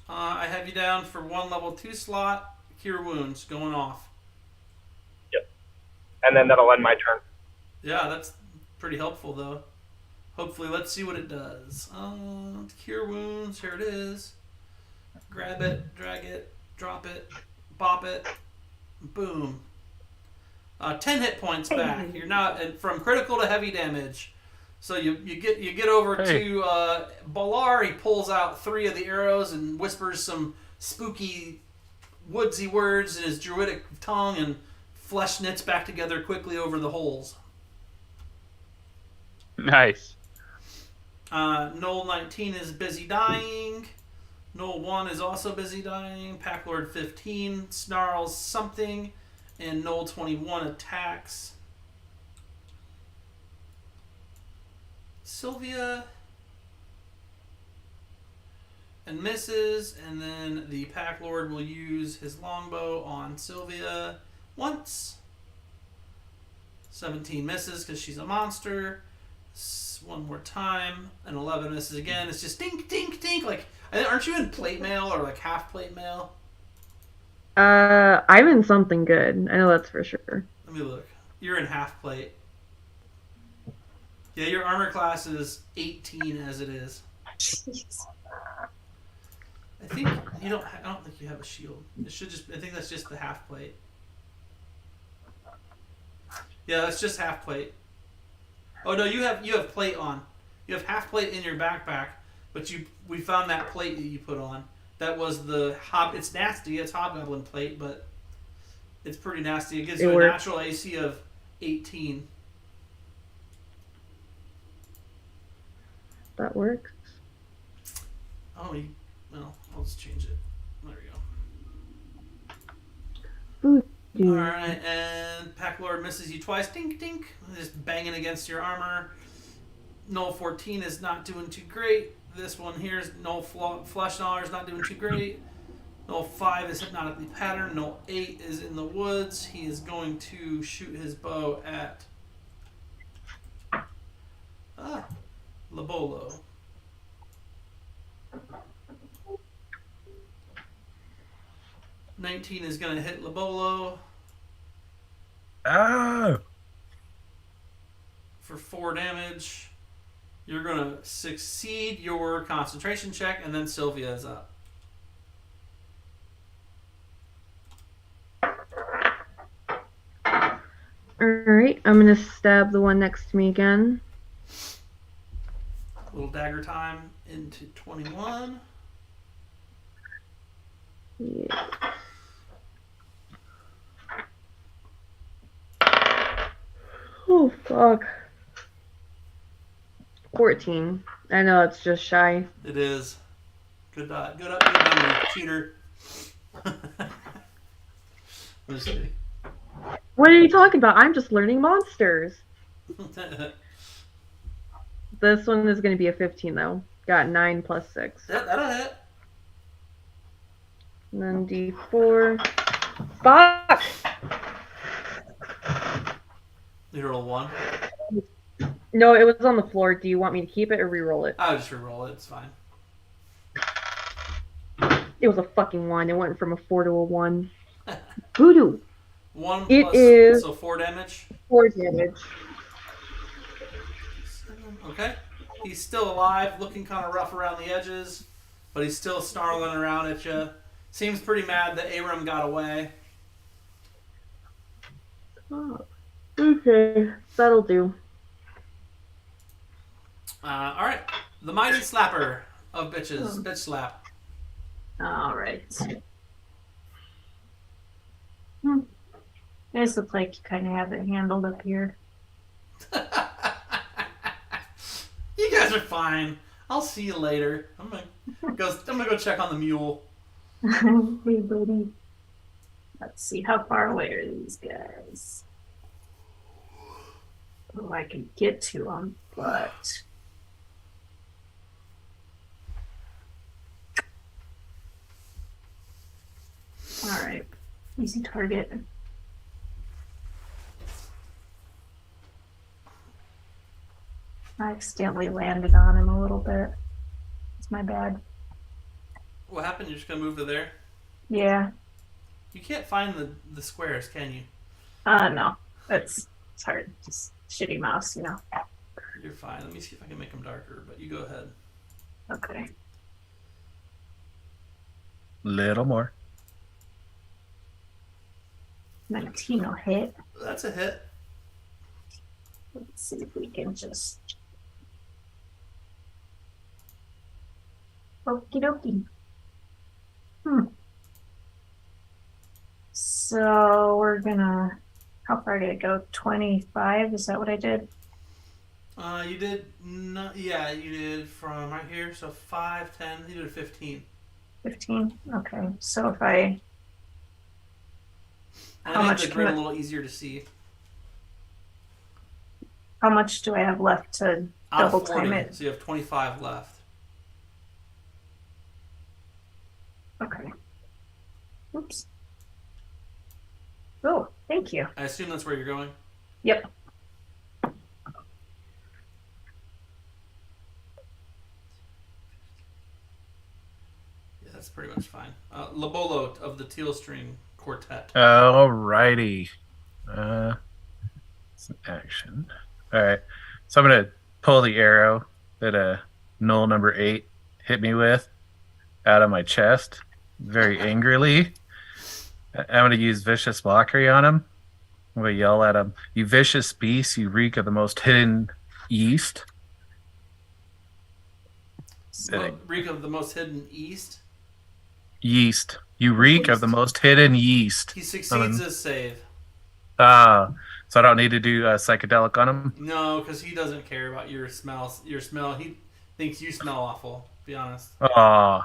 I have you down for 1 level 2 slot. Cure wounds going off. Yep. And then that'll end my turn. Yeah, that's pretty helpful though. Hopefully, let's see what it does. Cure wounds. Here it is. Grab it, drag it, drop it, bop it, boom. 10 hit points back. You're not from critical to heavy damage. So you get over to Balar. He pulls out 3 of the arrows and whispers some spooky, woodsy words in his druidic tongue, and flesh knits back together quickly over the holes. Nice. Gnoll 19 is busy dying. Gnoll 1 is also busy dying. Packlord 15 snarls something, and Gnoll 21 attacks Sylvia and misses, and then the Packlord will use his longbow on Sylvia once. 17 misses because she's a monster. One more time. And 11 misses again. It's just dink, dink, dink. Like, aren't you in plate mail or like half plate mail? I'm in something good. I know that's for sure. Let me look. You're in half plate. Yeah, your armor class is 18 as it is. Jeez. I think you don't. I don't think you have a shield. It should just. I think that's just the half plate. Yeah, that's just half plate. Oh no, you have plate on. You have half plate in your backpack, but we found that plate that you put on. That was the It's nasty. It's hobgoblin plate, but it's pretty nasty. It gives you a natural AC of 18. That works. Oh, well, I'll just change it. There we go. Ooh. Alright, and Pack Lord misses you twice. Dink, dink. Just banging against your armor. Gnoll 14 is not doing too great. This one here is Gnoll Flesh Gnawer is not doing too great. Gnoll 5 is hypnotically patterned. Gnoll 8 is in the woods. He is going to shoot his bow at Labolo. $19 is going to hit Labolo. Oh! For 4 damage. You're going to succeed your concentration check, and then Sylvia is up. Alright, I'm gonna stab the one next to me again. Little dagger time into 21. Yeah. Oh, fuck. 14. I know it's just shy. It is. Good dot. Good up, good memory, cheater. I'm just kidding. What are you talking about? I'm just learning monsters. This one is going to be a 15, though. Got 9 plus 6. Yep, that'll hit. And then D4. Fuck! You roll 1. No, it was on the floor. Do you want me to keep it or re-roll it? I'll just re-roll it. It's fine. It was a fucking 1. It went from a 4 to a 1. Voodoo. 1 It plus, is so 4 damage. 4 damage. Okay. He's still alive, looking kind of rough around the edges, but he's still snarling around at you. Seems pretty mad that Aram got away. Oh. Okay, that'll do. All right. The mighty slapper of bitches. Bitch slap. All right. You guys look like you kind of have it handled up here. You guys are fine. I'll see you later. I'm gonna go check on the mule. Hey, buddy. Let's see, how far away are these guys? Oh, I can get to them, but... Alright, easy target. I accidentally landed on him a little bit. It's my bad. What happened? You're just gonna move to there? Yeah. You can't find the squares, can you? No. It's hard. Just shitty mouse, you know. You're fine. Let me see if I can make them darker, but you go ahead. Okay. Little more. 19 will hit. That's a hit. Let's see if we can just... Okie dokie. So we're gonna... How far did it go? 25? Is that what I did? You did not. Yeah, you did from right here. So 5, 10. You did 15. 15? Okay. So if I... And How I made much the can grid I- a little easier to see. How much do I have left to Out of double 40, time it? So you have 25 left. Okay. Oops. Oh, thank you. I assume that's where you're going. Yep. That's pretty much fine. Labolo of the Teal String Quartet. Alrighty. It's an action. All right. So I'm gonna pull the arrow that Gnoll number 8 hit me with out of my chest very angrily. I'm gonna use vicious mockery on him. I'm gonna yell at him, "You vicious beast! You reek of the most hidden yeast." Reek of the most hidden yeast. Yeast. You reek of the most hidden yeast. He succeeds his save. So I don't need to do psychedelic on him? No, because he doesn't care about your smell. He thinks you smell awful, to be honest. Oh,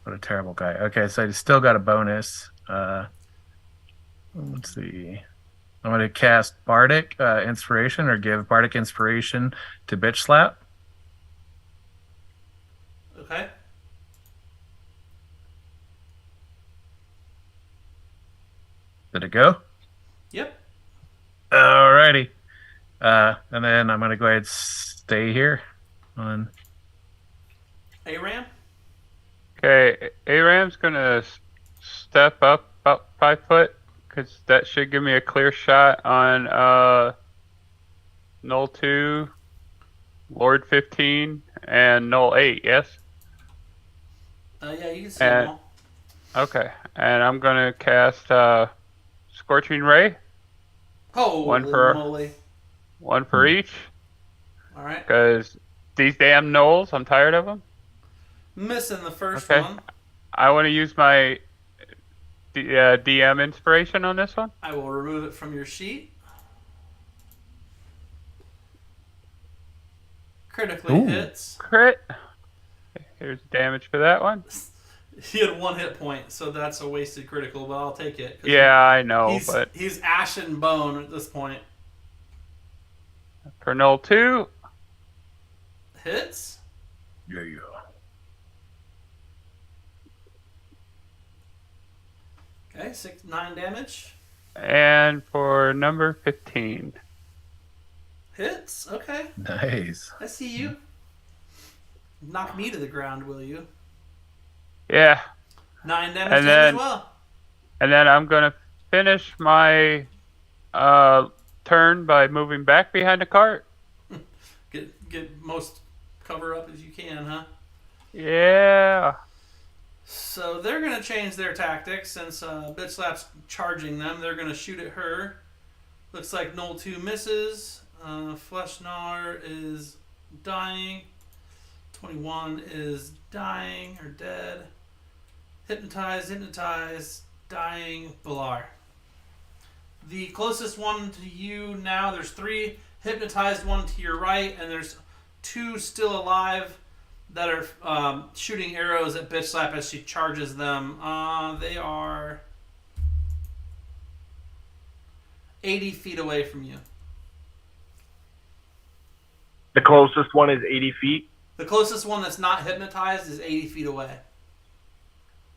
what a terrible guy. Okay, so I still got a bonus. Let's see. I'm going to cast Bardic Inspiration, or give Bardic Inspiration to Bitch Slap. Okay. Did it go? Yep. Alrighty. And then I'm going to go ahead and stay here on Aram? Okay, Aram's gonna step up about 5 foot, because that should give me a clear shot on Gnoll 2, Lord 15, and Gnoll 8, yes? Yeah, you can see them all. Okay, and I'm gonna cast Scorching Ray. Holy moly. One for each. Alright. Because these damn gnolls, I'm tired of them. Missing the first Okay. one. I want to use my DM inspiration on this one. I will remove it from your sheet. Critically hits. Crit. Here's damage for that one. He had 1 hit point, so that's a wasted critical, but I'll take it. Yeah, I know, but he's ash and bone at this point. for Gnoll 2, Hits. Yeah. Okay, 9 damage. and for number 15. Hits. Okay, Nice. I see you. Knock me to the ground, will you? Yeah, 9 damage And to him as then- well. and then I'm gonna finish my turn by moving back behind the cart. Get most cover up as you can, huh? Yeah. So they're going to change their tactics since Bitch Slap's charging them. They're going to shoot at her. Looks like Gnoll 2 misses. Fleshnar is dying. 21 is dying or dead. Hypnotize, dying, Balar. The closest one to you now, there's 3 hypnotized, 1 to your right, and there's 2 still alive that are shooting arrows at Bitch Slap as she charges them. They are 80 feet away from you. The closest one is 80 feet. The closest one that's not hypnotized is 80 feet away.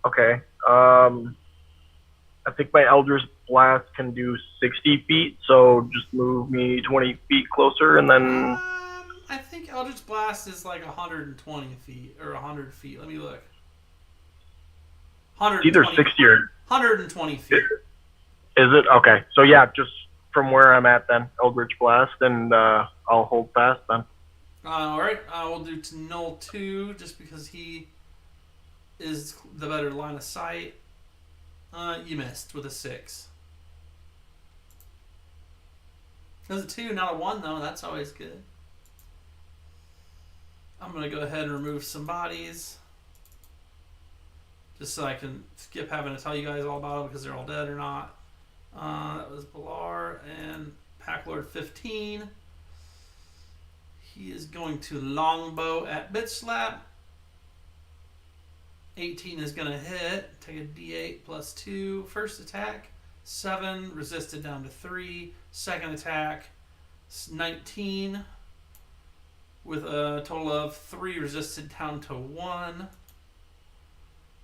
Okay. I think my Eldritch Blast can do 60 feet, so just move me 20 feet closer, and then... I think Eldritch Blast is like 120 feet, or 100 feet. Let me look. Either 60 or... 120 feet. Is it? Okay. So yeah, just from where I'm at then, Eldritch Blast, and I'll hold fast then. Alright, we'll do to Gnoll 2, just because he is the better line of sight. You missed with a 6. It was a 2, not a 1 though. That's always good. I'm going to go ahead and remove some bodies. Just so I can skip having to tell you guys all about them because they're all dead or not. That was Balar and Packlord 15. He is going to longbow at Bitch Slap. 18 is going to hit. Take a d8 plus 2. First attack, 7. Resisted down to 3. Second attack, 19. With a total of 3 resisted down to 1.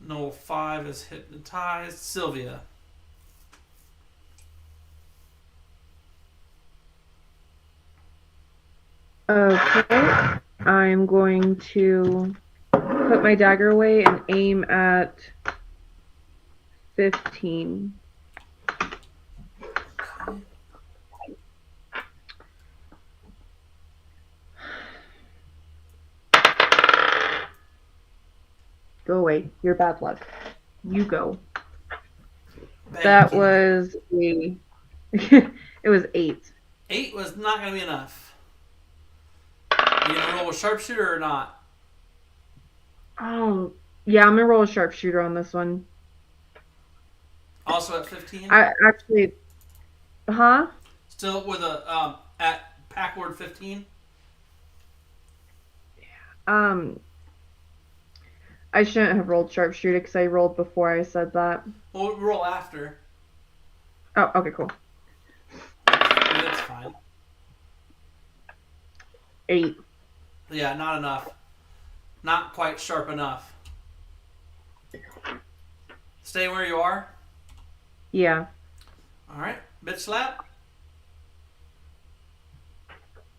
Gnoll 5 is hypnotized. Sylvia. Okay. I'm going to put my dagger away and aim at 15. Go away. You're bad luck. You go. That was a... it was 8. 8 was not going to be enough. Are you going to roll with sharpshooter or not? Oh, yeah, I'm going to roll a sharpshooter on this one. Also at 15? I actually... Huh? Still with a, at packward 15? I shouldn't have rolled sharpshooter because I rolled before I said that. Well, roll after. Oh, okay, cool. That's fine. 8. Yeah, not enough. Not quite sharp enough. Stay where you are? Yeah. Alright. Bitch slap.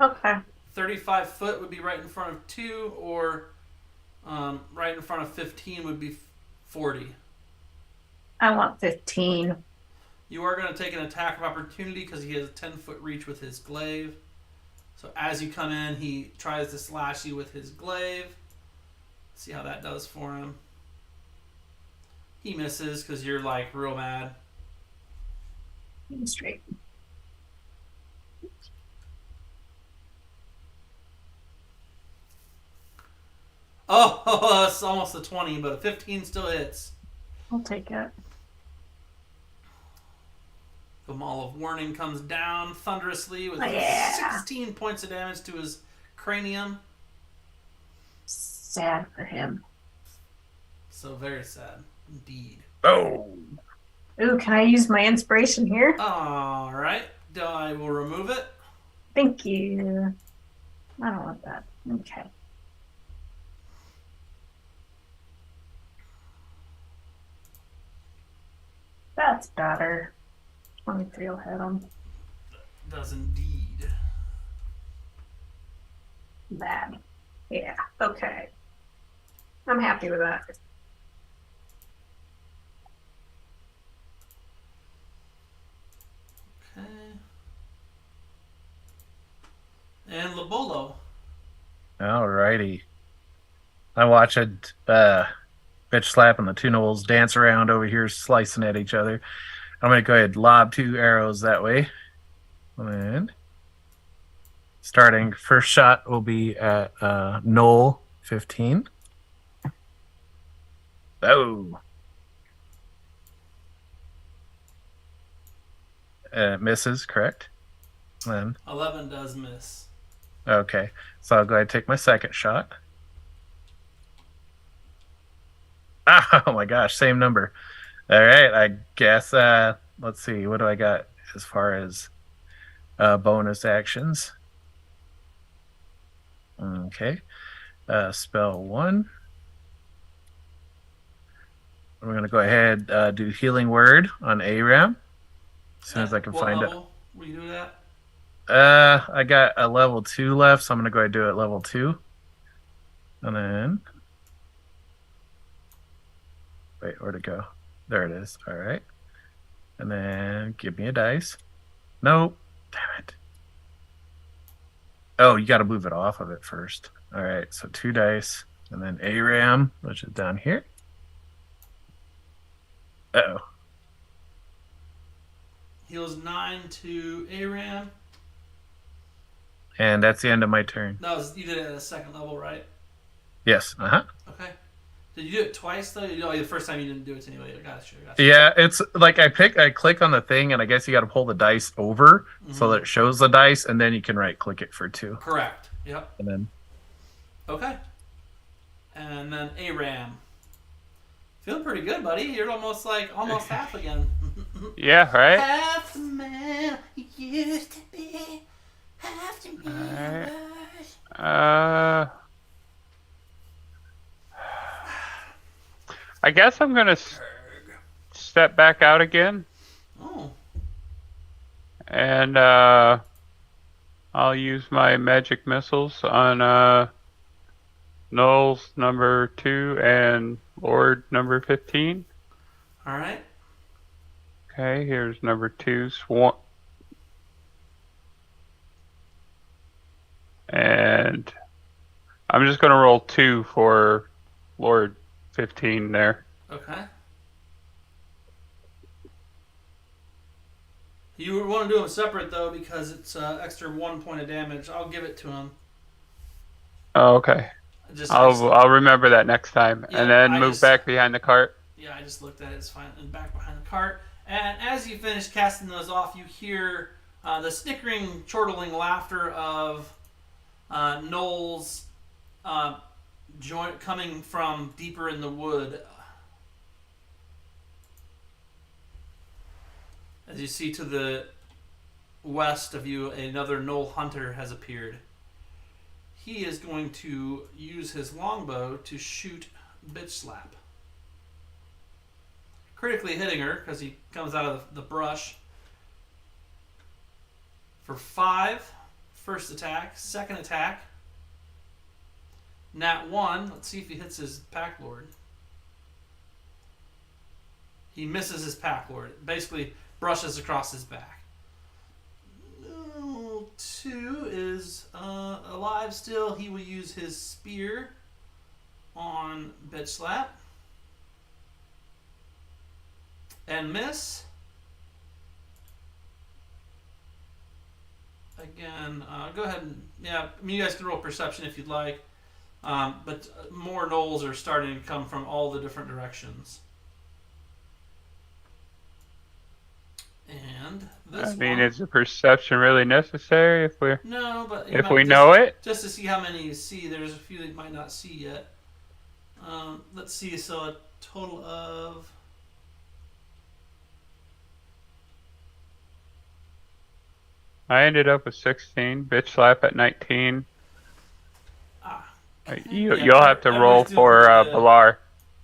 Okay. 35 foot would be right in front of 2, or right in front of 15 would be 40. I want 15. You are going to take an attack of opportunity because he has a 10-foot reach with his glaive. So as you come in, he tries to slash you with his glaive. See how that does for him. He misses because you're like real mad. Straight. Oh, it's almost a 20, but a 15 still hits. I'll take it. The Maul of Warning comes down thunderously with 16 points of damage to his cranium. Sad for him. So very sad indeed. Oh. Ooh, can I use my inspiration here? All right. I will remove it. Thank you. I don't want that. Okay. That's better. 23 will hit him. Does indeed. Bad. Yeah, okay. I'm happy with that. Okay. And Labolo. Alrighty. I watched bitch slap and the two gnolls dance around over here slicing at each other. I'm going to go ahead and lob 2 arrows that way. And starting first shot will be at Gnoll 15. Oh. Misses, correct? Then 11 does miss. okay. So I'll go ahead and take my second shot. Oh my gosh, same number. All right, I guess let's see, what do I got as far as bonus actions? Okay. Spell 1. We're going to go ahead do healing word on Aram as soon as I can find it. Will you do that? I got a level 2 left, so I'm going to go ahead and do it at level 2. And then wait, where'd it go? There it is. All right. And then give me a dice. Nope. Damn it. Oh, you got to move it off of it first. All right. So 2 dice. And then Aram, which is down here. Uh-oh. Heals 9 to Aram. And that's the end of my turn. No, you did it at a second level, right? Yes. Uh-huh. Okay. Did you do it twice, though? Oh, the first time you didn't do it anyway. Gotcha. Yeah, it's like I click on the thing, and I guess you got to pull the dice over so that it shows the dice, and then you can right-click it for 2. Correct. Yep. And then okay. And then Aram. Feeling pretty good, buddy. You're almost half again. Yeah, right? Half the man you used to be. Half the man. I guess I'm gonna step back out again. Oh. And I'll use my magic missiles on Gnolls number 2 and Lord number 15. All right. Okay, here's number 2 Swan. And I'm just going to roll 2 for Lord 15 there. Okay. You would want to do them separate though because it's extra 1 point of damage. I'll give it to him. Oh, okay. I'll remember that next time, Yeah, and then move back behind the cart. Yeah, I just looked at it. It's fine. And back behind the cart. And as you finish casting those off, you hear the snickering, chortling laughter of gnolls coming from deeper in the wood. As you see to the west of you, another gnoll hunter has appeared. He is going to use his longbow to shoot Bitch Slap. Critically hitting her because he comes out of the brush. For 5, first attack. Second attack, Nat 1. Let's see if he hits his pack lord. He misses his pack lord. Basically brushes across his back. 2 is alive still. He will use his spear on Bitch Slap. And miss. Again, go ahead and, yeah, I mean, you guys can roll perception if you'd like. But more gnolls are starting to come from all the different directions. And this is the perception really necessary if we're no, but if we know it? Just to see how many you see. There's a few that you might not see yet. Let's see. So a total of I ended up with 16. Bitch Slap at 19. You'll have to roll for Balar.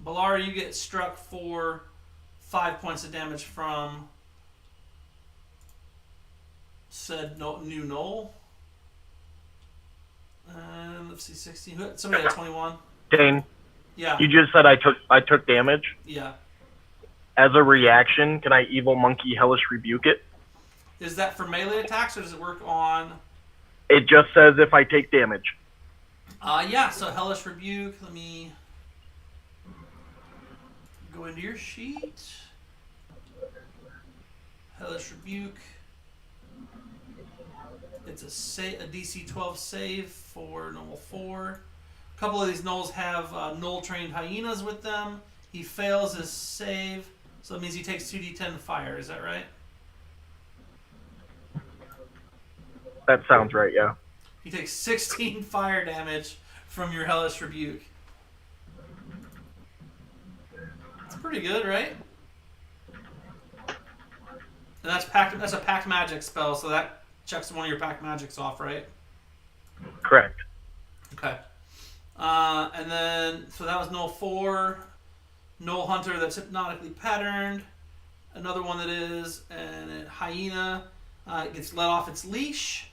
Balar, you get struck for 5 points of damage from said new gnoll. And let's see, 16. Somebody had 21. Dane. Yeah. You just said I took damage. Yeah. As a reaction, can I evil monkey hellish rebuke it? Is that for melee attacks or does it work on? It just says if I take damage. Yeah. So hellish rebuke. Let me go into your sheet. Hellish rebuke. It's a DC 12 save for normal 4. A couple of these gnolls have gnoll trained hyenas with them. He fails his save, so that means he takes 2d10 fire. Is that right? That sounds right, yeah. He takes 16 fire damage from your hellish rebuke. It's pretty good, right? And that's a packed magic spell, so that checks one of your packed magics off, right? Correct. Okay. And then, so that was Gnoll 4. Gnoll Hunter that's hypnotically patterned. Another one that is, and a hyena gets let off its leash.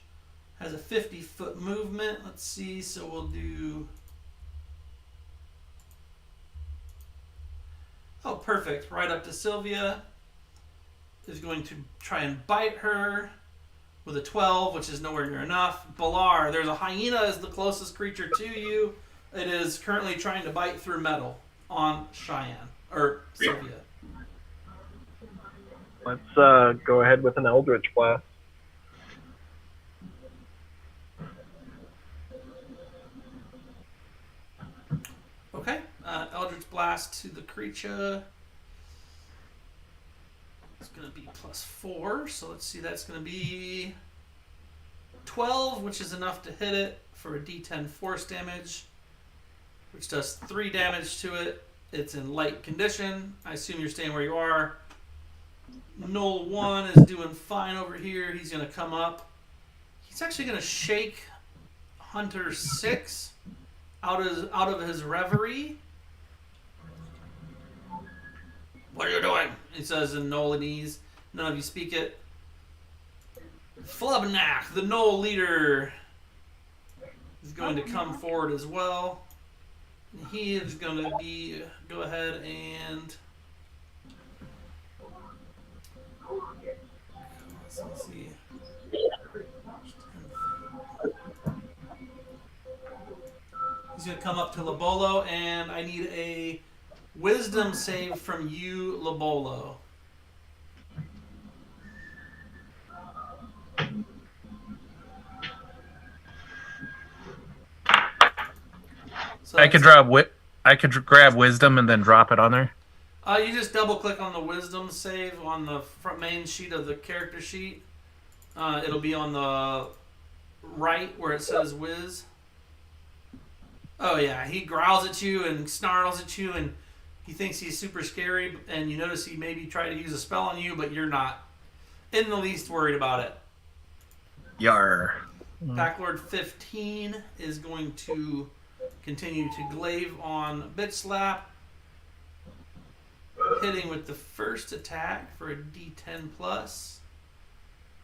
Has a 50-foot movement. Let's see, so we'll do... Oh, perfect. Right up to Sylvia. Is going to try and bite her with a 12, which is nowhere near enough. Balar, there's a hyena is the closest creature to you. It is currently trying to bite through metal on Cheyenne, or Sylvia. Let's go ahead with an Eldritch Blast. Okay, Eldritch Blast to the creature. It's going to be +4, so let's see, that's going to be 12, which is enough to hit it for a d10 force damage, which does 3 damage to it. It's in light condition. I assume you're staying where you are. Gnoll 1 is doing fine over here. He's going to come up. He's actually going to shake Hunter 6 out of his reverie. What are you doing? He says in Gnolanese. None of you speak it. Flubnak, the Gnoll leader, is going to come forward as well. he is going to be go ahead and let's see. He's going to come up to Lobolo, and I need a wisdom save from you, Lobolo. So I could grab wisdom and then drop it on there. You just double click on the wisdom save on the front main sheet of the character sheet. It'll be on the right where it says whiz. Oh yeah, he growls at you and snarls at you, and he thinks he's super scary. And you notice he maybe tried to use a spell on you, but you're not in the least worried about it. Yar. Backlord 15 is going to continue to glaive on Bitch Slap, hitting with the first attack for a D10 plus.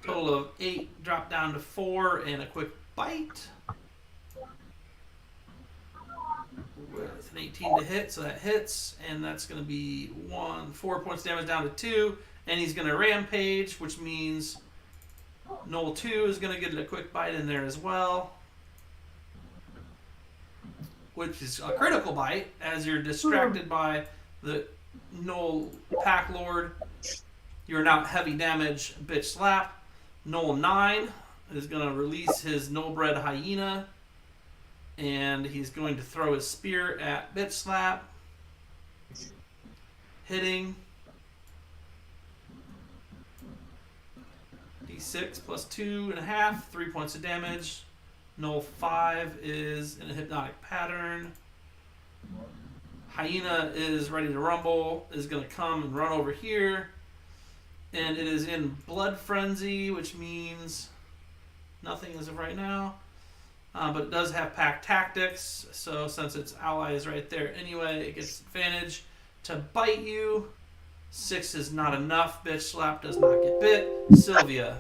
Total of 8, drop down to 4, and a quick bite. With an 18 to hit, so that hits, and that's going to be 4 points damage down to 2, and he's going to rampage, which means Gnoll 2 is going to get a quick bite in there as well, which is a critical bite, as you're distracted by the Gnoll Pack Lord. You're now heavy damage Bitch Slap. Gnoll 9 is going to release his Gnoll-bred Hyena, and he's going to throw his spear at Bitch Slap, hitting. D6 plus 2.5, 3 points of damage. Gnoll 5 is in a hypnotic pattern. Hyena is ready to rumble, is going to come and run over here. And it is in Blood Frenzy, which means nothing as of right now. But it does have pack tactics, so since its ally is right there anyway, it gets advantage to bite you. 6 is not enough. Bitch Slap does not get bit. Sylvia.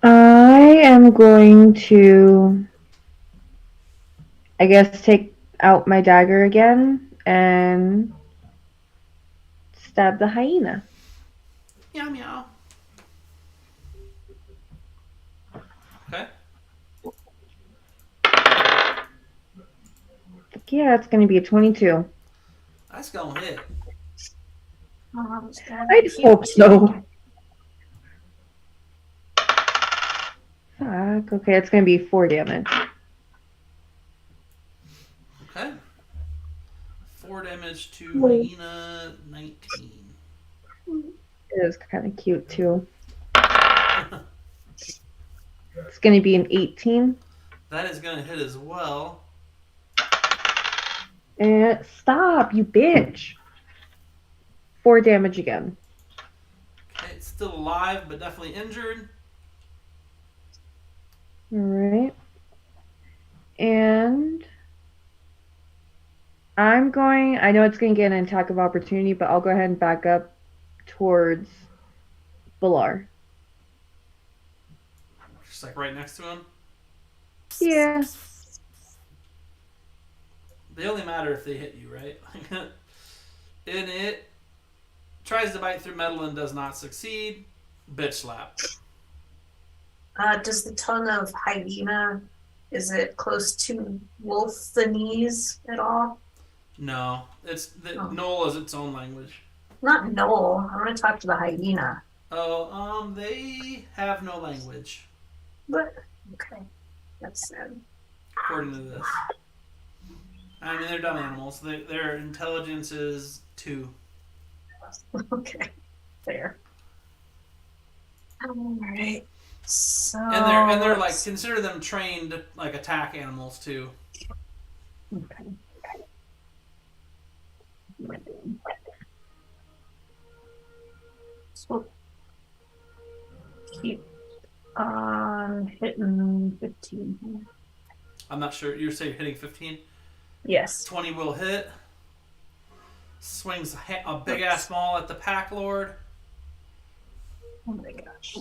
I am going to, I guess, take out my dagger again and stab the hyena. Meow meow. Okay. Yeah, it's going to be a 22. That's gonna hit. I hope so. Fuck. Okay, it's going to be 4 damage. Okay. 4 damage to Hyena 19. It is kind of cute, too. It's going to be an 18. That is gonna hit as well. And stop, you bitch. 4 damage again. Okay, it's still alive, but definitely injured. Alright. And I know it's going to get an attack of opportunity, but I'll go ahead and back up towards Balar. Just like right next to him. Yeah. They only matter if they hit you, right? And it tries to bite through metal and does not succeed. Bitch Slap. Does the tongue of hyena, is it close to wolf the knees at all? No, it's Gnoll is its own language. Not Gnoll. I want to talk to the hyena. Oh, they have no language, But okay, that's sad. according to this. I mean, they're dumb animals. Their intelligence is 2. Okay, fair. All right. So And they're like, consider them trained like attack animals too. okay. So keep on hitting 15. I'm not sure. You're saying hitting 15? Yes. 20 will hit. Swings a big ass maul at the Pack Lord. Oh my gosh.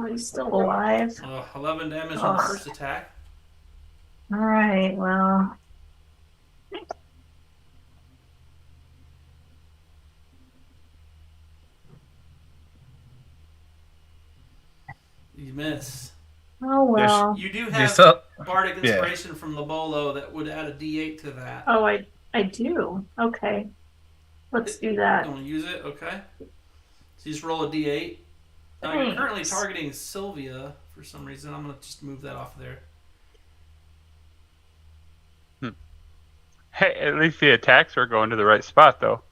Oh, he's still alive. 11 damage on the first attack. All right, well. You miss. Oh, well. You do You have still, Bardic Inspiration from Lobolo that would add a d8 to that. Oh, I do. Okay. Let's do that. You want to use it? Okay. So you just roll a d8. Now you're currently Thanks. targeting Sylvia for some reason. I'm going to just move that off there. Hey, at least the attacks are going to the right spot, though.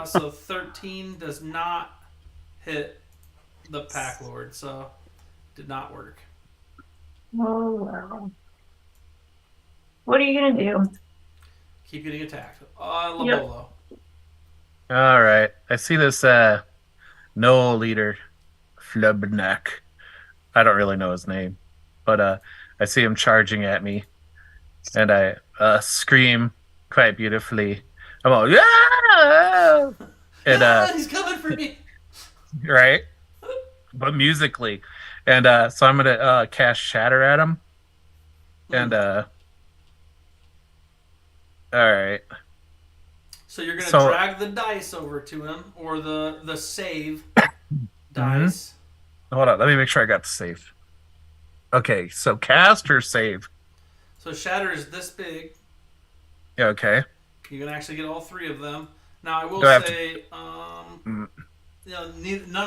So 13 does not hit the Pack Lord, so did not work. Oh, well. What are you going to do? Keep getting attacked. Lobolo. all right. I see this Gnoll leader, Flubnak. I don't really know his name, but I see him charging at me, and I scream quite beautifully. I'm all, yeah! And He's coming for me. right, but musically, and so I'm gonna cast Shatter at him, and all right. So you're going to drag the dice over to him, or the save dice. Hold on, let me make sure I got the save. Okay, so cast or save? So Shatter is this big. Yeah, okay. You can actually get all three of them. Now I will Do I have say, none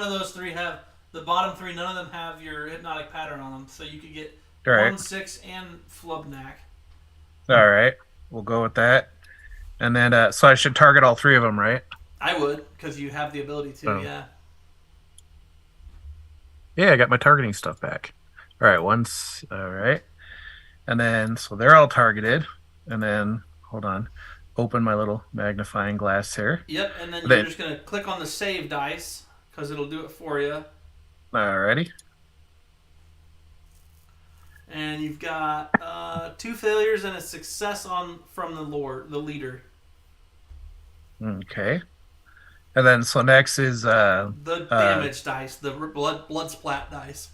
of those three have the bottom three. None of them have your hypnotic pattern on them, so you could get All right. 1, 6, and Flubnak. All right, we'll go with that. And then, so I should target all three of them, right? I would, because you have the ability to. Oh. Yeah. Yeah, I got my targeting stuff back. All right, all right. And then, so they're all targeted. And then, hold on, open my little magnifying glass here. Yep, and then you're just going to click on the save dice, because it'll do it for you. Alrighty. And you've got 2 failures and a success from the leader. Okay. And then, so next is The damage dice, the blood splat dice.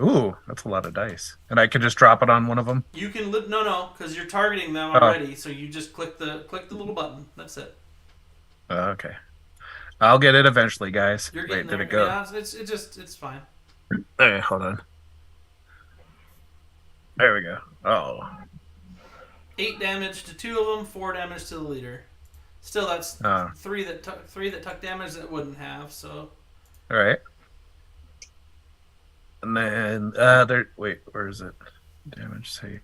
ooh, that's a lot of dice. And I can just drop it on one of them. You can no, because you're targeting them already. So you just click the little button. That's it. Okay. I'll get it eventually, guys. You're getting Wait, did there. it go? Yeah, it's fine. Hey, hold on. There we go. Oh. 8 damage to 2 of them, 4 damage to the leader. Still, that's 3 that took damage that wouldn't have. So. All right. And then wait, where is it? Damage save.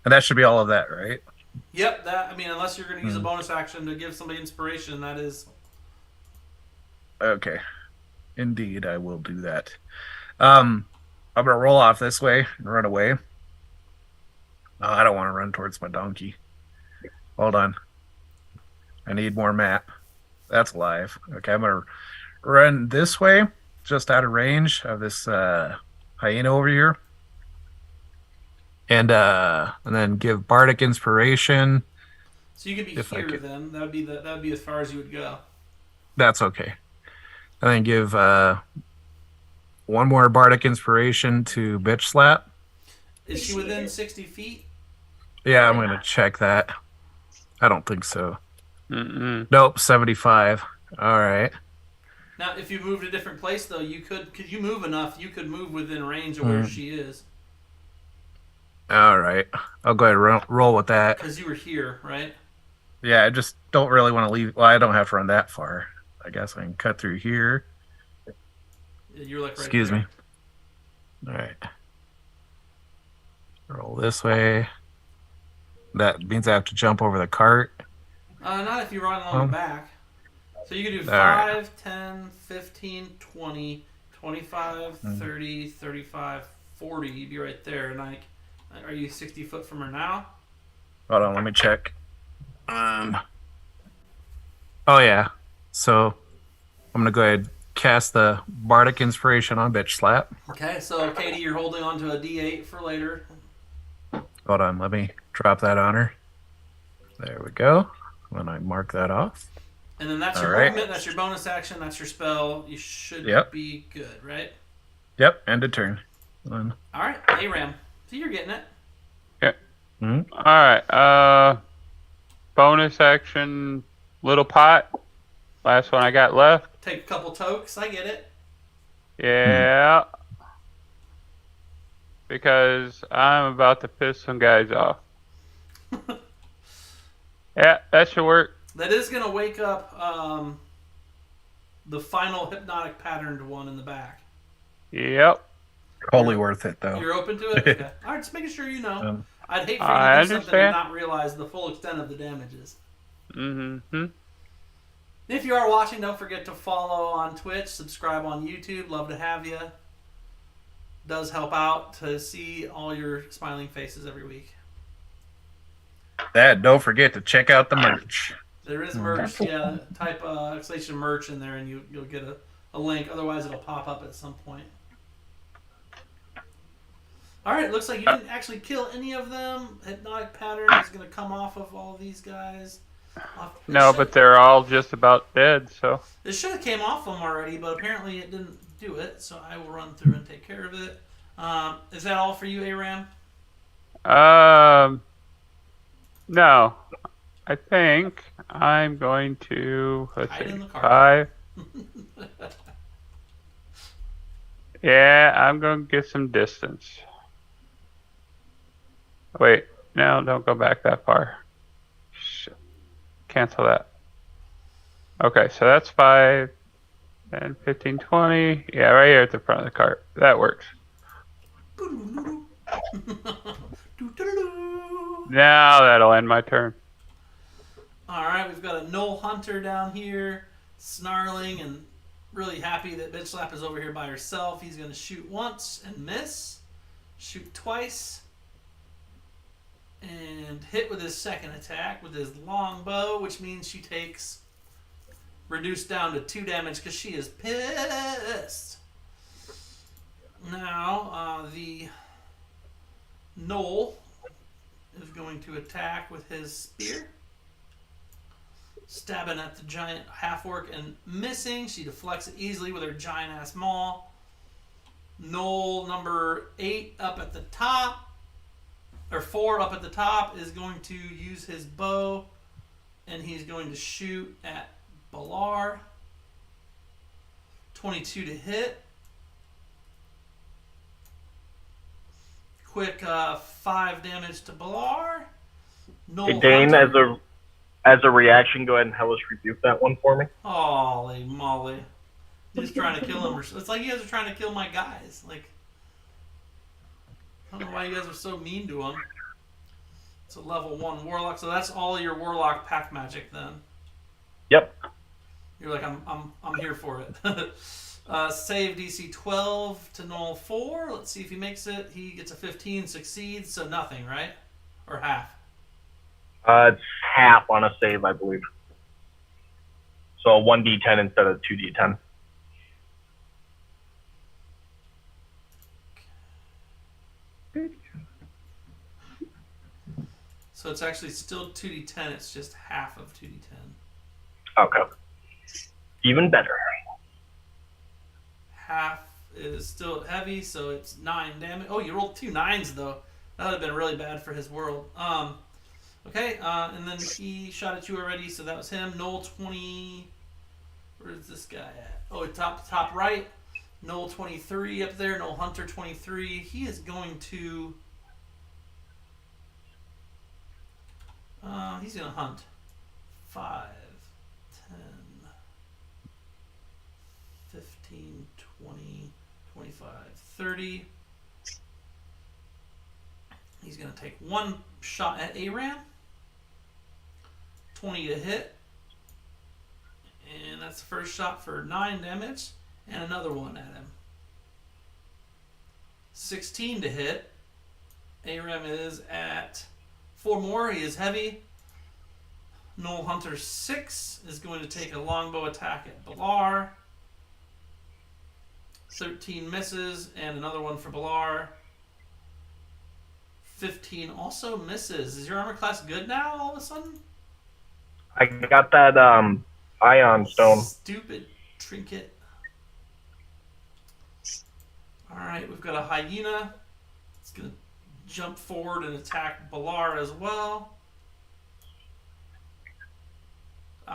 And that should be all of that, right? Yep. Unless you're going to use a bonus action to give somebody inspiration, that is. Okay. Indeed, I will do that. I'm gonna roll off this way and run away. Oh, I don't want to run towards my donkey. Hold on. I need more map. That's live. Okay, I'm gonna run this way, just out of range of this hyena over here, and then give Bardic Inspiration. So you could be here then. That would be as far as you would go. That's okay. And then give one more Bardic Inspiration to Bitch Slap. Is she within 60 feet? Yeah, I'm going to check that. I don't think so. Mm-mm. Nope, 75. All right. Now, if you moved a different place, though, you could you move enough, you could move within range of where she is. All right. I'll go ahead and roll with that. Because you were here, right? Yeah, I just don't really want to leave. Well, I don't have to run that far. I guess I can cut through here. You're like right Excuse there. me. All right. Roll this way. That means I have to jump over the cart. Not if you run along the back. So you can do 5, right. 10, 15, 20, 25, 30, 35, 40. You'd be right there. And are you 60 foot from her now? Hold on, let me check. Oh yeah. So I'm gonna go ahead and cast the Bardic Inspiration on Bitch Slap. Okay, so Katie, you're holding on to a D8 for later. Hold on, let me drop that on her. There we go. When I mark that off. And then that's your movement, that's your bonus action, that's your spell. You should be good, right? Yep, end of turn. One. All right, Aram. So you're getting it. Mm-hmm. All right. Bonus action, little pot. Last one I got left. Take a couple tokes. I get it. Yeah. Because I'm about to piss some guys off. Yeah, that should work. That is going to wake up the final hypnotic patterned one in the back. Yep. Totally worth it, though. You're open to it? Okay. All right, just making sure you know. I'd hate for you I to do something and understand. not realize the full extent of the damages. Mm-hmm. If you are watching, don't forget to follow on Twitch, subscribe on YouTube. Love to have you. Does help out to see all your smiling faces every week. Don't forget to check out the merch. There is merch, yeah. Type / merch in there and you'll get a link. Otherwise, it'll pop up at some point. All right, looks like you didn't actually kill any of them. Hypnotic pattern is going to come off of all these guys. No, but they're all just about dead, so. It should have came off them already, but apparently it didn't do it, so I will run through and take care of it. Is that all for you, Aram? No. I think I'm going to, let's Hide see, in the car. 5. Yeah, I'm going to get some distance. Wait, no, don't go back that far. Shit. Cancel that. Okay, so that's 5, and 15, 20. Yeah, right here at the front of the cart. That works. Now that'll end my turn. Alright, we've got a Gnoll Hunter down here, snarling and really happy that Bitch Slap is over here by herself. He's going to shoot once and miss. Shoot twice. And hit with his second attack with his longbow, which means she takes reduced down to 2 damage because she is pissed. Now, the Gnoll is going to attack with his spear. Stabbing at the giant half-orc and missing. She deflects it easily with her giant-ass maul. Gnoll number 8 up at the top, or 4 up at the top, is going to use his bow, and he's going to shoot at Balar. 22 to hit. Quick 5 damage to Balar. Hey, Dane, as a reaction, go ahead and hellish rebuke that one for me. Holy moly. He's trying to kill him. It's like you guys are trying to kill my guys. Like, I don't know why you guys are so mean to him. It's a level 1 warlock, so that's all your warlock pack magic then. Yep. You're like, I'm here for it. Save DC 12 to Gnoll 4. Let's see if he makes it. He gets a 15, succeeds, so nothing, right? Or half. It's half on a save, I believe. So 1d10 instead of 2d10. So it's actually still 2d10. It's just half of 2d10. Okay. Even better. Half is still heavy, so it's 9 damage. Oh, you rolled 2 9s, though. That would have been really bad for his world. Okay, and then he shot at you already, so that was him. Gnoll 20. Where's this guy at? Oh, top right. Gnoll 23 up there. Gnoll Hunter 23. He is going to... he's going to hunt. 5, 10, 15, 20, 25, 30. He's going to take 1 shot at Aram. 20 to hit. And that's the first shot for 9 damage. And another one at him. 16 to hit. Aram is at 4 more. He is heavy. Gnoll Hunter 6 is going to take a longbow attack at Balar. 13 misses. And another one for Balar. 15 also misses. Is your armor class good now all of a sudden? I got that ion stone. Stupid trinket. Alright, we've got a hyena. It's going to jump forward and attack Balar as well.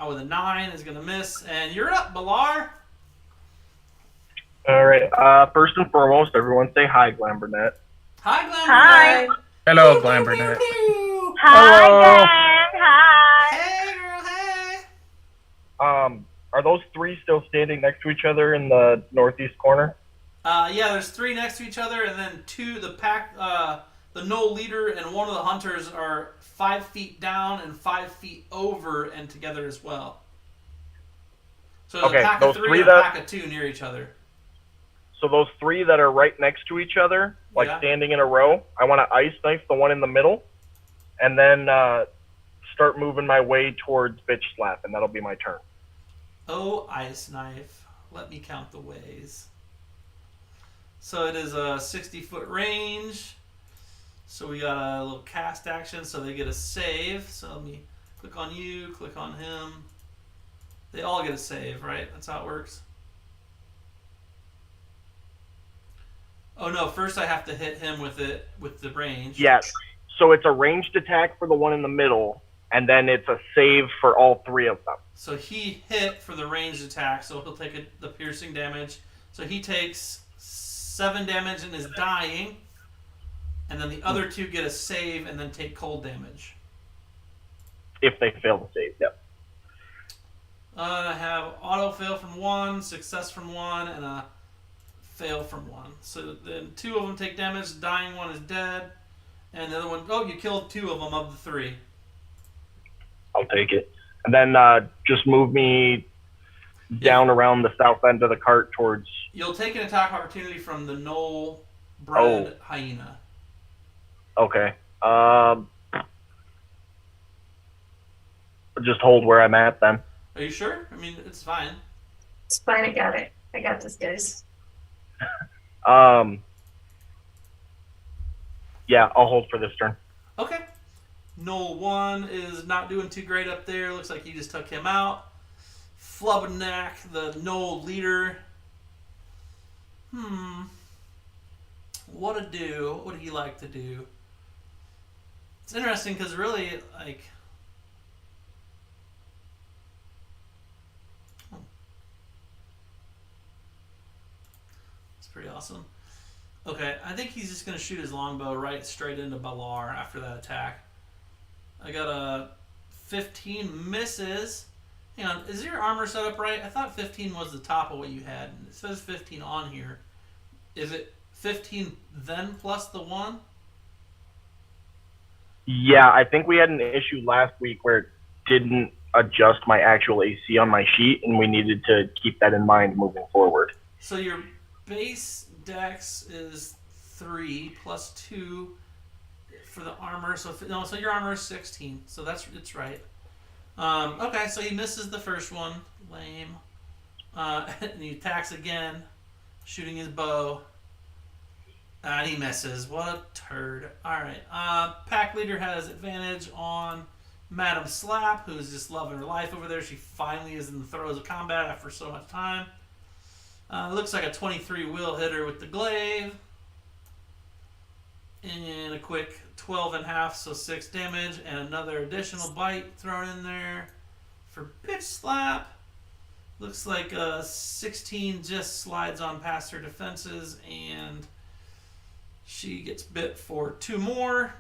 With a 9 is going to miss. And you're up, Balar. All right. First and foremost, everyone say hi, Glam Burnett. Hi, Glam. Hi. Burnett. Hello, Pew, Glam pew, pew, Burnett. pew. Hi, Hello. gang. Hi. Hey, girl, hey. Are those 3 still standing next to each other in the northeast corner? Yeah, there's 3 next to each other, and then 2, the pack, the Gnoll leader and one of the hunters are 5 feet down and 5 feet over and together as well. So there's Okay, a pack those of 3 three and a that- pack of 2 near each other. So those 3 that are right next to each other, like Yeah. standing in a row, I want to ice knife the one in the middle, and then start moving my way towards bitch slap, and that'll be my turn. Oh, ice knife. Let me count the ways. So it is a 60-foot range. So we got a little cast action, so they get a save. So let me click on you, click on him. They all get a save, right? That's how it works. Oh no, first I have to hit him with the range. Yes. So it's a ranged attack for the one in the middle, and then it's a save for all 3 of them. So he hit for the ranged attack, so he'll take the piercing damage. So he takes 7 damage and is dying. And then the other 2 get a save and then take cold damage. If they fail to save, yep. I have auto fail from 1, success from 1, and a fail from 1. So then 2 of them take damage, dying 1 is dead. And the other one, oh, you killed 2 of them of the 3. I'll take it. And then just move me down around the south end of the cart towards... You'll take an attack opportunity from the Gnoll bred hyena. Okay. Just hold where I'm at then. Are you sure? I mean, it's fine. It's fine. I got it. I got this, guys. Yeah, I'll hold for this turn. Okay. Gnoll 1 is not doing too great up there. Looks like you just took him out. Flubbernack, the Gnoll leader. What to do? What would he like to do? It's interesting because really, like... It's pretty awesome. Okay, I think he's just going to shoot his longbow right straight into Balar after that attack. I got a 15 misses. Hang on, is your armor set up right? I thought 15 was the top of what you had. It says 15 on here. Is it 15 then plus the 1? Yeah, I think we had an issue last week where it didn't adjust my actual AC on my sheet, and we needed to keep that in mind moving forward. So your base dex is 3 plus 2 for the armor. So so your armor is 16. So it's right. Okay, so he misses the first one. Lame. And he attacks again, shooting his bow. And he misses. What a turd. Alright. Pack leader has advantage on Madam Slap, who's just loving her life over there. She finally is in the throes of combat after so much time. Looks like a 23 will hit her with the glaive. And a quick 12 and a half, so 6 damage. And another additional bite thrown in there for bitch slap. Looks like a 16 just slides on past her defenses. And she gets bit for 2 more.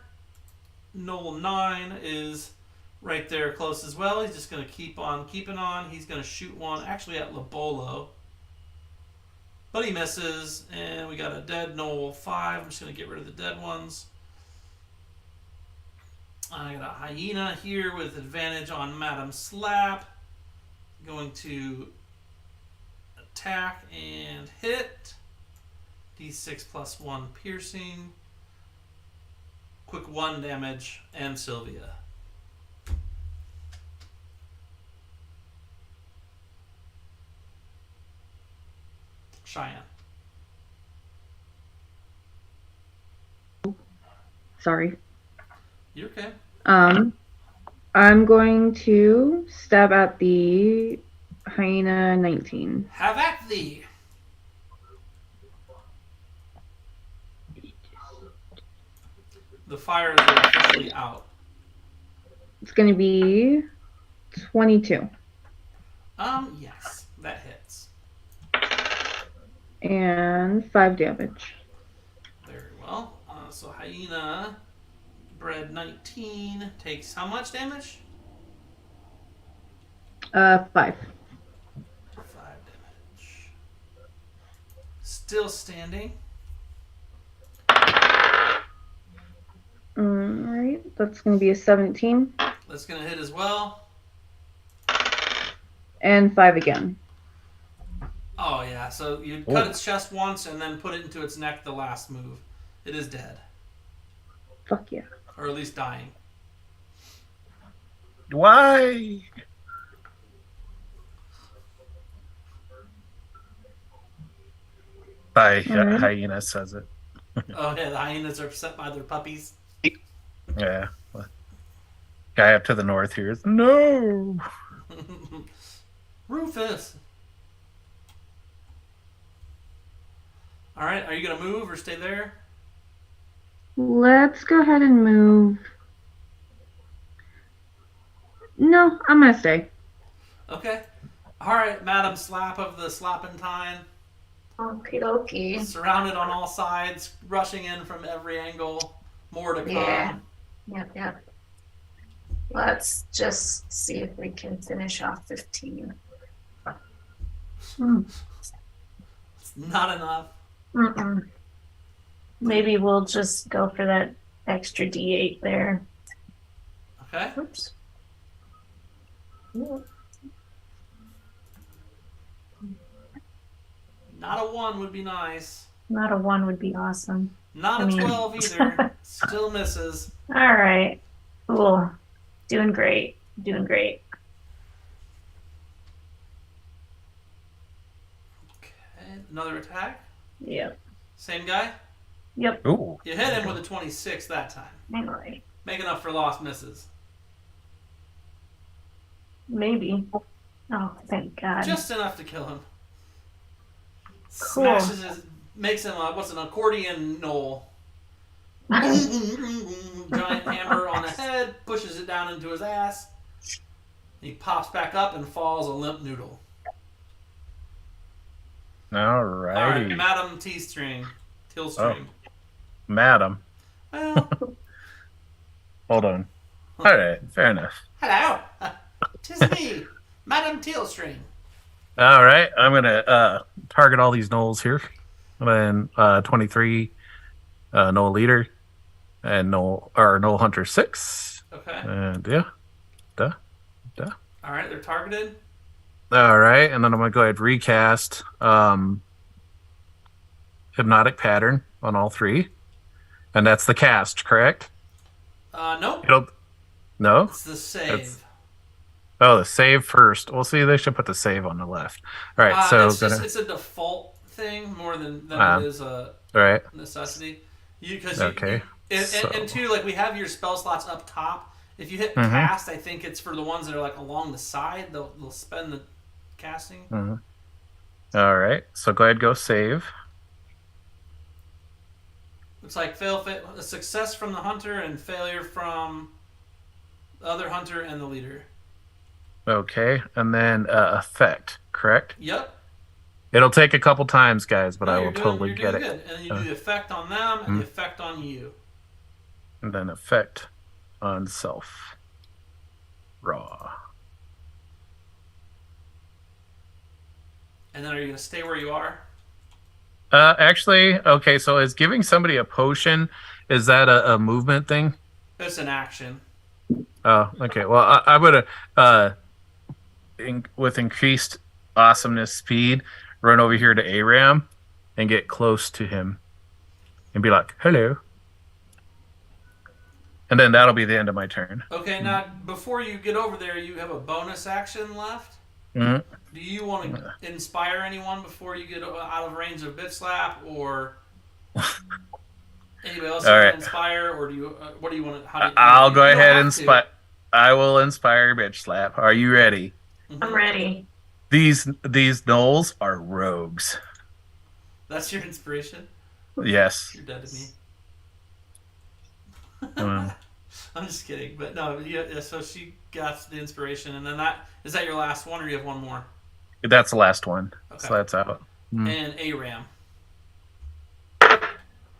Gnoll 9 is right there close as well. He's just going to keep on keeping on. He's going to shoot one actually at Labolo. But he misses, and we got a dead Gnoll 5. I'm just going to get rid of the dead ones. I got a hyena here with advantage on Madam Slap. Going to attack and hit. D6 plus 1 piercing. Quick 1 damage, and Sylvia. Cheyenne. Sorry. You okay? I'm going to stab at the hyena 19. Have at thee. the fires are officially out. It's going to be 22. Yes, that hits. And 5 damage. Very well. So hyena, bred 19, takes how much damage? 5. 5 damage. Still standing. Alright, that's going to be a 17. That's going to hit as well. And 5 again. Oh, yeah. So you cut its chest once and then put it into its neck the last move. It is dead. Fuck yeah. Or at least dying. Why? Hyena says it. Oh, yeah. The hyenas are upset by their puppies. Yeah. Guy up to the north here is, no. Rufus. All right. Are you going to move or stay there? Let's go ahead and move. No, I'm going to stay. Okay. All right, Madam Slap of the Slappentine. Okie dokie. Surrounded on all sides, rushing in from every angle. More to come. Yeah. Yep. Let's just see if we can finish off 15. It's not enough. Mm-mm. Maybe we'll just go for that extra D8 there. Okay. Oops. Not a 1 would be nice. Not a 1 would be awesome. Not a 12 either. Still misses. All right. Cool. Doing great. Okay. Another attack. Yep. Same guy. Yep. Ooh. You hit him with a 26 that time. Anyway. Making up for lost misses. Maybe. Oh, thank God. Just enough to kill him. Cool. Smashes his, makes him an accordion gnoll. Giant hammer on the head, pushes it down into his ass. He pops back up and falls a limp noodle. All right. All right, Madam T-String. Teal-string. Madam. Well, Hold on. All right. Fair enough. hello. 'Tis me, Madam Teal-string. All right. I'm going to target all these gnolls here. And then 23, Gnoll Leader, and Gnoll Hunter 6. Okay. And yeah. All right, they're targeted. All right. And then I'm going to go ahead and recast Hypnotic Pattern on all 3. And that's the cast, correct? Nope. No? It's the save. Oh, the save first. Well, see, they should put the save on the left. All right, so it's a default thing more than it is a necessity. And two, like we have your spell slots up top. If you hit cast, I think it's for the ones that are like along the side. They'll spend the casting. All right, so go ahead, go save. Looks like a success from the hunter and failure from the other hunter and the leader. Okay, and then effect, correct? Yep. It'll take a couple times, guys, but No, I will totally get it. Good. And then you do the effect on them and the effect on you. And then effect on self. Raw. And then are you going to stay where you are? Actually, okay, so is giving somebody a potion, is that a movement thing? It's an action. Oh, okay. Well, I would have, with increased awesomeness speed, run over here to Aram and get close to him and be like, hello. And then that'll be the end of my turn. Okay, now before you get over there, you have a bonus action left. Mm-hmm. Do you want to inspire anyone before you get out of range of bitch slap, or anybody else want to inspire, or do you? What do you want to? I'll go ahead and inspire. I will inspire bitch slap. Are you ready? I'm ready. These gnolls are rogues. That's your inspiration? Yes. You're dead to me. I'm just kidding, but no. Yeah. So she got the inspiration, and then is that your last one, or you have one more? That's the last one. Okay. So that's out. And Aram.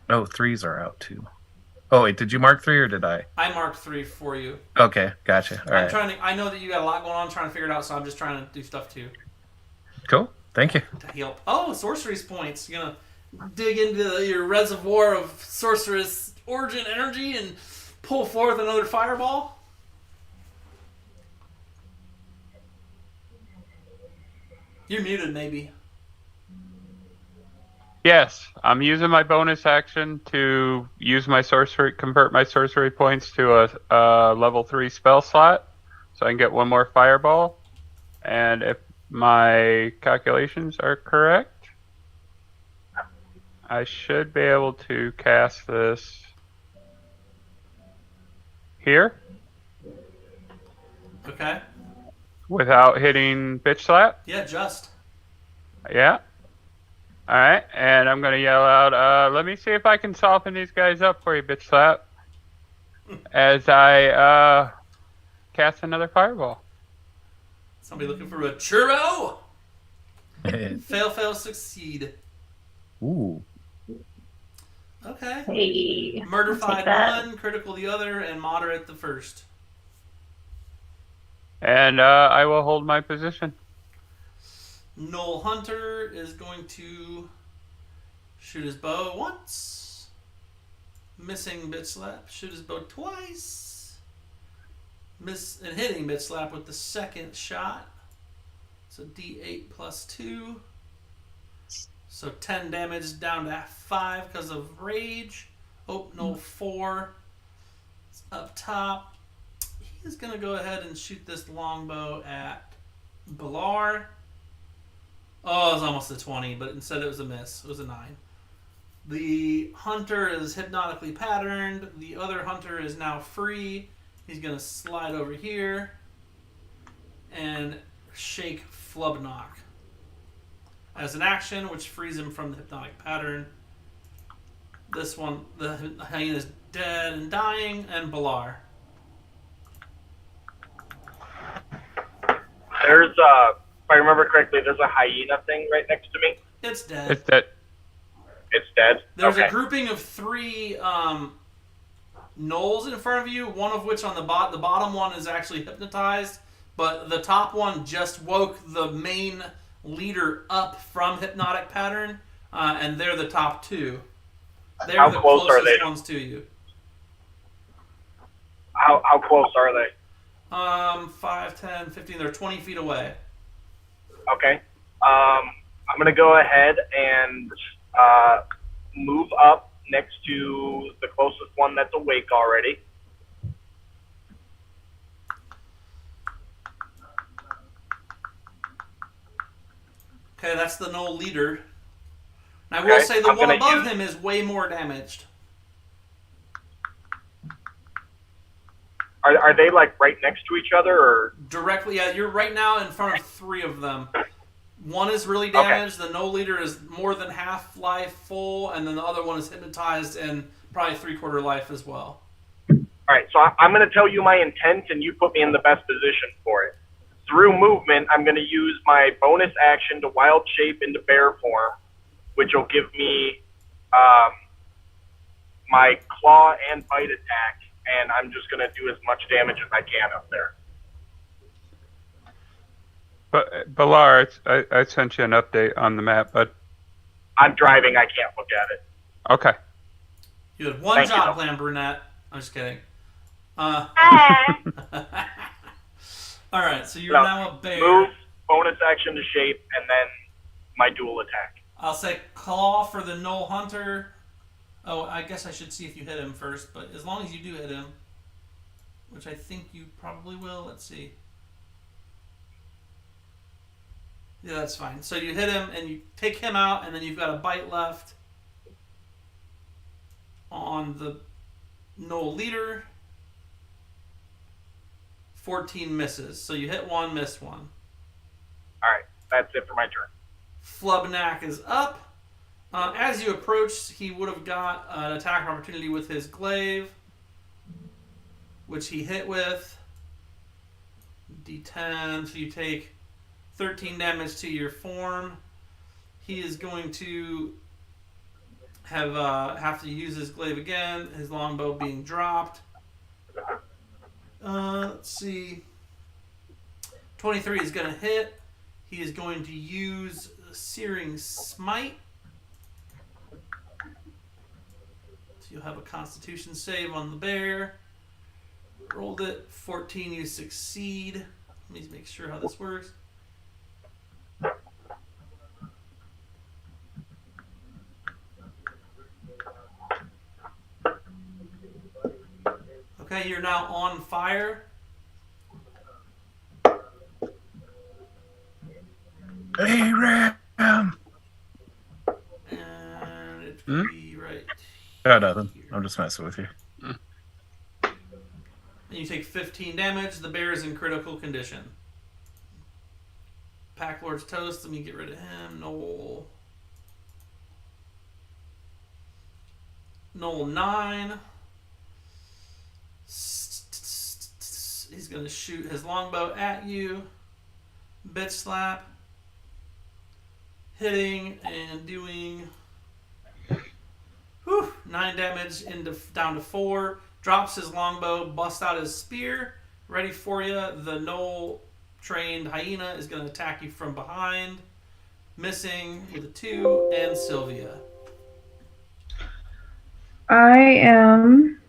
Oh, 3s are out too. Oh wait, did you mark 3 or did I? I marked 3 for you. Okay, gotcha. All right. I know that you got a lot going on, trying to figure it out, so I'm just trying to do stuff too. Cool. Thank you. To help. Oh, sorcery's points. You're gonna dig into your reservoir of sorceress origin energy and pull forth another fireball. You're muted, maybe. Yes, I'm using my bonus action to use my convert my sorcery points to a level 3 spell slot, so I can get one more fireball. And if my calculations are correct, I should be able to cast this here. Okay. Without hitting bitch slap. Yeah, just. Yeah. All right, and I'm gonna yell out, "Let me see if I can soften these guys up for you, bitch slap." As I cast another fireball. Somebody looking for a churro? Fail, succeed. Ooh. Okay. Hey. Murderfied that. one, critical the other, and moderate the first. And I will hold my position. Gnoll Hunter is going to shoot his bow once. Missing bitch slap. Shoot his bow twice. Miss and hitting bitch slap with the second shot. So D8 plus 2. So 10 damage down to 5 because of rage. Oh, no, 4. It's up top. He's going to go ahead and shoot this longbow at Balar. Oh, it was almost a 20, but instead it was a miss. It was a 9. The hunter is hypnotically patterned. The other hunter is now free. He's going to slide over here and shake Flubnock as an action, which frees him from the hypnotic pattern. This one, the hyena is dead and dying, and Balar. There's if I remember correctly, there's a hyena thing right next to me. It's dead. It's dead. It's dead. There's okay. a grouping of 3 gnolls in front of you, one of which on the bottom one is actually hypnotized, but the top one just woke the main leader up from hypnotic pattern, and they're the top 2. They're How the close are closest they? ones to you. How close are they? 5, 10, 15, they're 20 feet away. Okay. I'm going to go ahead and move up next to the closest one that's awake already. Okay, that's the Gnoll leader. And I will say the one above him is way more damaged. Are they like right next to each other, or directly? Yeah, you're right now in front of 3 of them. One is really damaged. The Gnoll leader is more than half life full, and then the other one is hypnotized and probably 3/4 life as well. All right, so I'm going to tell you my intent, and you put me in the best position for it. Through movement, I'm going to use my bonus action to wild shape into bear form, which will give me my claw and bite attack, and I'm just going to do as much damage as I can up there. But Balar, I sent you an update on the map, but I'm driving. I can't look at it. Okay. You had one job plan, brunette. I'm just kidding. Hi. All right, so you're now a bear. Move, bonus action to shape, and then my dual attack. I'll say claw for the Gnoll hunter. Oh, I guess I should see if you hit him first, but as long as you do hit him, which I think you probably will. Let's see. Yeah, that's fine. So you hit him, and you take him out, and then you've got a bite left on the Gnoll leader. 14 misses. So you hit one, miss one. All right, that's it for my turn. Flubnack is up. As you approach, he would have got an attack opportunity with his glaive. which he hit with. D10, so you take 13 damage to your form. He is going to have to use his glaive again. His longbow being dropped. Let's see. 23 is going to hit. He is going to use Searing Smite. So you'll have a Constitution save on the bear. Rolled it. 14, you succeed. Let me make sure how this works. Okay, you're now on fire. Hey, Ram! And it would be right. Oh, nothing. I'm just messing with you. And you take 15 damage. The bear is in critical condition. Pack Lord's toast. Let me get rid of him. Gnoll 9. He's going to shoot his longbow at you. Bitch slap. Hitting and doing 9 damage down to 4. Drops his longbow, busts out his spear. Ready for you. The Gnoll trained hyena is going to attack you from behind. Missing with a 2. And Sylvia. I am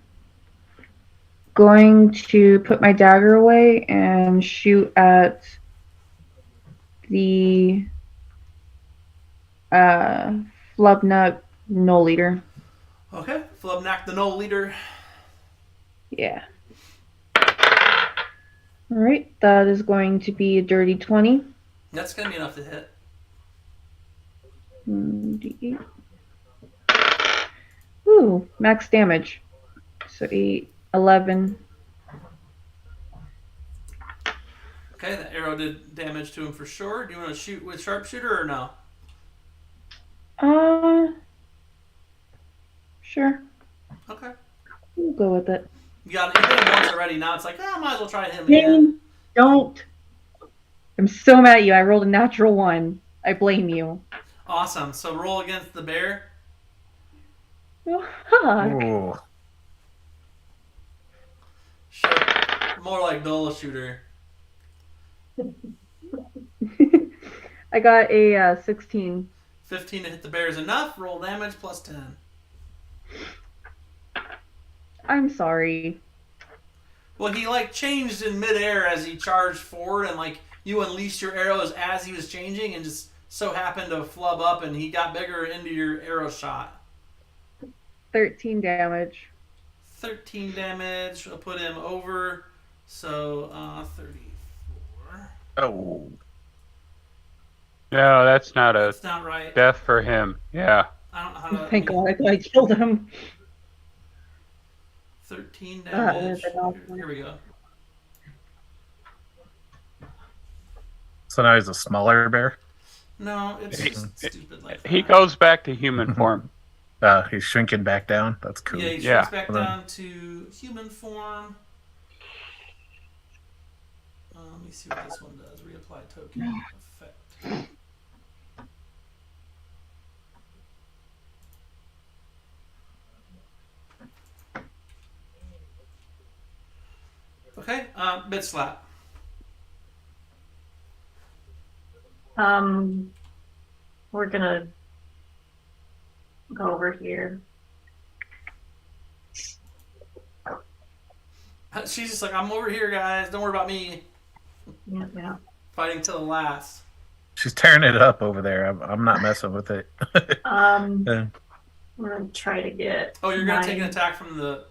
going to put my dagger away and shoot at the Flubnut Gnoll leader. Okay, Flubnak the Gnoll leader. Yeah. Alright, that is going to be a dirty 20. That's going to be enough to hit. D8. Ooh, max damage. So 8, 11. Okay, the arrow did damage to him for sure. Do you want to shoot with sharpshooter or no? Sure. Okay. We'll go with it. You hit him once already. Now it's like, might as well try him again. Don't. I'm so mad at you. I rolled a natural 1. I blame you. Awesome. So roll against the bear. Oh, fuck. Ooh. More like Gnoll shooter. I got a 16. 15 to hit the bear is enough. Roll damage plus 10. I'm sorry. Well, he changed in midair as he charged forward, and you unleashed your arrows as he was changing, and just so happened to flub up, and he got bigger into your arrow shot. 13 damage. 13 damage. I'll put him over. So 34. Oh. No, that's not That's not right. death for him. Yeah. I don't know how to. Thank God I killed him. 13 damage. Here we go. So now he's a smaller bear? No, it's just stupid like that. He goes back to human form. He's shrinking back down. That's cool. Yeah, he shrinks back down to human form. Let me see what this one does. Reapply token effect. Okay, bit slap. We're gonna go over here. She's just like, I'm over here, guys. Don't worry about me. Yeah. Fighting till the last. She's tearing it up over there. I'm not messing with it. We're gonna try to get. Oh, you're gonna take an attack from the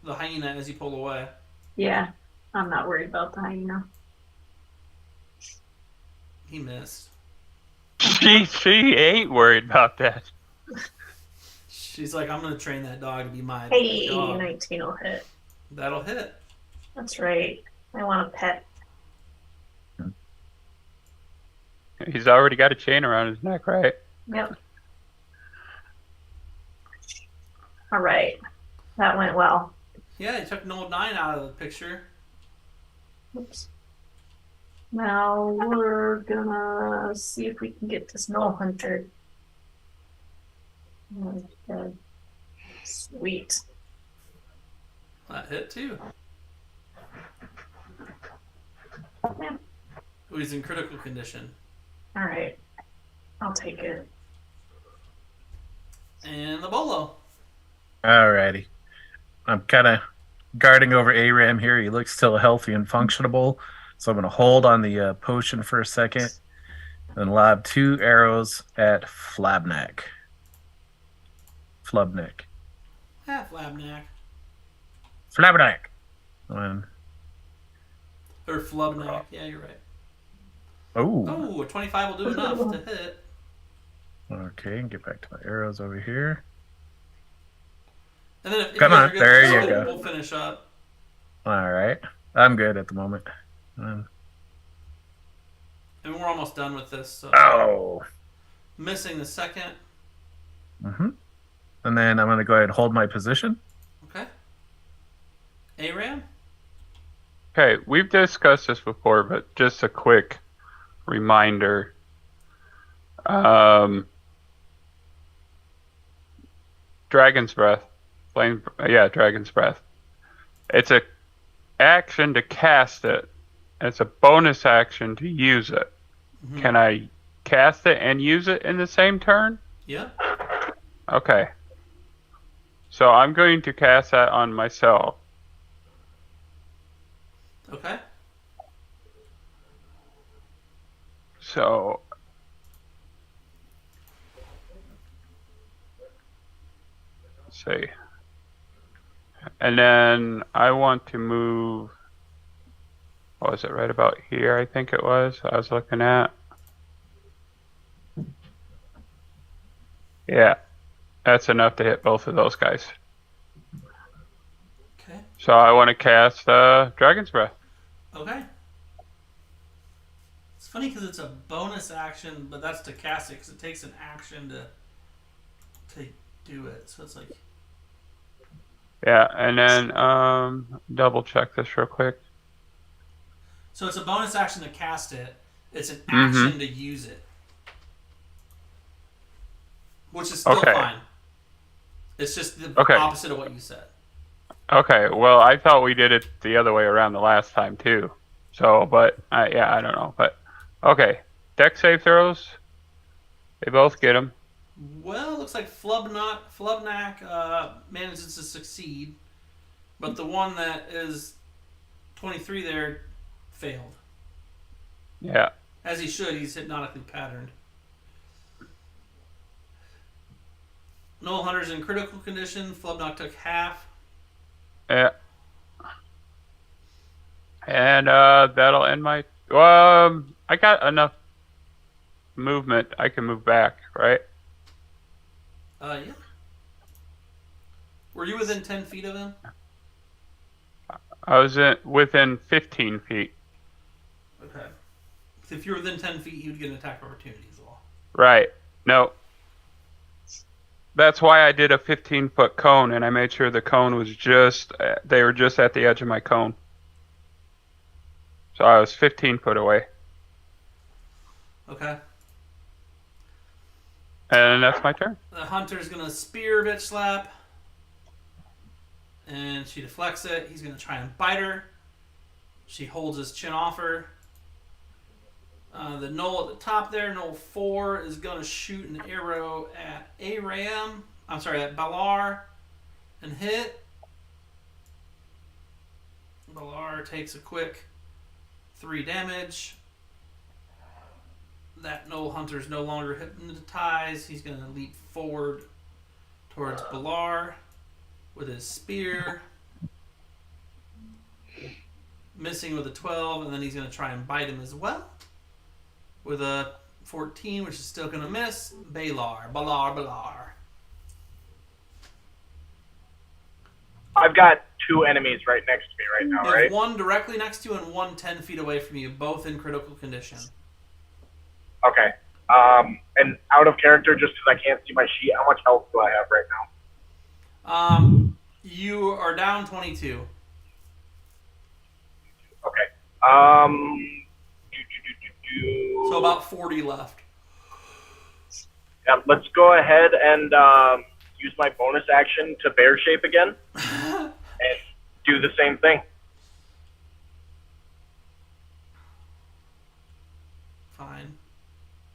hyena as you pull away. Yeah, I'm not worried about the hyena. He missed. She ain't worried about that. She's like, I'm gonna train that dog to be my Hey, dog. 19 will hit. That'll hit. That's right. I want a pet. He's already got a chain around his neck, right? Yep. All right. That went well. Yeah, you took Gnoll 9 out of the picture. Oops. Now we're gonna see if we can get this Gnoll Hunter. Okay. Sweet. That hit too. Yeah. Oh, he's in critical condition. All right. I'll take it. And the bolo. Alrighty. I'm kind of guarding over Aram here. He looks still healthy and functionable. So I'm going to hold on the potion for a second and lob 2 arrows at Flabnak. Flabnak. Flabnak. One. Or Flubnak. Yeah, you're right. Oh. Oh, a 25 will do enough to hit. Okay, get back to my arrows over here. And then if Come you guys on, are good there to you go. We'll finish up. All right. I'm good at the moment. And we're almost done with this. So Oh. missing the second. Mm-hmm. And then I'm going to go ahead and hold my position. Okay. Aram? Okay, we've discussed this before, but just a quick reminder. Dragon's Breath. Dragon's Breath. It's a action to cast it. It's a bonus action to use it. Mm-hmm. Can I cast it and use it in the same turn? Yeah. Okay. So I'm going to cast that on myself. Okay. So let's see. And then I want to move. What was it, right about here? I think it was. I was looking at. Yeah, that's enough to hit both of those guys. Okay. So I want to cast Dragon's Breath. Okay. It's funny because it's a bonus action, but that's to cast it because it takes an action to do it. So it's like. Yeah, and then double check this real quick. So it's a bonus action to cast it. It's an action to use it. Which is still fine. It's just the opposite of what you said. Okay, well, I thought we did it the other way around the last time, too. So, but, I don't know. But, okay. Dex save throws. They both get them. Well, it looks like Flubnak manages to succeed. But the one that is 23 there failed. Yeah. As he should. He's hypnotically patterned. Gnoll Hunter's in critical condition. Flubnak took half. Yeah. And that'll end my... I got enough movement. I can move back, right? Yeah. Were you within 10 feet of him? I was within 15 feet. Okay. If you're within 10 feet, you would get an attack opportunity as well. Right. No. That's why I did a 15-foot cone, and I made sure the cone was they were just at the edge of my cone. So I was 15 foot away. Okay. And that's my turn. The hunter's going to spear bitch slap. And she deflects it. He's going to try and bite her. She holds his chin off her. The Gnoll at the top there, Gnoll 4, is going to shoot an arrow at at Balar and hit. Balar takes a quick 3 damage. That Gnoll Hunter's no longer hypnotized. He's going to leap forward towards Balar with his spear. Missing with a 12, and then he's going to try and bite him as well. With a 14, which is still going to miss. Balar. I've got 2 enemies right next to me right now, There's right? one directly next to you and one 10 feet away from you, both in critical condition. Okay. And out of character, just because I can't see my sheet, how much health do I have right now? You are down 22. Okay. So about 40 left. Yeah, let's go ahead and use my bonus action to bear shape again and do the same thing. Fine.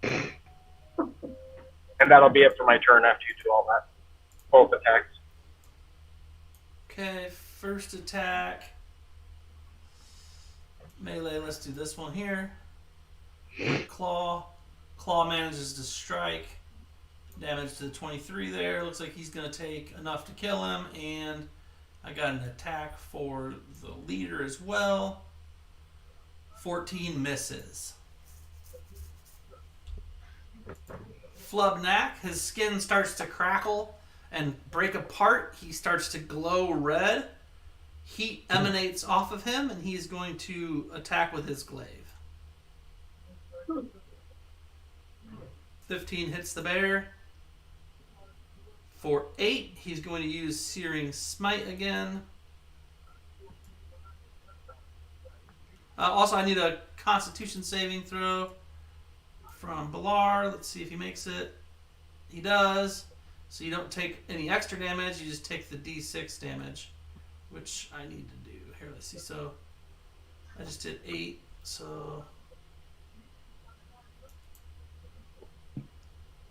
And that'll be it for my turn after you do all that. Both attacks. Okay, first attack. Melee, let's do this one here. Claw. Claw manages to strike. Damage to the 23 there. Looks like he's going to take enough to kill him. And I got an attack for the leader as well. 14 misses. Flubnak, his skin starts to crackle and break apart. He starts to glow red. Heat emanates off of him, and he's going to attack with his glaive. 15 hits the bear. For 8, he's going to use Searing Smite again. Also, I need a Constitution saving throw from Balar. Let's see if he makes it. He does. So you don't take any extra damage. You just take the D6 damage, which I need to do. Here, let's see. So I just did 8. So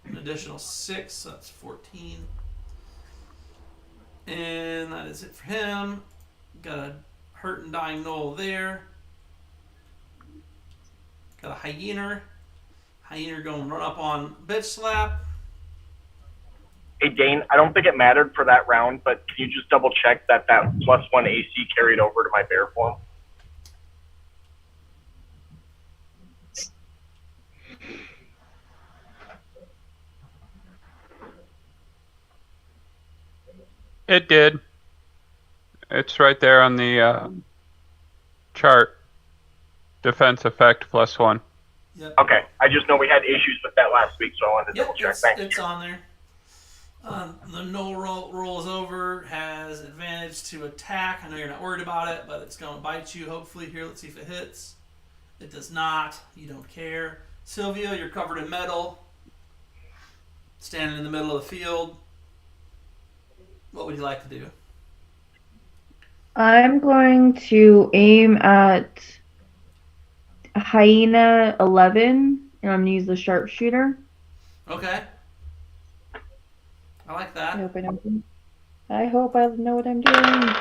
an additional 6. So that's 14. And that is it for him. Got a hurt and dying gnoll there. Got a hyena. Hyena going to run up on Bitch Slap. Hey, Dane, I don't think it mattered for that round, but can you just double check that +1 AC carried over to my bear form? It did. It's right there on the chart. Defense effect +1. Yep. Okay, I just know we had issues with that last week, so I wanted to double check. Thanks. It's on there. The gnoll rolls over, has advantage to attack. I know you're not worried about it, but it's going to bite you. Hopefully, here, let's see if it hits. It does not. You don't care. Sylvia, you're covered in metal. Standing in the middle of the field. What would you like to do? I'm going to aim at Hyena 11, and I'm going to use the sharpshooter. Okay. I like that. I hope I know what I'm doing.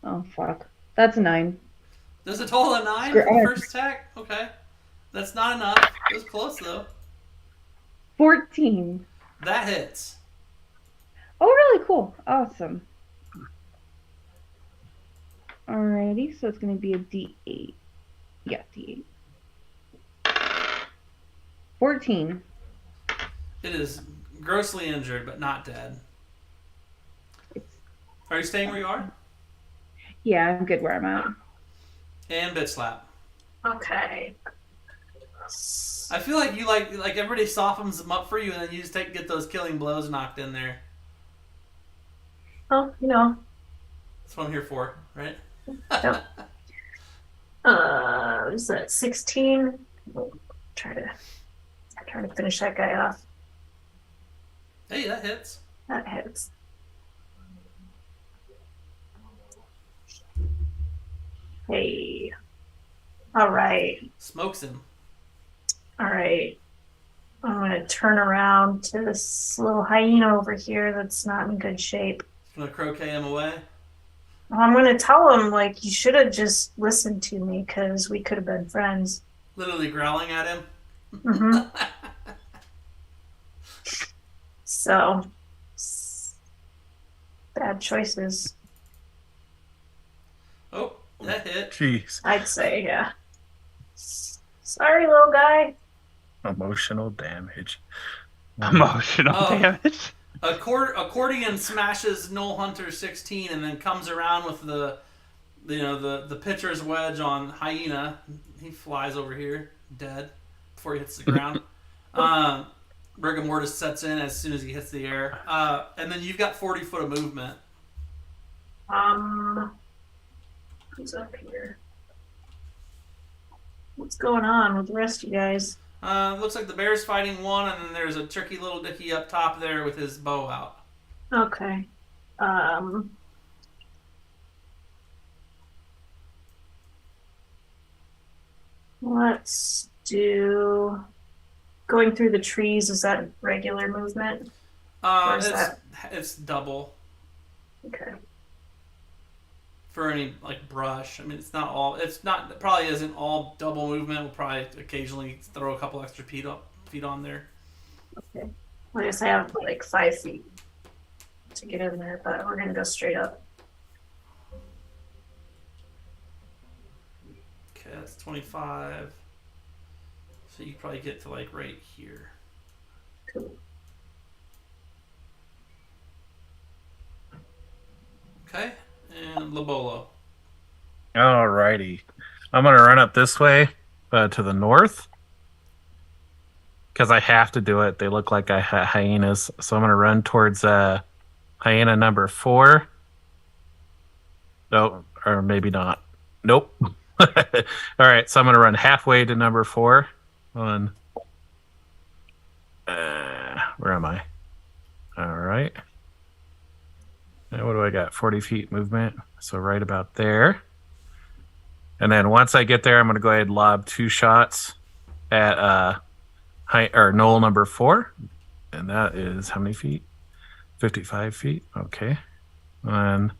Oh, fuck. That's a 9. There's a total of 9 for the first attack? Okay. That's not enough. It was close, though. 14. That hits. Oh, really cool. Awesome. Alrighty, so it's going to be a D8. Yeah, D8. 14. It is grossly injured, but not dead. Are you staying where you are? Yeah, I'm good where I'm at. And Bitch Slap. Okay. I feel like you like everybody softens them up for you, and then you just get those killing blows knocked in there. Well, you know. That's what I'm here for, right? Yep. Was that 16? Try to finish that guy off. Hey, that hits. That hits. Hey. All right. Smokes him. All right. I'm going to turn around to this little hyena over here that's not in good shape. Gonna croquet him away. I'm going to tell him, like, you should have just listened to me because we could have been friends. Literally growling at him. Mm-hmm. So, bad choices. Oh, that hit. Jeez. I'd say, yeah. Sorry, little guy. Emotional damage. Emotional damage. Accordion smashes Gnoll Hunter 16 and then comes around with the pitcher's wedge on Hyena. He flies over here, dead, before he hits the ground. Rigor Mortis sets in as soon as he hits the air. And then you've got 40 foot of movement. Who's up here? What's going on with the rest of you guys? Looks like the bear's fighting one, and then there's a tricky little dicky up top there with his bow out. Okay. Let's do going through the trees. Is that regular movement? Or is It's double Okay. for any like brush. I mean, it probably isn't all double movement. We'll probably occasionally throw a couple extra feet on there. Okay. I guess I have like 5 feet to get in there, but we're gonna go straight up. Okay, that's 25. So you probably get to like right here. Cool. Okay, and Lobolo. Alrighty. I'm going to run up this way to the north. Because I have to do it. They look like hyenas. So I'm going to run towards hyena number 4. No, or maybe not. Nope. All right, so I'm going to run halfway to number 4. Where am I? All right. Now what do I got? 40 feet movement. So right about there. And then once I get there, I'm going to go ahead and lob 2 shots at gnoll number 4. And that is how many feet? 55 feet. Okay. And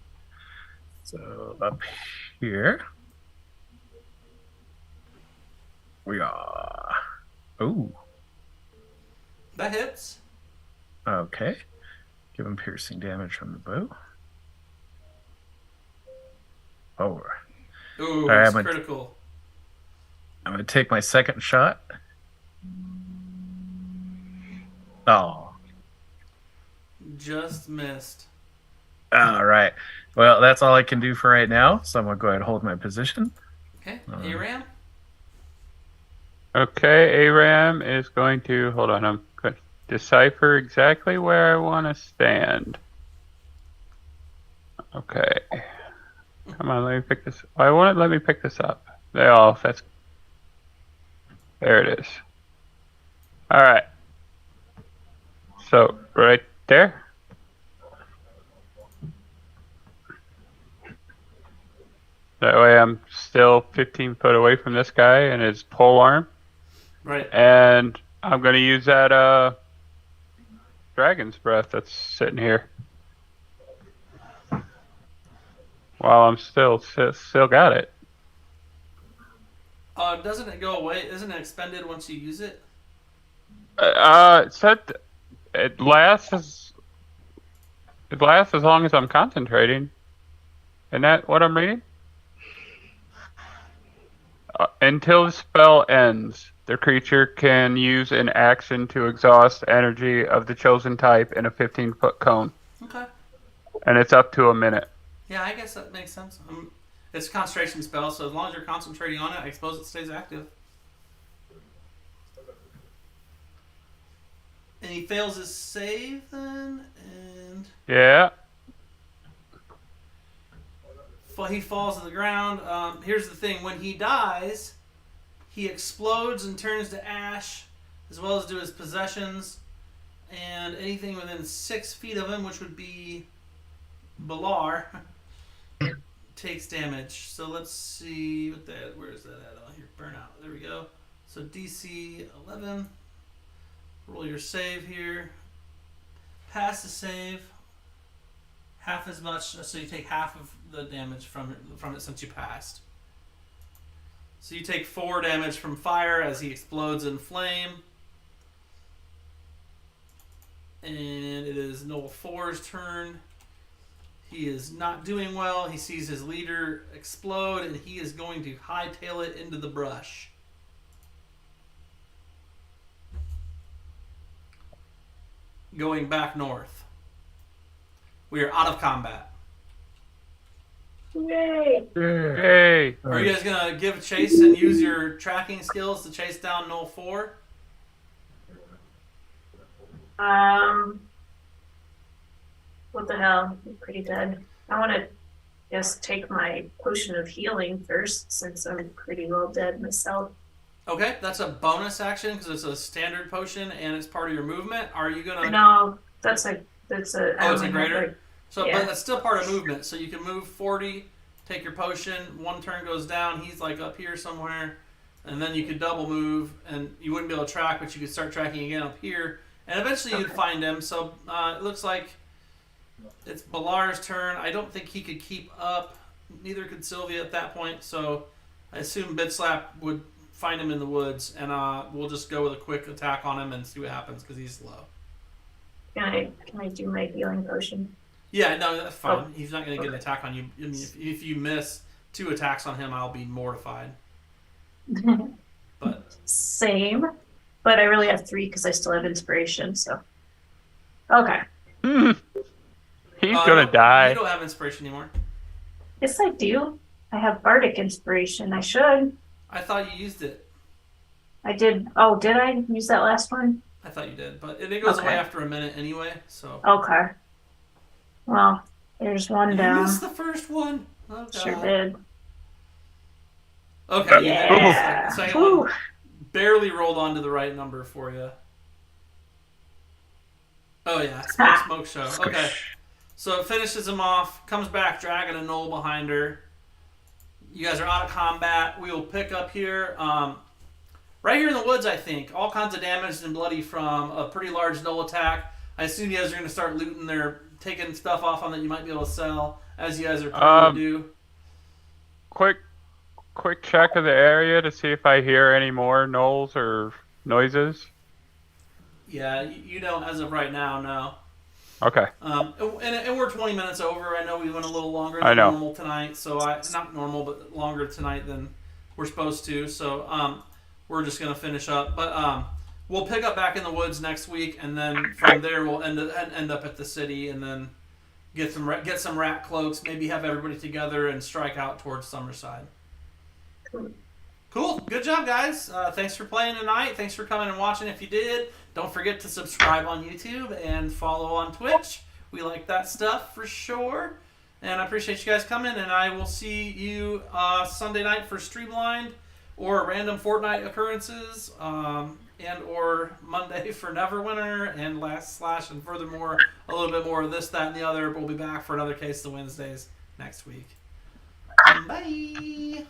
so up here we are. Ooh. That hits. Okay. Give him piercing damage from the bow. 4. Ooh, right, it's critical. I'm going to take my second shot. Oh. Just missed. All right. Well, that's all I can do for right now. So I'm going to go ahead and hold my position. Okay, Aram? Okay, Aram is going to... Hold on, I'm going to decipher exactly where I want to stand. Okay. Come on, let me pick this. Why won't it let me pick this up? There it is. All right. So right there. That way I'm still 15 foot away from this guy and his pole arm. Right. And I'm going to use that dragon's breath that's sitting here. While I'm still got it. Doesn't it go away? Isn't it expended once you use it? It said it lasts as long as I'm concentrating. Isn't that what I'm reading? Until the spell ends, the creature can use an action to exhaust energy of the chosen type in a 15-foot cone. Okay. And it's up to a minute. Yeah, I guess that makes sense. It's a concentration spell, so as long as you're concentrating on it, I suppose it stays active. And he fails his save then, and Yeah. he falls to the ground. Here's the thing: when he dies, he explodes and turns to ash, as well as do his possessions, and anything within 6 feet of him, which would be Balar, takes damage. So let's see what that. Where is that at? Oh, here, burnout. There we go. So DC 11. Roll your save here. Pass the save. Half as much, so you take half of the damage from it since you passed. So you take 4 damage from fire as he explodes in flame. And it is Gnoll 4's turn. He is not doing well. He sees his leader explode, and he is going to hightail it into the brush. Going back north. We are out of combat. Yay! Hey. Are you guys going to give chase and use your tracking skills to chase down Gnoll 4? What the hell? I'm pretty dead. I want to guess take my potion of healing first, since I'm pretty well dead myself. Okay, that's a bonus action because it's a standard potion and it's part of your movement. Are you gonna? No, that's a. Oh, it's a greater. So, yeah. but that's still part of movement. So you can move 40, take your potion. One turn goes down. He's like up here somewhere, and then you could double move, and you wouldn't be able to track, but you could start tracking again up here, and eventually you'd find him. So it looks like it's Balar's turn. I don't think he could keep up. Neither could Sylvia at that point. So I assume Bitslap would find him in the woods, and we'll just go with a quick attack on him and see what happens because he's low. Can I do my healing potion? Yeah, no, that's fine. Oh. He's not going to get an attack on you. I mean, if you miss 2 attacks on him, I'll be mortified. But Same, but I really have 3 because I still have inspiration. So, okay. He's gonna die. You don't have inspiration anymore. Yes, I do. I have bardic inspiration. I should. I thought you used it. I did. Oh, did I use that last one? I thought you did, but it goes Okay. away after a minute anyway. So. Okay. Well, there's one You down. missed the first one. Oh, God. Sure did. Okay. Yeah. The second Whew. one barely rolled onto the right number for you. Oh yeah, smoke show. Okay. So it finishes him off, comes back, dragging a gnoll behind her. You guys are out of combat. We will pick up here. Right here in the woods, I think. All kinds of damage and bloody from a pretty large gnoll attack. I assume you guys are going to start looting taking stuff off on that you might be able to sell, as you guys are planning to do. Quick check of the area to see if I hear any more gnolls or noises. Yeah, you don't as of right now, no. Okay. And we're 20 minutes over. I know we went a little longer I than know. normal tonight, so not normal, but longer tonight than we're supposed to. So we're just gonna finish up, but we'll pick up back in the woods next week, and then from there we'll end up at the city, and then get some rat cloaks, maybe have everybody together and strike out towards Summerside. Cool. Good job, guys. Thanks for playing tonight. Thanks for coming and watching. If you did, don't forget to subscribe on YouTube and follow on Twitch. We like that stuff for sure. And I appreciate you guys coming, and I will see you Sunday night for Streamlined or random Fortnite occurrences, and or Monday for Neverwinter and Last Slash, and furthermore, a little bit more of this, that, and the other. We'll be back for another Case of Wednesdays next week. Bye.